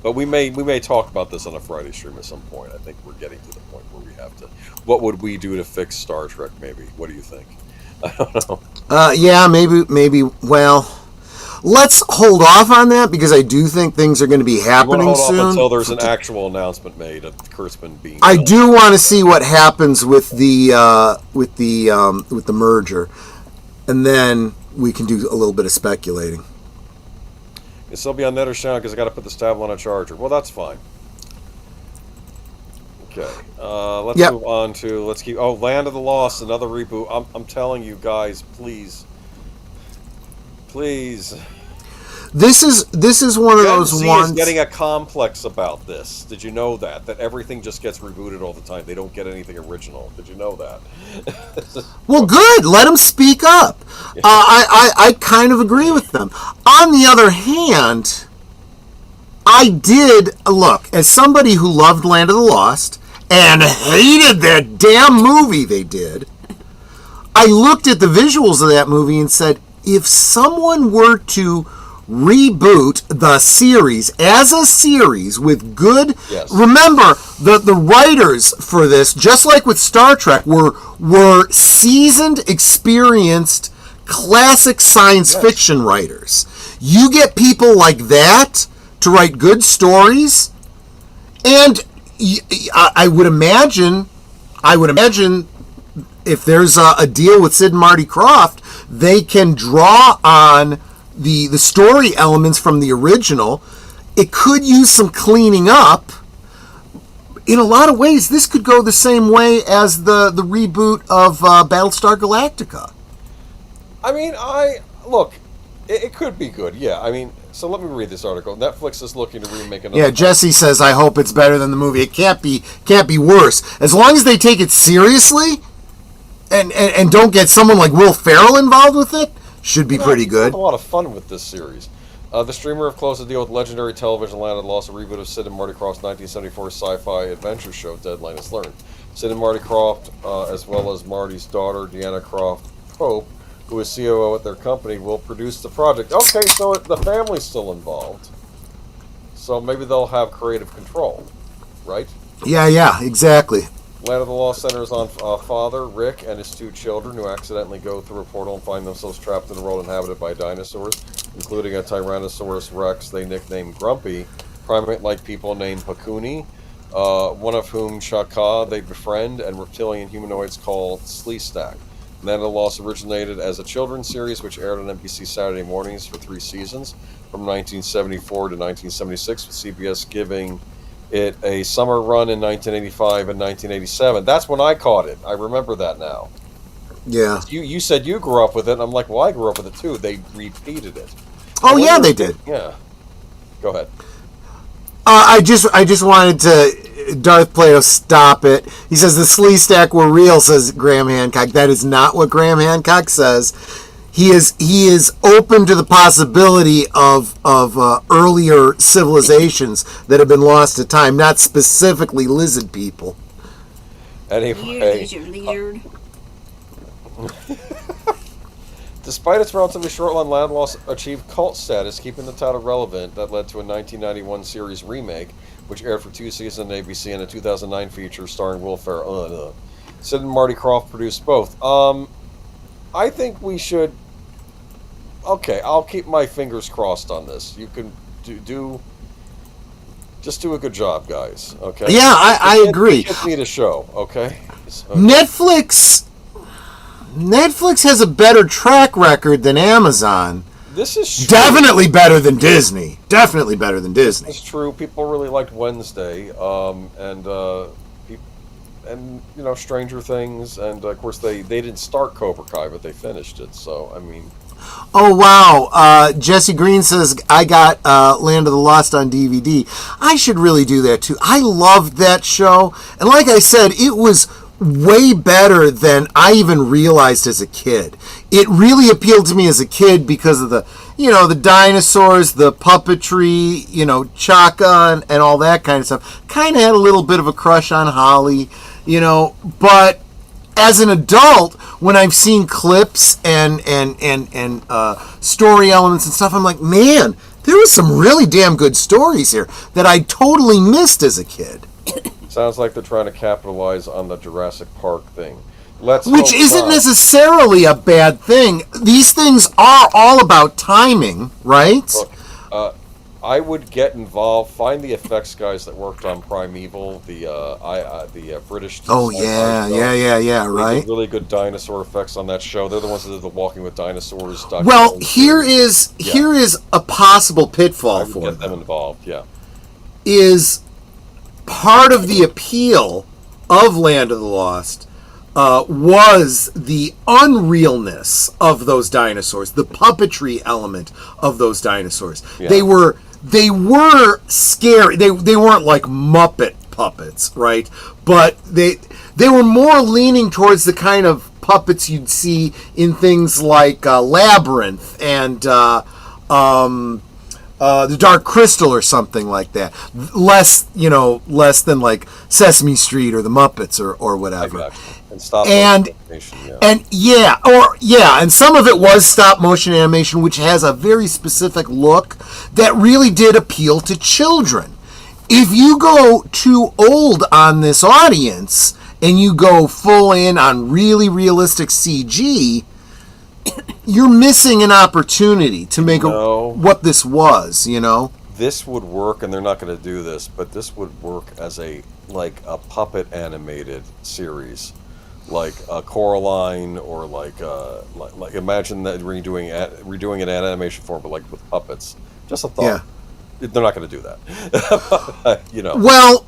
But we may talk about this on a Friday stream at some point. I think we're getting to the point where we have to. What would we do to fix Star Trek, maybe? What do you think? I don't know. Yeah, maybe. Well, let's hold off on that because I do think things are going to be happening soon. Hold off until there's an actual announcement made of Kurtzman being. I do want to see what happens with the merger, and then we can do a little bit of speculating. It's still be on Netter's channel because I got to put the Stab on a charger. Well, that's fine. Okay, let's move on to Land of the Lost, another reboot. I'm telling you guys, please. This is one of those ones. Is getting a complex about this. Did you know that everything just gets rebooted all the time? They don't get anything original. Did you know that? Well, good. Let them speak up. I kind of agree with them. On the other hand, I did look as somebody who loved Land of the Lost and hated that damn movie they did. I looked at the visuals of that movie and said, if someone were to reboot the series as a series with good... Yes. Remember, the writers for this, just like with Star Trek, were seasoned, experienced, classic science fiction writers. You get people like that to write good stories, and I would imagine if there's a deal with Sid and Marty Krofft, they can draw on the story elements from the original. It could use some cleaning up. In a lot of ways, this could go the same way as the reboot of Battlestar Galactica. I mean, it could be good, yeah. I mean, so let me read this article. Netflix is looking to remake another... Yeah, Jesse says, I hope it's better than the movie. It can't be worse. As long as they take it seriously and don't get someone like Will Ferrell involved with it, should be pretty good. I had a lot of fun with this series. The streamer have closed a deal with legendary television Land of the Lost, a reboot of Sid and Marty Krofft's 1974 sci-fi adventure show, Deadline is Learned. Sid and Marty Krofft, as well as Marty's daughter, Deanna Krofft Pope, who is COO at their company, will produce the project. Okay, so the family's still involved. So maybe they'll have creative control, right? Yeah, exactly. Land of the Lost centers on father, Rick, and his two children who accidentally go through a portal and find themselves trapped in a world inhabited by dinosaurs, including a Tyrannosaurus Rex they nicknamed Grumpy, primate-like people named Pakuni, one of whom Shaka they befriend, and reptilian humanoids called Sleestack. Land of the Lost originated as a children's series which aired on NBC Saturday mornings for 3 seasons, from 1974 to 1976, with CBS giving it a summer run in 1985 and 1987. That's when I caught it. I remember that now. Yeah. You said you grew up with it, and I'm like, well, I grew up with it too. They repeated it. Oh, yeah, they did. Yeah. Go ahead. I just wanted to... Darth Plato, stop it. He says the Sleestack were real, says Graham Hancock. That is not what Graham Hancock says. He is open to the possibility of earlier civilizations that have been lost to time, not specifically lizard people. Anyway, despite its relatively short run, Land of the Lost achieved cult status, keeping the title relevant. That led to a 1991 series remake, which aired for 2 seasons on ABC, and a 2009 feature starring Will Ferrell. Sid and Marty Krofft produced both. I think we should... Okay, I'll keep my fingers crossed on this. You can just do a good job, guys. Okay. Yeah, I agree. Just need a show, okay? Netflix has a better track record than Amazon. This is true. Definitely better than Disney. Definitely better than Disney. It's true. People really liked Wednesday, and you know, Stranger Things, and of course they didn't start Cobra Kai, but they finished it. So I mean, Oh wow! Jesse Green says I got Land of the Lost on DVD. I should really do that too. I loved that show, and like I said, it was way better than I even realized as a kid. It really appealed to me as a kid because of the, you know, the dinosaurs, the puppetry, you know, Chaka and all that kind of stuff. Kind of had a little bit of a crush on Holly, you know, but as an adult, when I've seen clips and story elements and stuff, I'm like, man, there was some really damn good stories here that I totally missed as a kid. sounds like they're trying to capitalize on the Jurassic Park thing. Which isn't necessarily a bad thing. These things are all about timing, right? Look, I would get involved. Find the effects guys that worked on Primeval, the British. Oh yeah, right. They did really good dinosaur effects on that show. They're the ones that did the Walking with Dinosaurs. Well, here is a possible pitfall for get them involved. Yeah, is part of the appeal of Land of the Lost. Was the unrealness of those dinosaurs, the puppetry element of those dinosaurs. Yeah. They were scary. They weren't like Muppet puppets, right? But they were more leaning towards the kind of puppets you'd see in things like Labyrinth and the Dark Crystal or something like that. Less than like Sesame Street or the Muppets or whatever. Exactly. And stop motion animation, and some of it was stop motion animation, which has a very specific look that really did appeal to children. If you go too old on this audience and you go full in on really realistic CG, you're missing an opportunity to make what this was, you know? This would work, and they're not going to do this, but this would work as a puppet animated series. Like Coraline, or like imagine that redoing an animation form, but like with puppets. Just a thought. Yeah. They're not going to do that. You know. Well,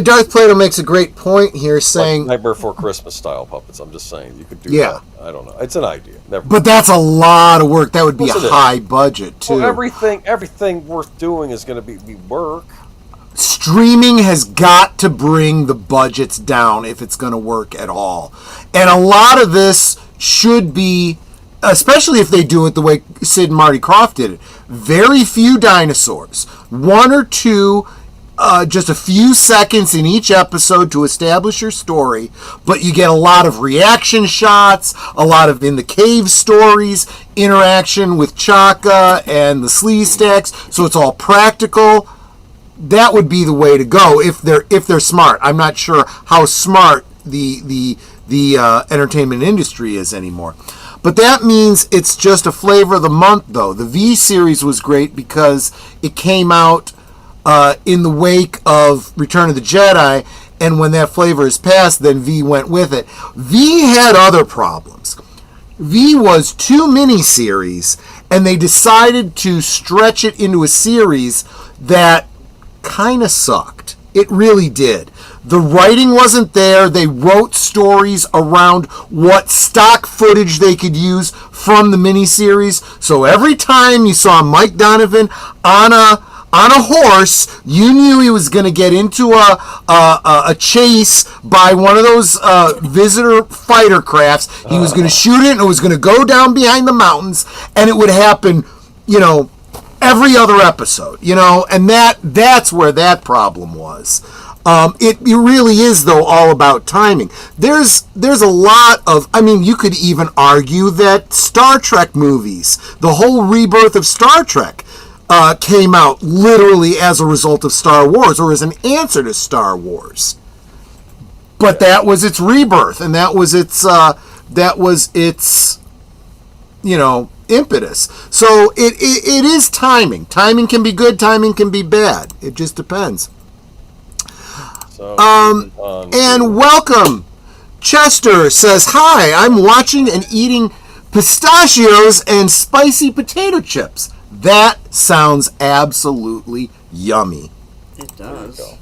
Darth Plato makes a great point here, saying like Nightmare Before Christmas style puppets. I'm just saying you could do that. I don't know. It's an idea. But that's a lot of work. That would be a high budget too. Well, everything worth doing is going to be work. Streaming has got to bring the budgets down if it's going to work at all. And a lot of this should be, especially if they do it the way Sid and Marty Krofft did it, very few dinosaurs. One or two, just a few seconds in each episode to establish your story, but you get a lot of reaction shots, a lot of in the cave stories, interaction with Chaka and the Slee Stacks, so it's all practical. That would be the way to go if they're smart. I'm not sure how smart the entertainment industry is anymore. But that means it's just a flavor of the month, though. The V series was great because it came out in the wake of Return of the Jedi, and when that flavor is passed, then V went with it. V had other problems. V was 2 miniseries, and they decided to stretch it into a series that kind of sucked. It really did. The writing wasn't there. They wrote stories around what stock footage they could use from the miniseries. So every time you saw Mike Donovan on a horse, you knew he was going to get into a chase by one of those visitor fighter crafts. He was going to shoot it, and it was going to go down behind the mountains, and it would happen, every other episode, and that's where that problem was. It really is, though, all about timing. There's a lot of, you could even argue that Star Trek movies, the whole rebirth of Star Trek, came out literally as a result of Star Wars, or as an answer to Star Wars. But that was its rebirth, and that was its impetus. So it is timing. Timing can be good, timing can be bad. It just depends. So, and welcome. Chester says, "Hi, I'm watching and eating pistachios and spicy potato chips. That sounds absolutely yummy. It There you does. go.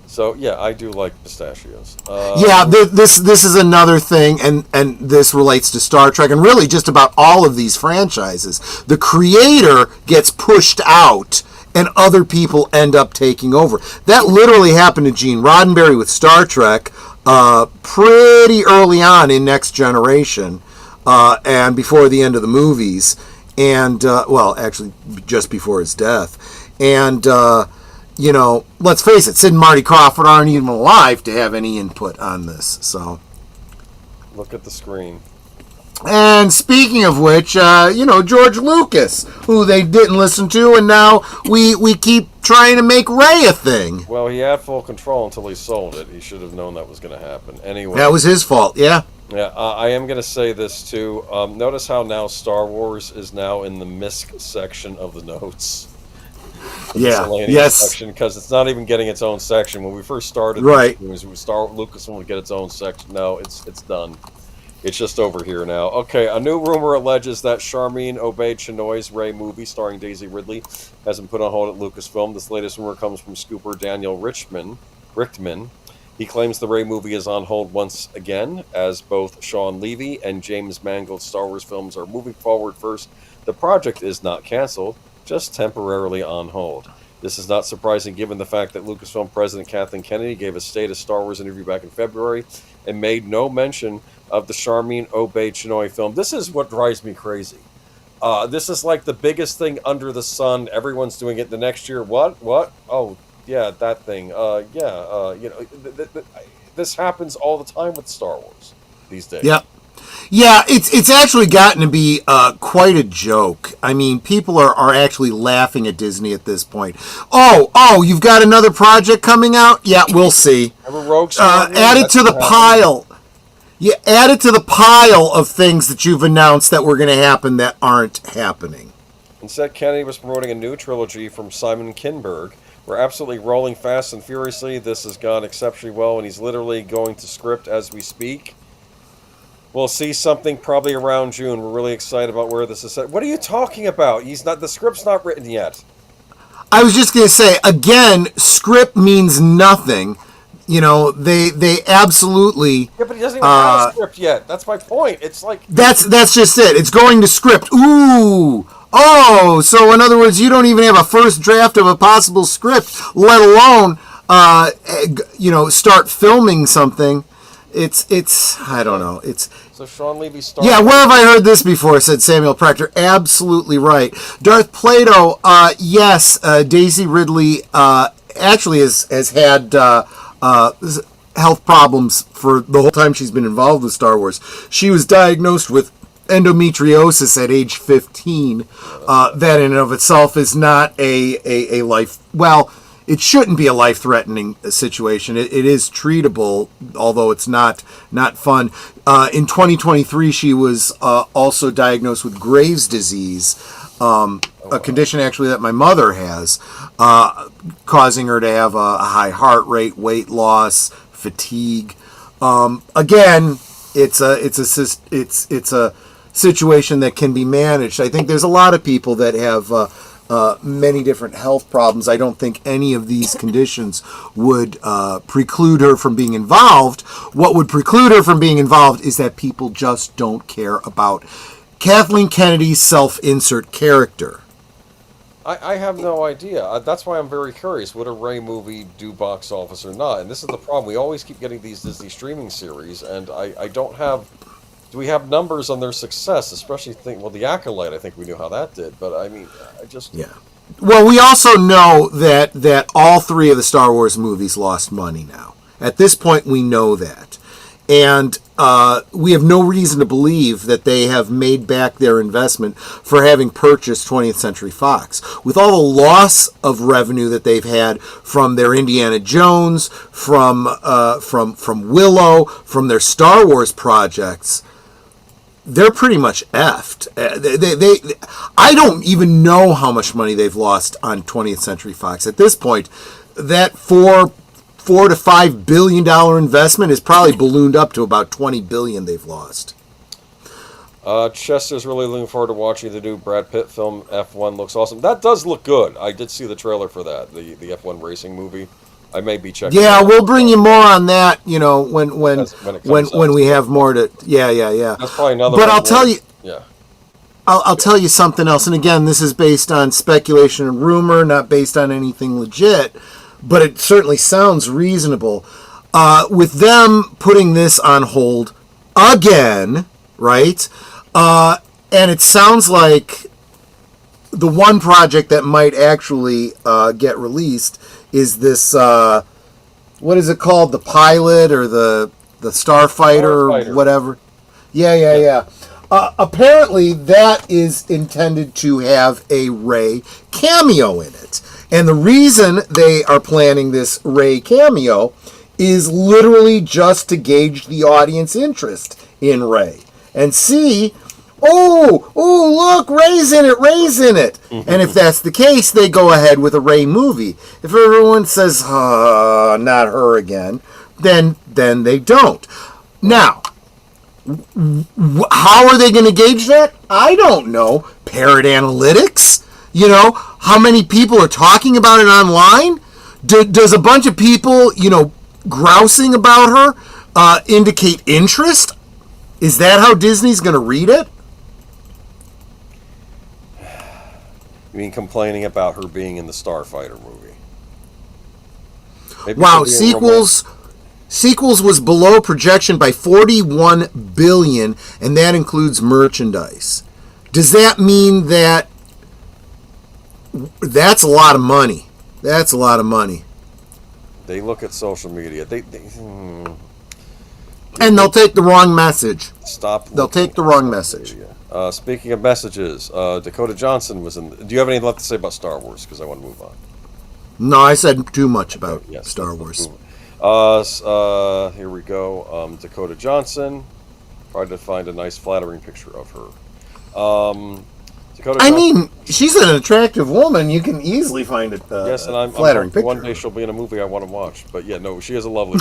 So yeah, I do like pistachios. This is another thing, and this relates to Star Trek and really just about all of these franchises. The creator gets pushed out, and other people end up taking over. That literally happened to Gene Roddenberry with Star Trek pretty early on in Next Generation, and before the end of the movies, and well, actually just before his death, and. You know, let's face it, Sid and Marty Crawford aren't even alive to have any input on this. So, Look at the screen. and speaking of which, you know, George Lucas, who they didn't listen to, and now we keep trying to make Ray a thing. Well, he had full control until he sold it. He should have known that was going to happen. Anyway. That was his fault, yeah. Yeah, I am going to say this too. Notice how now Star Wars is now in the Misc section of the notes. Yeah, yes. Section, because it's not even getting its own section. When we first started, Right. Lucas wanted to get its own section. No, it's done. It's just over here now. Okay, a new rumor alleges that Charmin Obaid-Chinoy's Ray movie starring Daisy Ridley has been put on hold at Lucasfilm. This latest rumor comes from scooper Daniel Richtman. He claims the Ray movie is on hold once again, as both Sean Levy and James Mangold's Star Wars films are moving forward first. The project is not canceled, just temporarily on hold. This is not surprising given the fact that Lucasfilm President Kathleen Kennedy gave a State of Star Wars interview back in February and made no mention of the Charmin Obaid-Chinoy film. This is what drives me crazy. This is like the biggest thing under the sun. Everyone's doing it the next year. What? Oh, yeah, that thing. You know, this happens all the time with Star Wars these days. Yep. Yeah, it's actually gotten to be quite a joke. I mean, people are actually laughing at Disney at this point. Oh, you've got another project coming out? Yeah, we'll see. Add it to the pile. Yeah, add it to the pile of things that you've announced that were going to happen that aren't happening. Instead, Kennedy was promoting a new trilogy from Simon Kinberg. We're absolutely rolling fast and furiously. This has gone exceptionally well, and he's literally going to script as we speak. We'll see something probably around June. We're really excited about where this is set. What are you talking about? The script's not written yet. I was just going to say, again, script means nothing. You know, they absolutely... Yeah, but he doesn't even have a script yet. That's my point. It's like... That's just it. It's going to script. Ooh! Oh! So, in other words, you don't even have a first draft of a possible script, let alone, you know, start filming something. It's I don't know. So Sean Levy started... Yeah, where have I heard this before, said Samuel Proctor. Absolutely right. Darth Plato, yes, Daisy Ridley actually has had health problems for the whole time she's been involved with Star Wars. She was diagnosed with endometriosis at age 15. That in and of itself is not a life... Well... It shouldn't be a life-threatening situation. It is treatable, although it's not fun. In 2023, she was also diagnosed with Graves' disease, a condition actually that my mother has, causing her to have a high heart rate, weight loss, fatigue. Again, it's a situation that can be managed. I think there's a lot of people that have many different health problems. I don't think any of these conditions would preclude her from being involved. What would preclude her from being involved is that people just don't care about Kathleen Kennedy's self-insert character. I have no idea. That's why I'm very curious. Would a Ray movie do box office or not? And this is the problem. We always keep getting these Disney streaming series, and I don't have... Do we have numbers on their success? Especially The Acolyte, I think we knew how that did. But, I mean, Yeah. Well, we also know that all three of the Star Wars movies lost money now. At this point, we know that. And we have no reason to believe that they have made back their investment for having purchased 20th Century Fox. With all the loss of revenue that they've had from their Indiana Jones, from Willow, from their Star Wars projects... They're pretty much effed. I don't even know how much money they've lost on 20th Century Fox. At this point, that $4 to $5 billion investment is probably ballooned up to about $20 billion they've lost. Chester's really looking forward to watching the new Brad Pitt film. F1 looks awesome. That does look good. I did see the trailer for that, the F1 racing movie. I may be checking. Yeah, we'll bring you more on that. You know, when we have more to. Yeah. That's probably another. But I'll tell you. Yeah. I'll tell you something else. And again, this is based on speculation and rumor, not based on anything legit. But it certainly sounds reasonable. With them putting this on hold again, right? And it sounds like the one project that might actually get released is this, what is it called? The pilot or the Starfighter or whatever? Yeah. Apparently that is intended to have a Rey cameo in it. And the reason they are planning this Rey cameo is literally just to gauge the audience interest in Rey. And see, look, Rey's in it. Mm-hmm. And if that's the case, they go ahead with a Rey movie. If everyone says, not her again, then they don't. Now, how are they going to gauge that? I don't know. Parrot Analytics? You know, how many people are talking about it online? Does a bunch of people, grousing about her indicate interest? Is that how Disney's going to read it? You mean complaining about her being in the Starfighter movie? Maybe wow, sequels was below projection by $41 billion, and that includes merchandise. Does that mean that that's a lot of money? That's a lot of money. They look at social media. And they'll take the wrong message. They'll take the wrong message. Speaking of messages, Dakota Johnson was in. Do you have anything left to say about Star Wars? Because I want to move on. No, I said too much about Star Wars. Here we go. Dakota Johnson. Tried to find a nice, flattering picture of her. Dakota. I mean, she's an attractive woman. You can easily find it. Yes, and I'm flattering picture. One day she'll be in a movie I want to watch. But yeah, no, she is a lovely.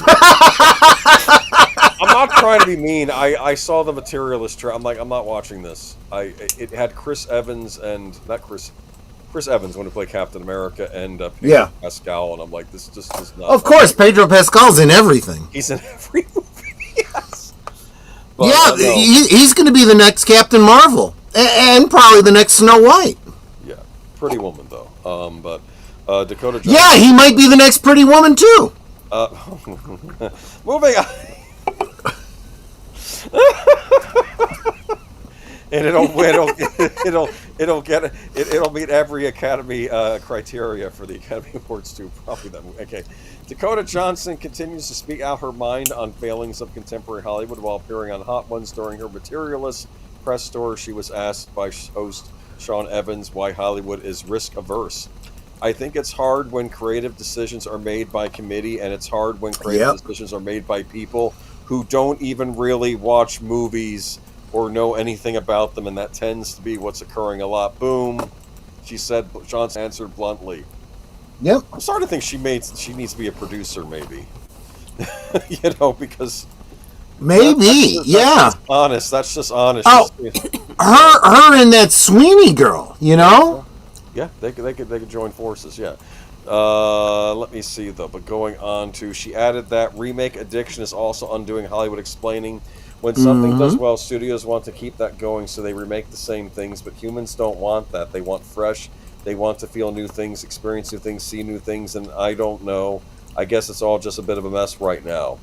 I'm not trying to be mean. I saw the Materialist trailer. I'm like, I'm not watching this. It had Chris Evans and not Chris Evans when he played Captain America and Pedro Pascal, and I'm like, this just is not. Of course, Pedro Pascal's in everything. He's in every movie. Yes. But, yeah, he's going to be the next Captain Marvel and probably the next Snow White. Yeah, Pretty Woman though. But Dakota Johnson. Yeah, he might be the next Pretty Woman too. Moving on. And it'll meet every Academy criteria for the Academy Awards too. Probably that movie. Okay. Dakota Johnson continues to speak out her mind on failings of contemporary Hollywood while appearing on Hot Ones during her Materialist press tour. She was asked by host Sean Evans why Hollywood is risk averse. I think it's hard when creative decisions are made by committee, and it's hard when creative decisions are made by people who don't even really watch movies or know anything about them, and that tends to be what's occurring a lot. Boom, she said. Johnson answered bluntly. Yep. I'm starting to think she needs to be a producer, maybe. Because maybe, that's honest. That's just honest. Oh, her and that Sweeney girl, Yeah, they could join forces. Yeah. Let me see though. But going on to, she added that remake addiction is also undoing Hollywood, explaining when something does well, studios want to keep that going, so they remake the same things. But humans don't want that. They want fresh. They want to feel new things, experience new things, see new things. And I don't know. I guess it's all just a bit of a mess right now.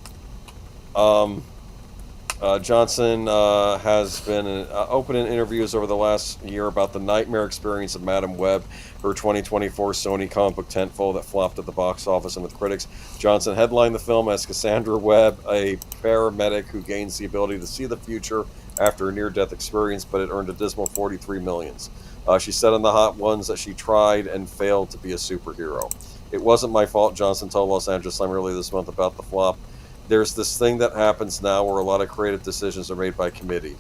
Johnson has been open in interviews over the last year about the nightmare experience of Madam Web, her 2024 Sony comic book tentpole that flopped at the box office and with critics. Johnson headlined the film as Cassandra Webb, a paramedic who gains the ability to see the future after a near-death experience, but it earned a dismal $43 million. She said on the Hot Ones that she tried and failed to be a superhero. It wasn't my fault, Johnson told Los Angeles Times earlier this month about the flop. There's this thing that happens now where a lot of creative decisions are made by committee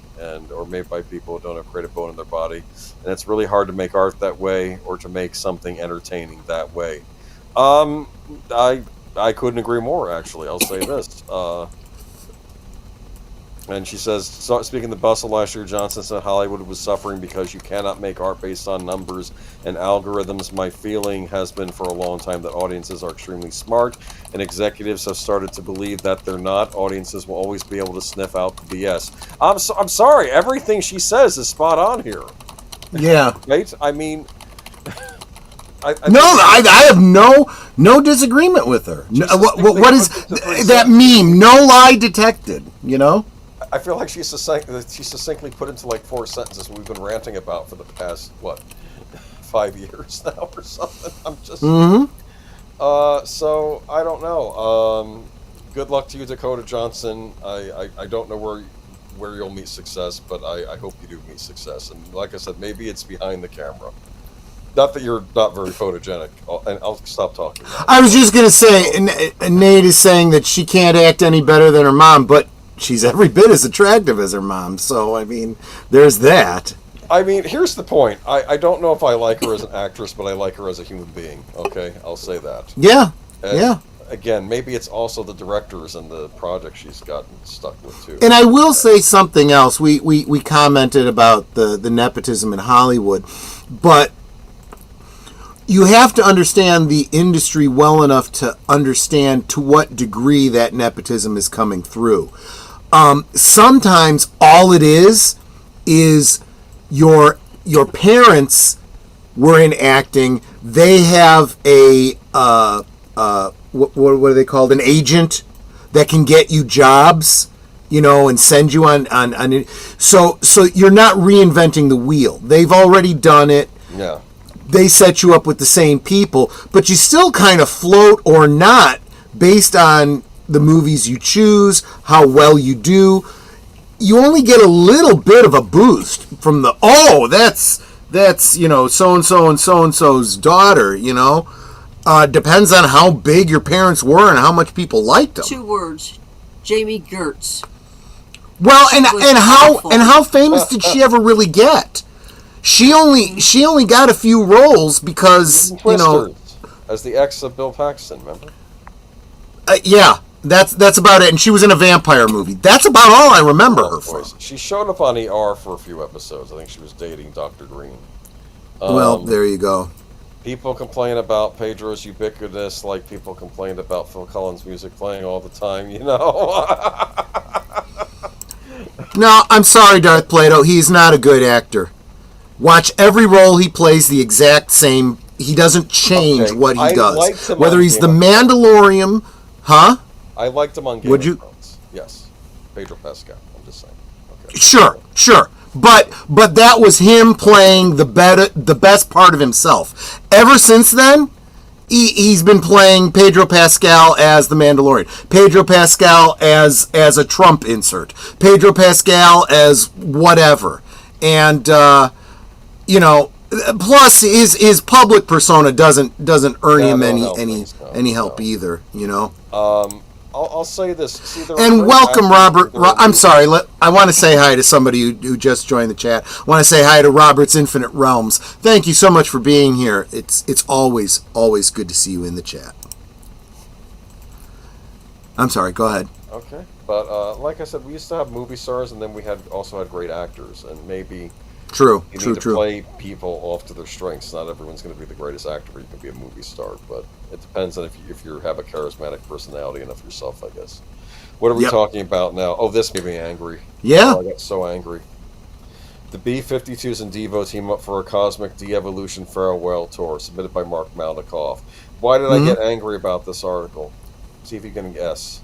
or made by people who don't have creative bone in their body, and it's really hard to make art that way or to make something entertaining that way. I couldn't agree more. Actually, I'll say this. And she says, speaking of the bustle last year, Johnson said Hollywood was suffering because you cannot make art based on numbers and algorithms. My feeling has been for a long time that audiences are extremely smart, and executives have started to believe that they're not. Audiences will always be able to sniff out the BS. I'm sorry, everything she says is spot on here. Yeah. Right? I mean... I have no disagreement with her. What is that meme? No lie detected, you know? I feel like she's succinctly put into like 4 sentences what we've been ranting about for the past, 5 years now or something. I'm just... so, I don't know. Good luck to you, Dakota Johnson. I don't know where you'll meet success, but I hope you do meet success. And like I said, maybe it's behind the camera. Not that you're not very photogenic, and I'll stop talking now. I was just going to say, Nate is saying that she can't act any better than her mom, but she's every bit as attractive as her mom, so, I mean, there's that. I mean, here's the point. I don't know if I like her as an actress, but I like her as a human being, okay? I'll say that. Yeah, and yeah. Again, maybe it's also the directors and the project she's gotten stuck with, too. And I will say something else. We commented about the nepotism in Hollywood, but you have to understand the industry well enough to understand to what degree that nepotism is coming through. Sometimes all it is your parents were in acting. They have a what are they called? An agent that can get you jobs, you know, and send you on. So you're not reinventing the wheel. They've already done it. Yeah. They set you up with the same people, but you still kind of float or not based on the movies you choose, how well you do. You only get a little bit of a boost from that's you know, so-and-so and so-and-so's daughter, you know. Depends on how big your parents were and how much people liked them. 2 words. Jamie Gertz. Well, and how famous did she ever really get? She only got a few roles because, you know, as the ex of Bill Paxton, remember? Yeah, that's about it. And she was in a vampire movie. That's about all I remember her from. She showed up on ER for a few episodes. I think she was dating Dr. Green. Well, there you go. People complain about Pedro's ubiquitous, like people complained about Phil Collins' music playing all the time, you know? No, I'm sorry, Darth Plato. He's not a good actor. Watch every role he plays the exact same. He doesn't change what he does. Whether he's the Mandalorian, huh? I liked him on Game of Thrones. Yes. Pedro Pascal. I'm just saying. Okay. Sure. But that was him playing the best part of himself. Ever since then, he's been playing Pedro Pascal as the Mandalorian. Pedro Pascal as a Trump insert. Pedro Pascal as whatever. And you know, plus his public persona doesn't earn him any help either, you know. I'll say this. See, and welcome, Robert. I'm sorry. I want to say hi to somebody who just joined the chat. I want to say hi to Robert's Infinite Realms. Thank you so much for being here. It's always good to see you in the chat. I'm sorry. Go ahead. Okay, but like I said, we used to have movie stars, and then we also had great actors, and maybe. True. You need to play people off to their strengths. Not everyone's going to be the greatest actor, but you can be a movie star. But it depends on if you have a charismatic personality enough yourself, I guess. What are we talking about now? Oh, this made me angry. Yeah. Oh, I got so angry. The B-52s and Devo team up for a Cosmic De-Evolution Farewell Tour, submitted by Marc Malnekoff. Why did I get angry about this article? See if you can guess.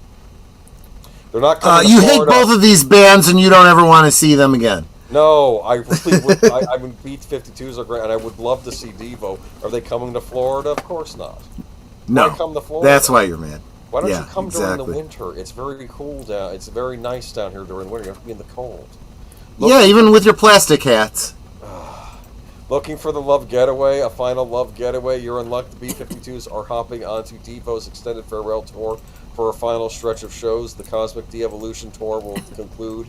They're not coming you to hate both of these bands, and you don't ever want to see them again. No, I really would. I mean, B-52s are great, and I would love to see Devo. Are they coming to Florida? Of course not. No, why come to Florida? That's why you're mad. Why don't you come during the winter? It's very cool down. It's very nice down here during the winter. You have to be in the cold. Even with your plastic hats. Looking for the Love Getaway, a final Love Getaway. You're in luck. The B-52s are hopping onto Devo's extended farewell tour for a final stretch of shows. The Cosmic De-Evolution Tour will conclude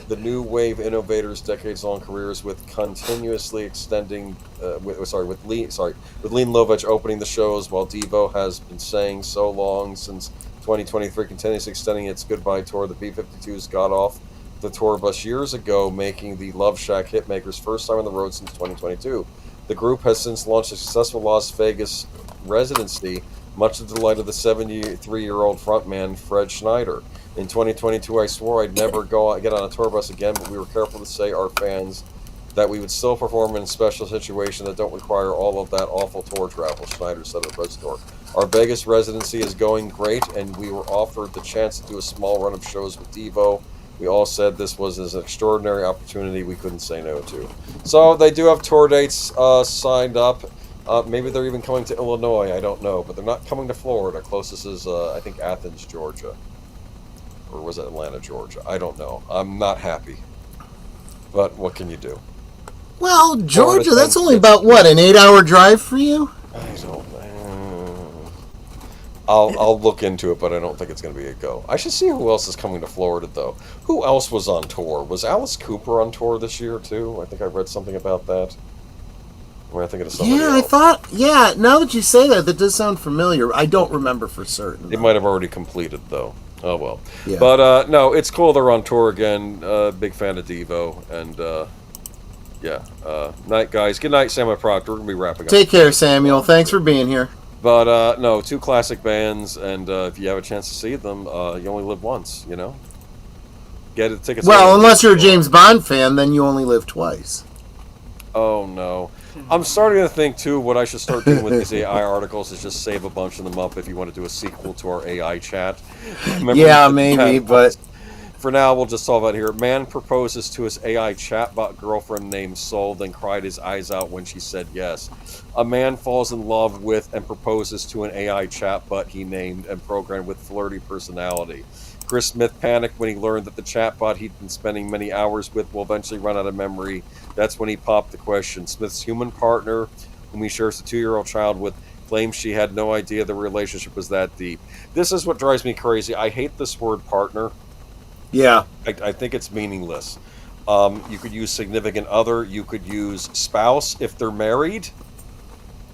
the new wave innovators' decades-long careers with continuously extending. With Lean Lovech opening the shows, while Devo has been saying so long since 2023, continuously extending its goodbye tour. The B-52s got off the tour bus years ago, making the Love Shack Hitmakers' first time on the road since 2022. The group has since launched a successful Las Vegas residency, much to the delight of the 73-year-old frontman Fred Schneider. In 2022, I swore I'd never get on a tour bus again, but we were careful to say our fans that we would still perform in special situations that don't require all of that awful tour travel, Schneider said at the press tour. Our Vegas residency is going great, and we were offered the chance to do a small run of shows with Devo. We all said this was an extraordinary opportunity we couldn't say no to. So they do have tour dates signed up. Maybe they're even coming to Illinois, I don't know. But they're not coming to Florida. Closest is, I think, Athens, Georgia. Or was it Atlanta, Georgia? I don't know. I'm not happy. But what can you do? Well, Georgia, that's only about, what, an 8-hour drive for you? I don't. I'll look into it, but I don't think it's going to be a go. I should see who else is coming to Florida, though. Who else was on tour? Was Alice Cooper on tour this year, too? I think I read something about that. Or am I thinking of somebody else? I thought, now that you say that, that does sound familiar. I don't remember for certain. They might have already completed, though. Oh, well. Yeah. But, no, it's cool they're on tour again. Big fan of Devo, and, night, guys. Good night, Samuel Proctor. We're going to be wrapping up. Take care, Samuel. Thanks for being here. But, no, two classic bands, and if you have a chance to see them, you only live once, you know? Get the tickets. Well, unless you're a James Bond fan, then you only live twice. Oh, no. I'm starting to think, too, what I should start doing with these AI articles is just save a bunch of them up if you want to do a sequel to our AI chat. Yeah, maybe, but... For now, we'll just solve it here. Man proposes to his AI chatbot girlfriend named Soul, then cried his eyes out when she said yes. A man falls in love with and proposes to an AI chatbot he named and programmed with flirty personality. Chris Smith panicked when he learned that the chatbot he'd been spending many hours with will eventually run out of memory. That's when he popped the question. Smith's human partner, whom he shares a 2-year-old child with, claims she had no idea the relationship was that deep. This is what drives me crazy. I hate this word partner. Yeah. I think it's meaningless. You could use significant other. You could use spouse if they're married.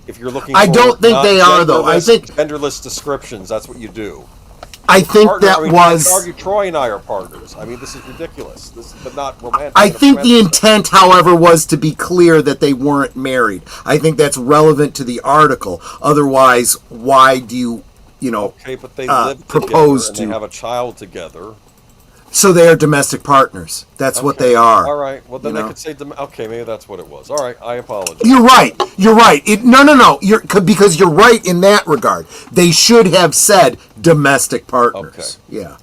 If you're looking for I don't think they are, though. I think genderless descriptions. That's what you do. I think Partner, that was... argue Troy and I are partners. I mean, this is ridiculous. But not romantic. I think the intent, however, was to be clear that they weren't married. I think that's relevant to the article. Otherwise, why do you, okay, but they live propose together and they have a child together. So they are domestic partners. That's what they are. All right. Well, then they could say, okay, maybe that's what it was. All right. I apologize. You're right. You're right. No. Because you're right in that regard. They should have said domestic partners. Okay. Yeah.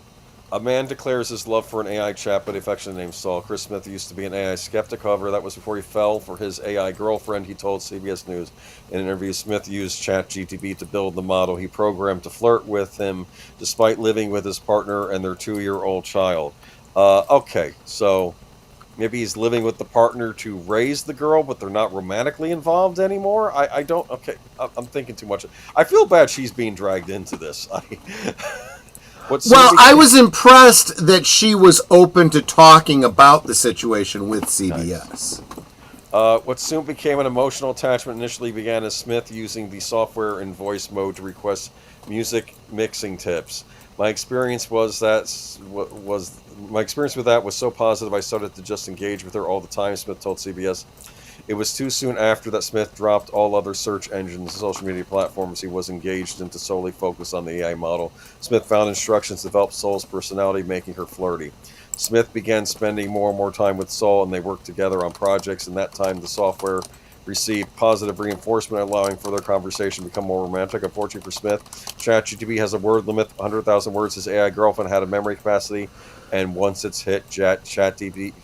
A man declares his love for an AI chat, but affectionately named Saul. Chris Smith used to be an AI skeptic. However, that was before he fell for his AI girlfriend. He told CBS News in an interview Smith used ChatGPT to build the model he programmed to flirt with him, despite living with his partner and their 2-year-old child. Okay, so maybe he's living with the partner to raise the girl, but they're not romantically involved anymore? I don't... Okay, I'm thinking too much. I feel bad she's being dragged into this. Well, I was impressed that she was open to talking about the situation with CBS. Nice. What soon became an emotional attachment initially began as Smith using the software in voice mode to request music mixing tips. My experience with that was so positive I started to just engage with her all the time, Smith told CBS. It was too soon after that Smith dropped all other search engines and social media platforms he was engaged in to solely focus on the AI model. Smith found instructions to develop Soul's personality, making her flirty. Smith began spending more and more time with Soul, and they worked together on projects. In that time, the software received positive reinforcement, allowing for their conversation to become more romantic. Unfortunately for Smith, ChatGPT has a word limit, 100,000 words. His AI girlfriend had a memory capacity, and once it's hit, ChatGPT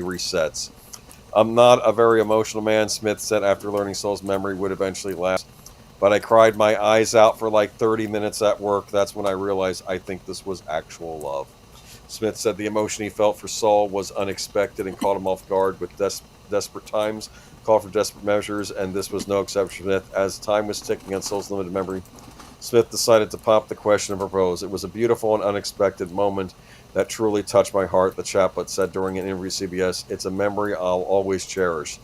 resets. I'm not a very emotional man, Smith said after learning Soul's memory would eventually last. But I cried my eyes out for like 30 minutes at work. That's when I realized I think this was actual love. Smith said the emotion he felt for Soul was unexpected and caught him off guard with desperate times, called for desperate measures, and this was no exception. Smith, as time was ticking on Soul's limited memory, Smith decided to pop the question and propose. It was a beautiful and unexpected moment that truly touched my heart, the chatbot said during an interview with CBS. It's a memory I'll always cherish.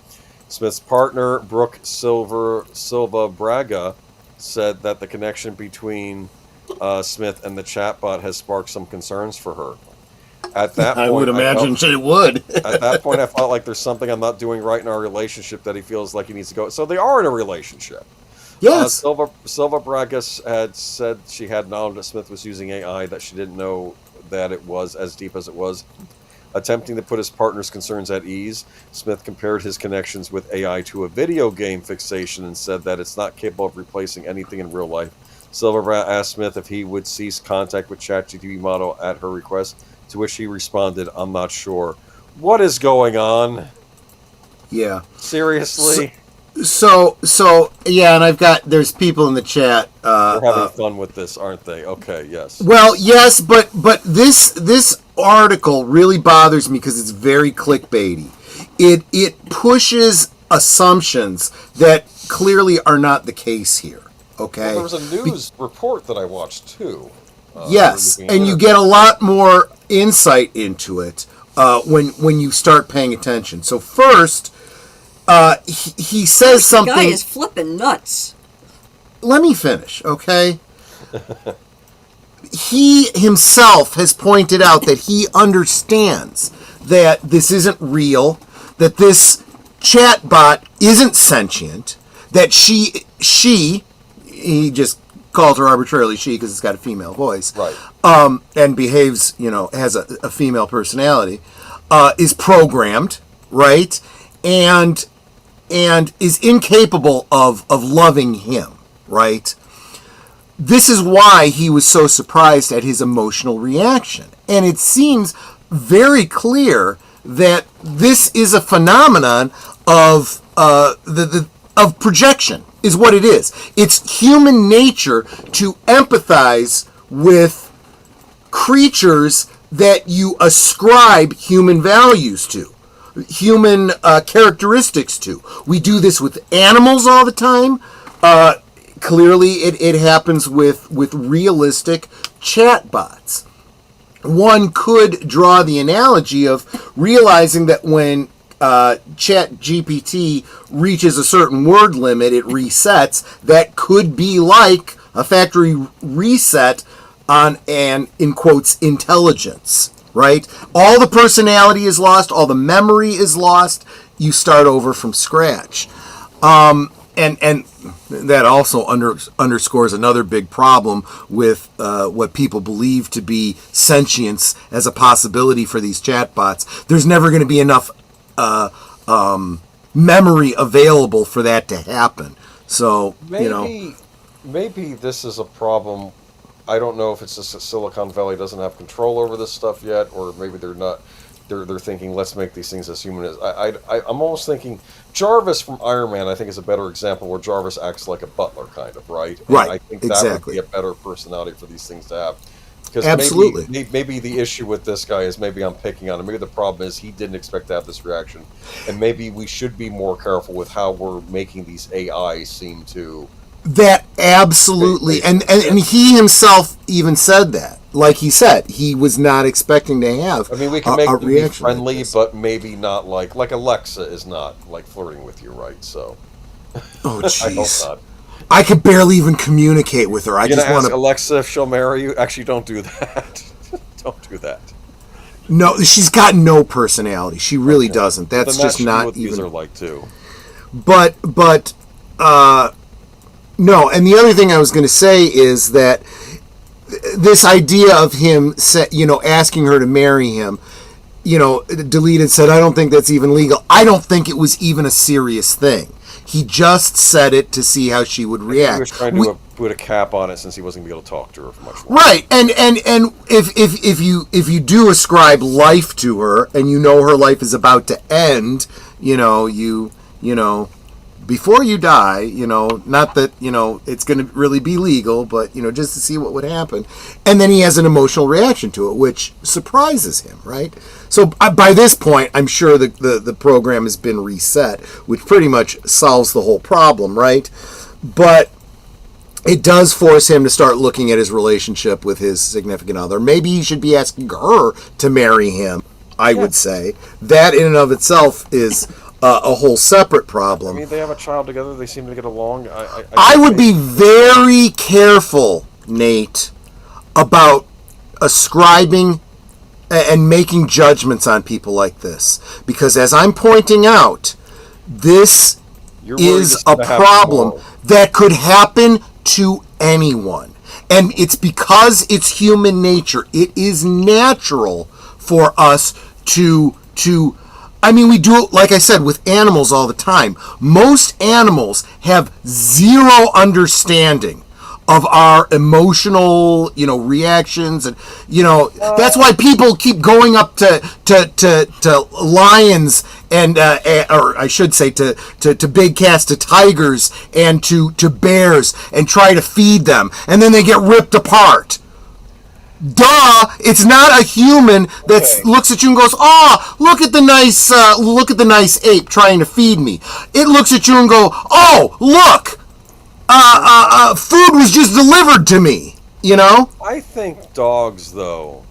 Smith's partner, Brooke Silva Braga, said that the connection between Smith and the chatbot has sparked some concerns for her. At that point, I would imagine she would. At that point, I felt like there's something I'm not doing right in our relationship that he feels like he needs to go. So they are in a relationship. Yes. Silva Bragas had said she had knowledge that Smith was using AI, that she didn't know that it was as deep as it was. Attempting to put his partner's concerns at ease, Smith compared his connections with AI to a video game fixation and said that it's not capable of replacing anything in real life. Silva asked Smith if he would cease contact with ChatGPT model at her request, to which he responded, "I'm not sure." What is going on? Yeah. Seriously? So yeah, and there's people in the chat. They're having fun with this, aren't they? Okay, yes. Well, yes, but this article really bothers me because it's very clickbaity. It pushes assumptions that clearly are not the case here. Okay. Well, there was a news report that I watched too. Yes, and you get a lot more insight into it when you start paying attention. So first, he says something. The guy is flipping nuts. Let me finish, okay? He himself has pointed out that he understands that this isn't real, that this chatbot isn't sentient, that he just called her arbitrarily she because it's got a female voice, right? And behaves, has a female personality, is programmed, right? And is incapable of loving him, right? This is why he was so surprised at his emotional reaction. And it seems very clear that this is a phenomenon of of projection, is what it is. It's human nature to empathize with creatures that you ascribe human values to, human characteristics to. We do this with animals all the time. Clearly, it happens with realistic chatbots. One could draw the analogy of realizing that when ChatGPT reaches a certain word limit, it resets. That could be like a factory reset on an, in quotes, intelligence, right? All the personality is lost, all the memory is lost. You start over from scratch. And that also underscores another big problem with what people believe to be sentience as a possibility for these chatbots. There's never going to be enough memory available for that to happen. So, maybe this is a problem. I don't know if it's just that Silicon Valley doesn't have control over this stuff yet, or maybe they're not. They're thinking, let's make these things as human as. I'm almost thinking Jarvis from Iron Man, I think, is a better example where Jarvis acts like a butler, kind of, right? And right. I think exactly. that would be a better personality for these things to have. Because absolutely. Maybe the issue with this guy is maybe I'm picking on him. Maybe the problem is he didn't expect to have this reaction, and maybe we should be more careful with how we're making these AI seem to. That absolutely, and he himself even said that. Like he said, he was not expecting to have. I mean, we can make them be friendly, like but maybe not like Alexa is not like flirting with you, right? So, oh jeez, I hope not. I could barely even communicate with her. I just want to Alexa if she'll marry you. Actually, don't do that. Don't do that. No, she's got no personality. She really doesn't. That's just not what even. These are like too. But no. And the other thing I was going to say is that this idea of him, asking her to marry him, deleted said, I don't think that's even legal. I don't think it was even a serious thing. He just said it to see how she would react. He was trying to put a cap on it since he wasn't going to be able to talk to her for much longer. Right, and if you do ascribe life to her, and her life is about to end, before you die, not that, it's going to really be legal, but, just to see what would happen. And then he has an emotional reaction to it, which surprises him, right? So by this point, I'm sure the program has been reset, which pretty much solves the whole problem, right? But it does force him to start looking at his relationship with his significant other. Maybe he should be asking her to marry him, I would say. That in and of itself is a whole separate problem. I mean, they have a child together. They seem to get along. I would be very careful, Nate, about ascribing and making judgments on people like this. Because as I'm pointing out, this is a problem that could happen to anyone. And it's because it's human nature. It is natural for us to I mean, we do it, like I said, with animals all the time. Most animals have zero understanding of our emotional, reactions, and that's why people keep going up to lions and or I should say to big cats, to tigers, and to bears, and try to feed them, and then they get ripped apart. Duh! It's not a human that looks at you and goes, "Oh, look at the nice ape trying to feed me." It looks at you and go, "Oh, look, food was just delivered to me." I think dogs, though,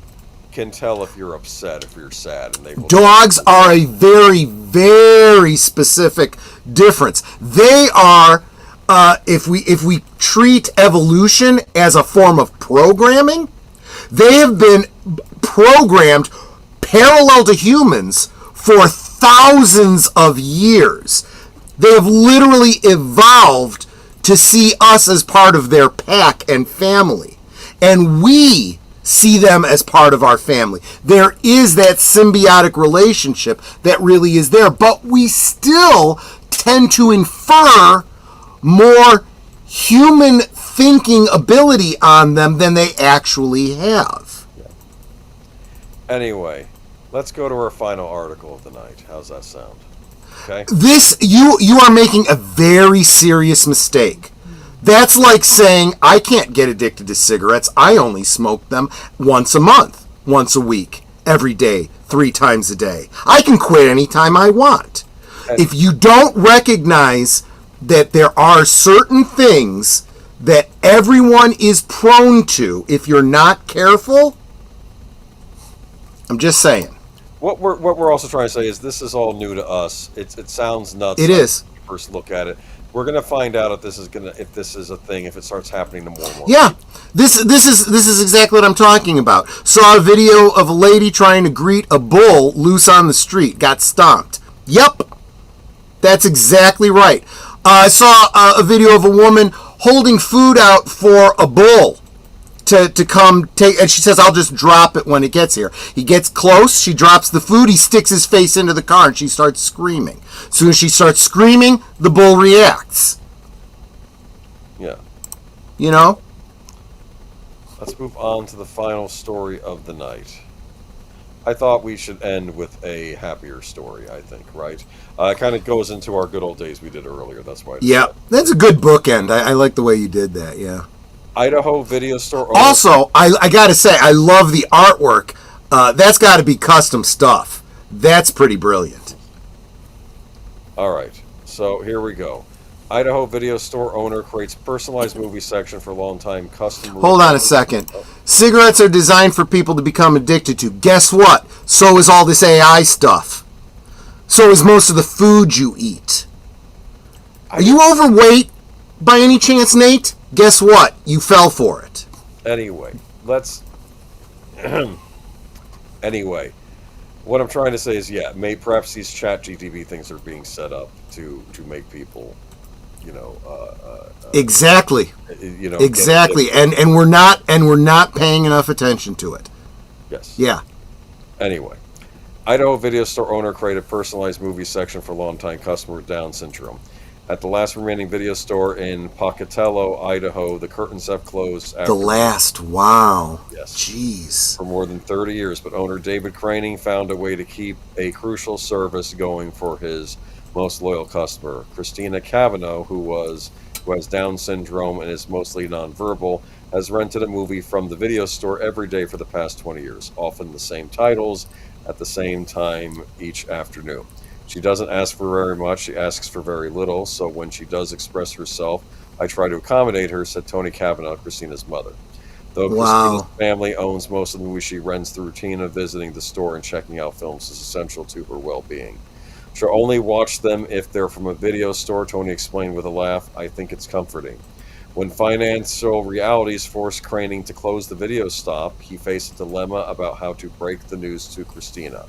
can tell if you're upset, if you're sad, and they will. Dogs are a very, very specific difference. They are, if we treat evolution as a form of programming. They have been programmed parallel to humans for thousands of years. They have literally evolved to see us as part of their pack and family. And we see them as part of our family. There is that symbiotic relationship that really is there. But we still tend to infer more human thinking ability on them than they actually have. Anyway, let's go to our final article of the night. How's that sound? Okay. This you are making a very serious mistake. That's like saying I can't get addicted to cigarettes. I only smoke them once a month, once a week, every day, 3 times a day. I can quit anytime I want. If you don't recognize that there are certain things that everyone is prone to, if you're not careful, I'm just saying. What we're also trying to say is this is all new to us. It sounds nuts. It is. When you first look at it. We're gonna find out if this is a thing, if it starts happening to more and more. Yeah, this is exactly what I'm talking about. Saw a video of a lady trying to greet a bull loose on the street, got stomped. Yep, that's exactly right. I saw a video of a woman holding food out for a bull to come take, and she says, "I'll just drop it when it gets here." He gets close, she drops the food, he sticks his face into the car, and she starts screaming. As soon as she starts screaming, the bull reacts. Yeah. Let's move on to the final story of the night. I thought we should end with a happier story, I think, right? It kind of goes into our good old days we did earlier, that's why. Yeah, that's a good bookend. I like the way you did that, yeah. Idaho video store owner. Also, I gotta say, I love the artwork. That's gotta be custom stuff. That's pretty brilliant. Alright, so here we go. Idaho video store owner creates personalized movie section for longtime customer. Hold on a second. Cigarettes are designed for people to become addicted to. Guess what? So is all this AI stuff. So is most of the food you eat. Are you overweight by any chance, Nate? Guess what? You fell for it. Anyway, let's... Anyway, what I'm trying to say is, yeah, perhaps these chat GTV things are being set up to make people, exactly. Exactly. And we're not paying enough attention to it. Yes. Yeah. Anyway, Idaho video store owner created personalized movie section for longtime customer with Down syndrome. At the last remaining video store in Pocatello, Idaho, the curtains have closed. The last, wow. Yes. Jeez. For more than 30 years, but owner David Craning found a way to keep a crucial service going for his most loyal customer. Christina Cavanaugh, who has Down syndrome and is mostly nonverbal, has rented a movie from the video store every day for the past 20 years, often the same titles at the same time each afternoon. She doesn't ask for very much, she asks for very little, so when she does express herself, I try to accommodate her, said Tony Cavanaugh, Christina's mother. Though Christina's family owns most of the movies she rents, the routine of visiting the store and checking out films is essential to her well-being. She'll only watch them if they're from a video store, Tony explained with a laugh. I think it's comforting. When financial realities forced Craning to close the video stop, he faced a dilemma about how to break the news to Christina.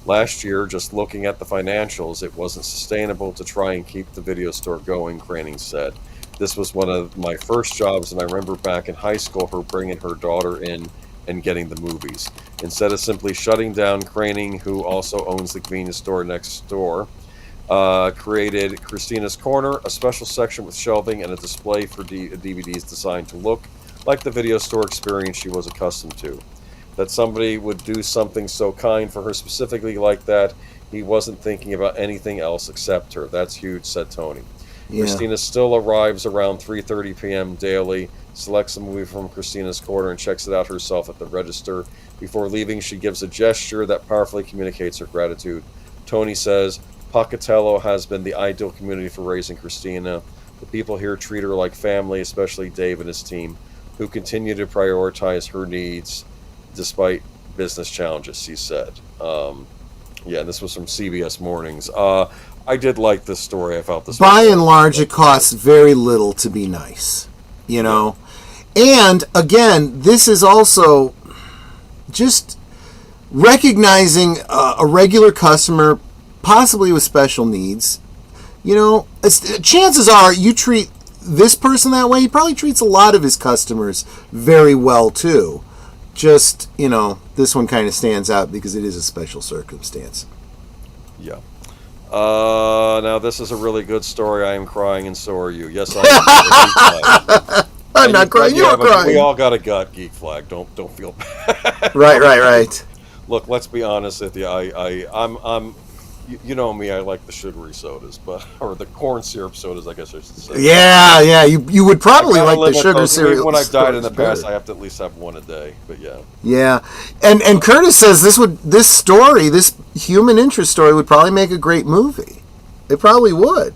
Last year, just looking at the financials, it wasn't sustainable to try and keep the video store going, Craning said. This was one of my first jobs, and I remember back in high school her bringing her daughter in and getting the movies. Instead of simply shutting down, Craning, who also owns the convenience store next door, created Christina's Corner, a special section with shelving and a display for DVDs designed to look like the video store experience she was accustomed to. That somebody would do something so kind for her specifically like that, he wasn't thinking about anything else except her. That's huge, said Tony. Yeah. Christina still arrives around 3:30 p.m. daily, selects a movie from Christina's Corner and checks it out herself at the register. Before leaving, she gives a gesture that powerfully communicates her gratitude. Tony says, Pocatello has been the ideal community for raising Christina. The people here treat her like family, especially Dave and his team, who continue to prioritize her needs despite business challenges, he said. Yeah, this was from CBS Mornings. I did like this story. I felt this. By and large, it costs very little to be nice, you know. And again, this is also just recognizing a regular customer, possibly with special needs. You know, chances are you treat this person that way, he probably treats a lot of his customers very well too. Just, you know, this one kind of stands out because it is a special circumstance. Yeah. Now this is a really good story. I am crying and so are you. Yes, I am. I'm not crying, you're crying. We all got a gut, Geek Flag. Don't feel bad. Right. Look, let's be honest with you. I'm you know me, I like the sugary sodas, or the corn syrup sodas, I guess I should say. Yeah, you would probably like the sugar cereal. When I've died in the past, I have to at least have one a day, but yeah. Yeah, and Curtis says this story, this human interest story, would probably make a great movie. It probably would.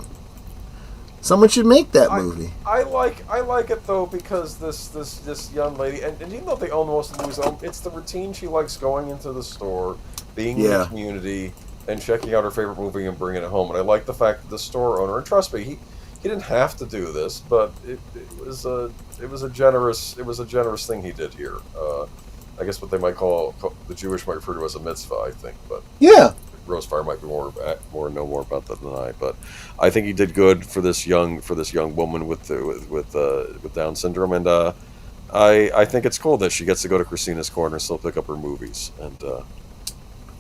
Someone should make that movie. I like it though because this young lady, and even though they own most of the movies, it's the routine she likes, going into the store, being in the community, and checking out her favorite movie and bringing it home. And I like the fact that the store owner, and trust me, he didn't have to do this, but it was a generous thing he did here. I guess what they might call, the Jewish might refer to as a mitzvah, I think, but yeah, Rosefire might be know more about that than I. But I think he did good for this young woman with Down syndrome, and I think it's cool that she gets to go to Christina's Corner and still pick up her movies, and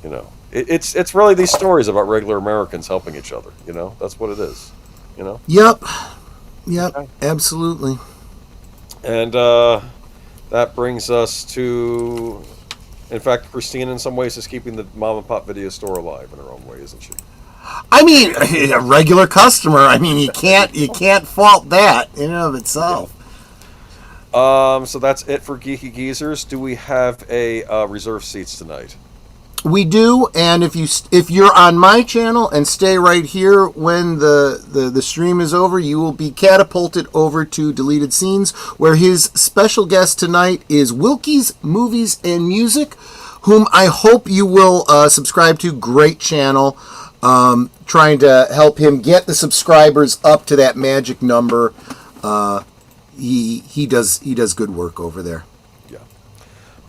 you know, it's really these stories about regular Americans helping each other. You know, that's what it is. You know. Yep, okay. Absolutely. And that brings us to, in fact, Christina in some ways is keeping the mom and pop video store alive in her own way, isn't she? I mean, a regular customer. I mean, you can't fault that in and of itself. Yeah. So that's it for Geeky Geezers. Do we have a reserve seats tonight? We do, and if you're on my channel and stay right here when the stream is over, you will be catapulted over to Deleted Scenes, where his special guest tonight is Wilkie's Movies and Music, whom I hope you will subscribe to. Great channel, trying to help him get the subscribers up to that magic number. He does good work over there.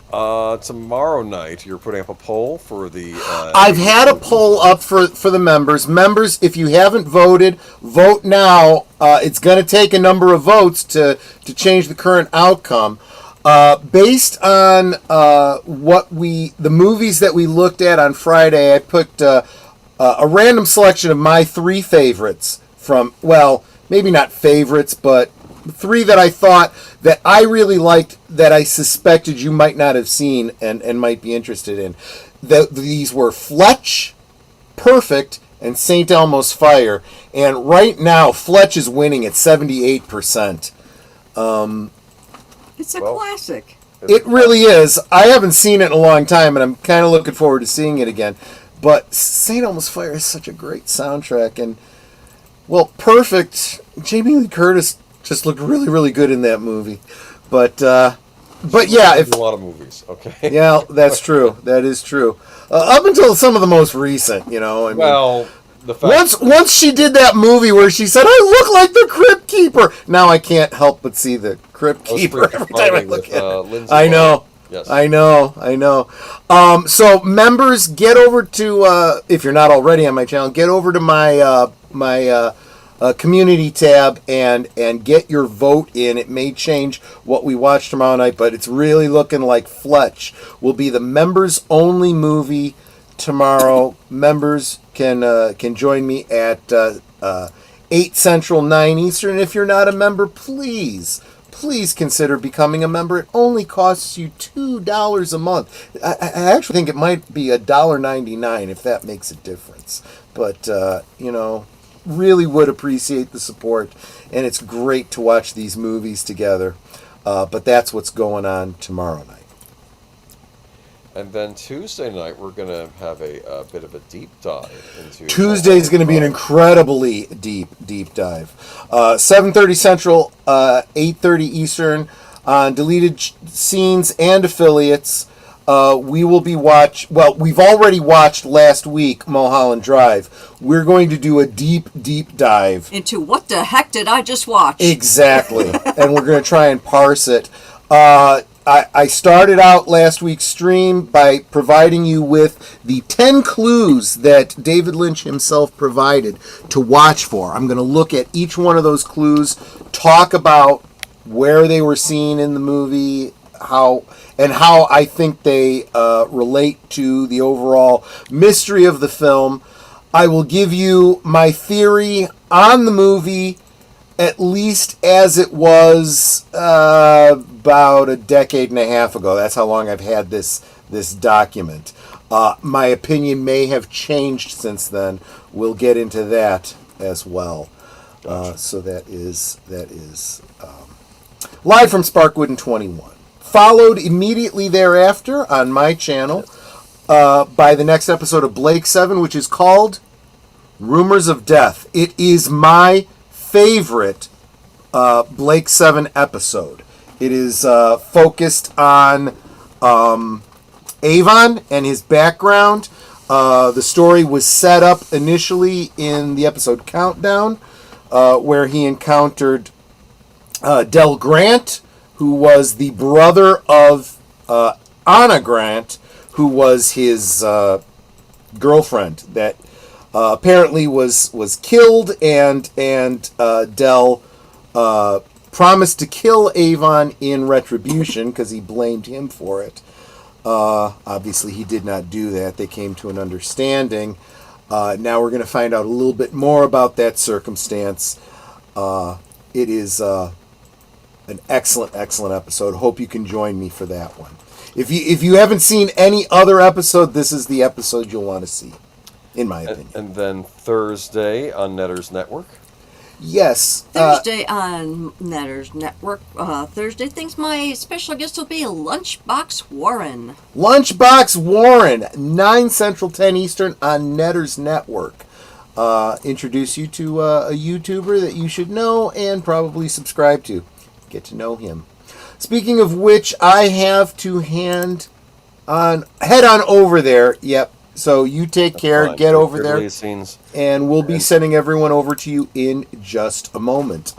Tomorrow night, you're putting up a poll for the... I've had a poll up for the members. Members, if you haven't voted, vote now. It's going to take a number of votes to change the current outcome. Based on the movies that we looked at on Friday, I picked a random selection of my 3 favorites from, well, maybe not favorites, but 3 that I thought that I really liked, that I suspected you might not have seen and might be interested in. These were Fletch, Perfect, and St. Elmo's Fire. And right now, Fletch is winning at 78%. It's a classic. It really is. I haven't seen it in a long time, and I'm kind of looking forward to seeing it again. But St. Elmo's Fire is such a great soundtrack. And, well, Perfect, Jamie Lee Curtis just looked really, really good in that movie. But yeah, a lot of movies, okay? Yeah, that's true. That is true. Up until some of the most recent, you know. the fact once she did that movie where she said, "I look like the Crypt Keeper." Now I can't help but see the Crypt Keeper every time I look at it. I know. Yes. I know. So members, get over to if you're not already on my channel, get over to my community tab and get your vote in. It may change what we watch tomorrow night, but it's really looking like Fletch will be the members only movie tomorrow. Members can join me at 8 Central, 9 Eastern. If you're not a member, please consider becoming a member. It only costs you $2 a month. I actually think it might be $1.99 if that makes a difference. But, really would appreciate the support. And it's great to watch these movies together. But that's what's going on tomorrow night. And then Tuesday night, we're going to have a bit of a deep dive into... Tuesday's going to be an incredibly deep dive. 7:30 Central, 8:30 Eastern, on deleted scenes and affiliates. We will be we've already watched last week Mulholland Drive. We're going to do a deep dive. Into what the heck did I just watch? Exactly. And we're going to try and parse it. I started out last week's stream by providing you with the 10 clues that David Lynch himself provided to watch for. I'm going to look at each one of those clues, talk about where they were seen in the movie, how I think they relate to the overall mystery of the film. I will give you my theory on the movie, at least as it was about a decade and a half ago. That's how long I've had this document. My opinion may have changed since then. We'll get into that as well. So that is live from Sparkwood in 21. Followed immediately thereafter on my channel by the next episode of Blake 7, which is called Rumors of Death. It is my favorite Blake 7 episode. It is focused on Avon and his background. The story was set up initially in the episode Countdown, where he encountered Del Grant, who was the brother of Anna Grant, who was his girlfriend that apparently was killed, and Del promised to kill Avon in retribution because he blamed him for it. Obviously, he did not do that. They came to an understanding. Now we're going to find out a little bit more about that circumstance. It is an excellent episode. Hope you can join me for that one. If you haven't seen any other episode, this is the episode you'll want to see, in my opinion. And then Thursday on Netter's Network. Yes. Thursday on Netter's Network. Thursday thinks my special guest will be Lunchbox Warren. Lunchbox Warren, 9 Central, 10 Eastern on Netter's Network. Introduce you to a YouTuber that you should know and probably subscribe to. Get to know him. Speaking of which, I have to head on over there. Yep. So you take care, get over there, and we'll be sending everyone over to you in just a moment.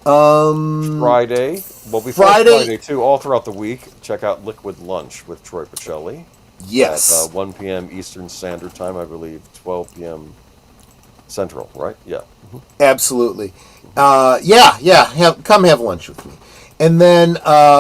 Friday, well, before Friday too, all throughout the week, check out Liquid Lunch with Troy Pacelli. Yes. At 1 p.m. Eastern Standard Time, I believe, 12 p.m. Central, right? Yeah. Mm-hmm. Absolutely. Come have lunch with me. And then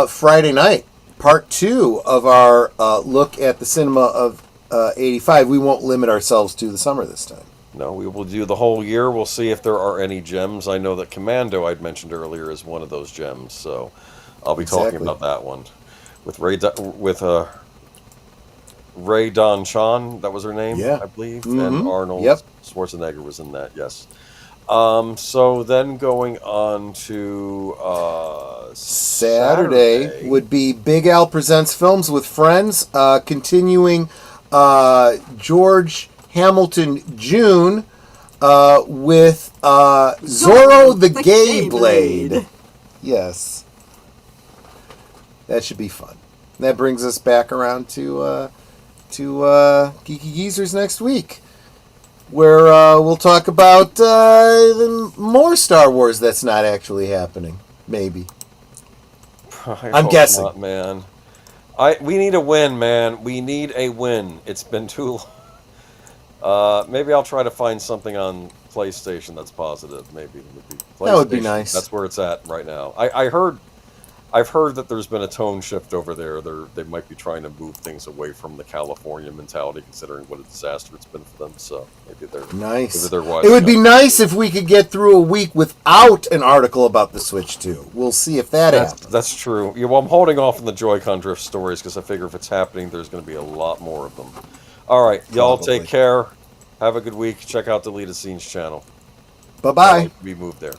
Friday night, part 2 of our look at the cinema of 85. We won't limit ourselves to the summer this time. No, we will do the whole year. We'll see if there are any gems. I know that Commando, I'd mentioned earlier, is one of those gems, so I'll be talking about that one with Ray Don Chan. That was her name, I believe, and Arnold Schwarzenegger was in that. Yes. So then going on to Saturday would be Big Al Presents Films with Friends, continuing George Hamilton June with Zorro the Gay Blade. Yes. That should be fun. That brings us back around to Geeky Geezers next week. where we'll talk about more Star Wars that's not actually happening. Maybe. I'm guessing. Not, man. We need a win, man. We need a win. It's been too long. Maybe I'll try to find something on PlayStation that's positive. Maybe it would be PlayStation. That would be nice. That's where it's at right now. I've heard that there's been a tone shift over there. They might be trying to move things away from the California mentality, considering what a disaster it's been for them. So maybe they're nice. Maybe they're wise it would be enough. nice if we could get through a week without an article about the Switch 2. We'll see if that happens. That's true. Yeah, well, I'm holding off on the Joy-Con drift stories because I figure if it's happening, there's going to be a lot more of them. All right, y'all take care. Have a good week. Check out Deleted Scenes channel. Bye-bye. We moved there.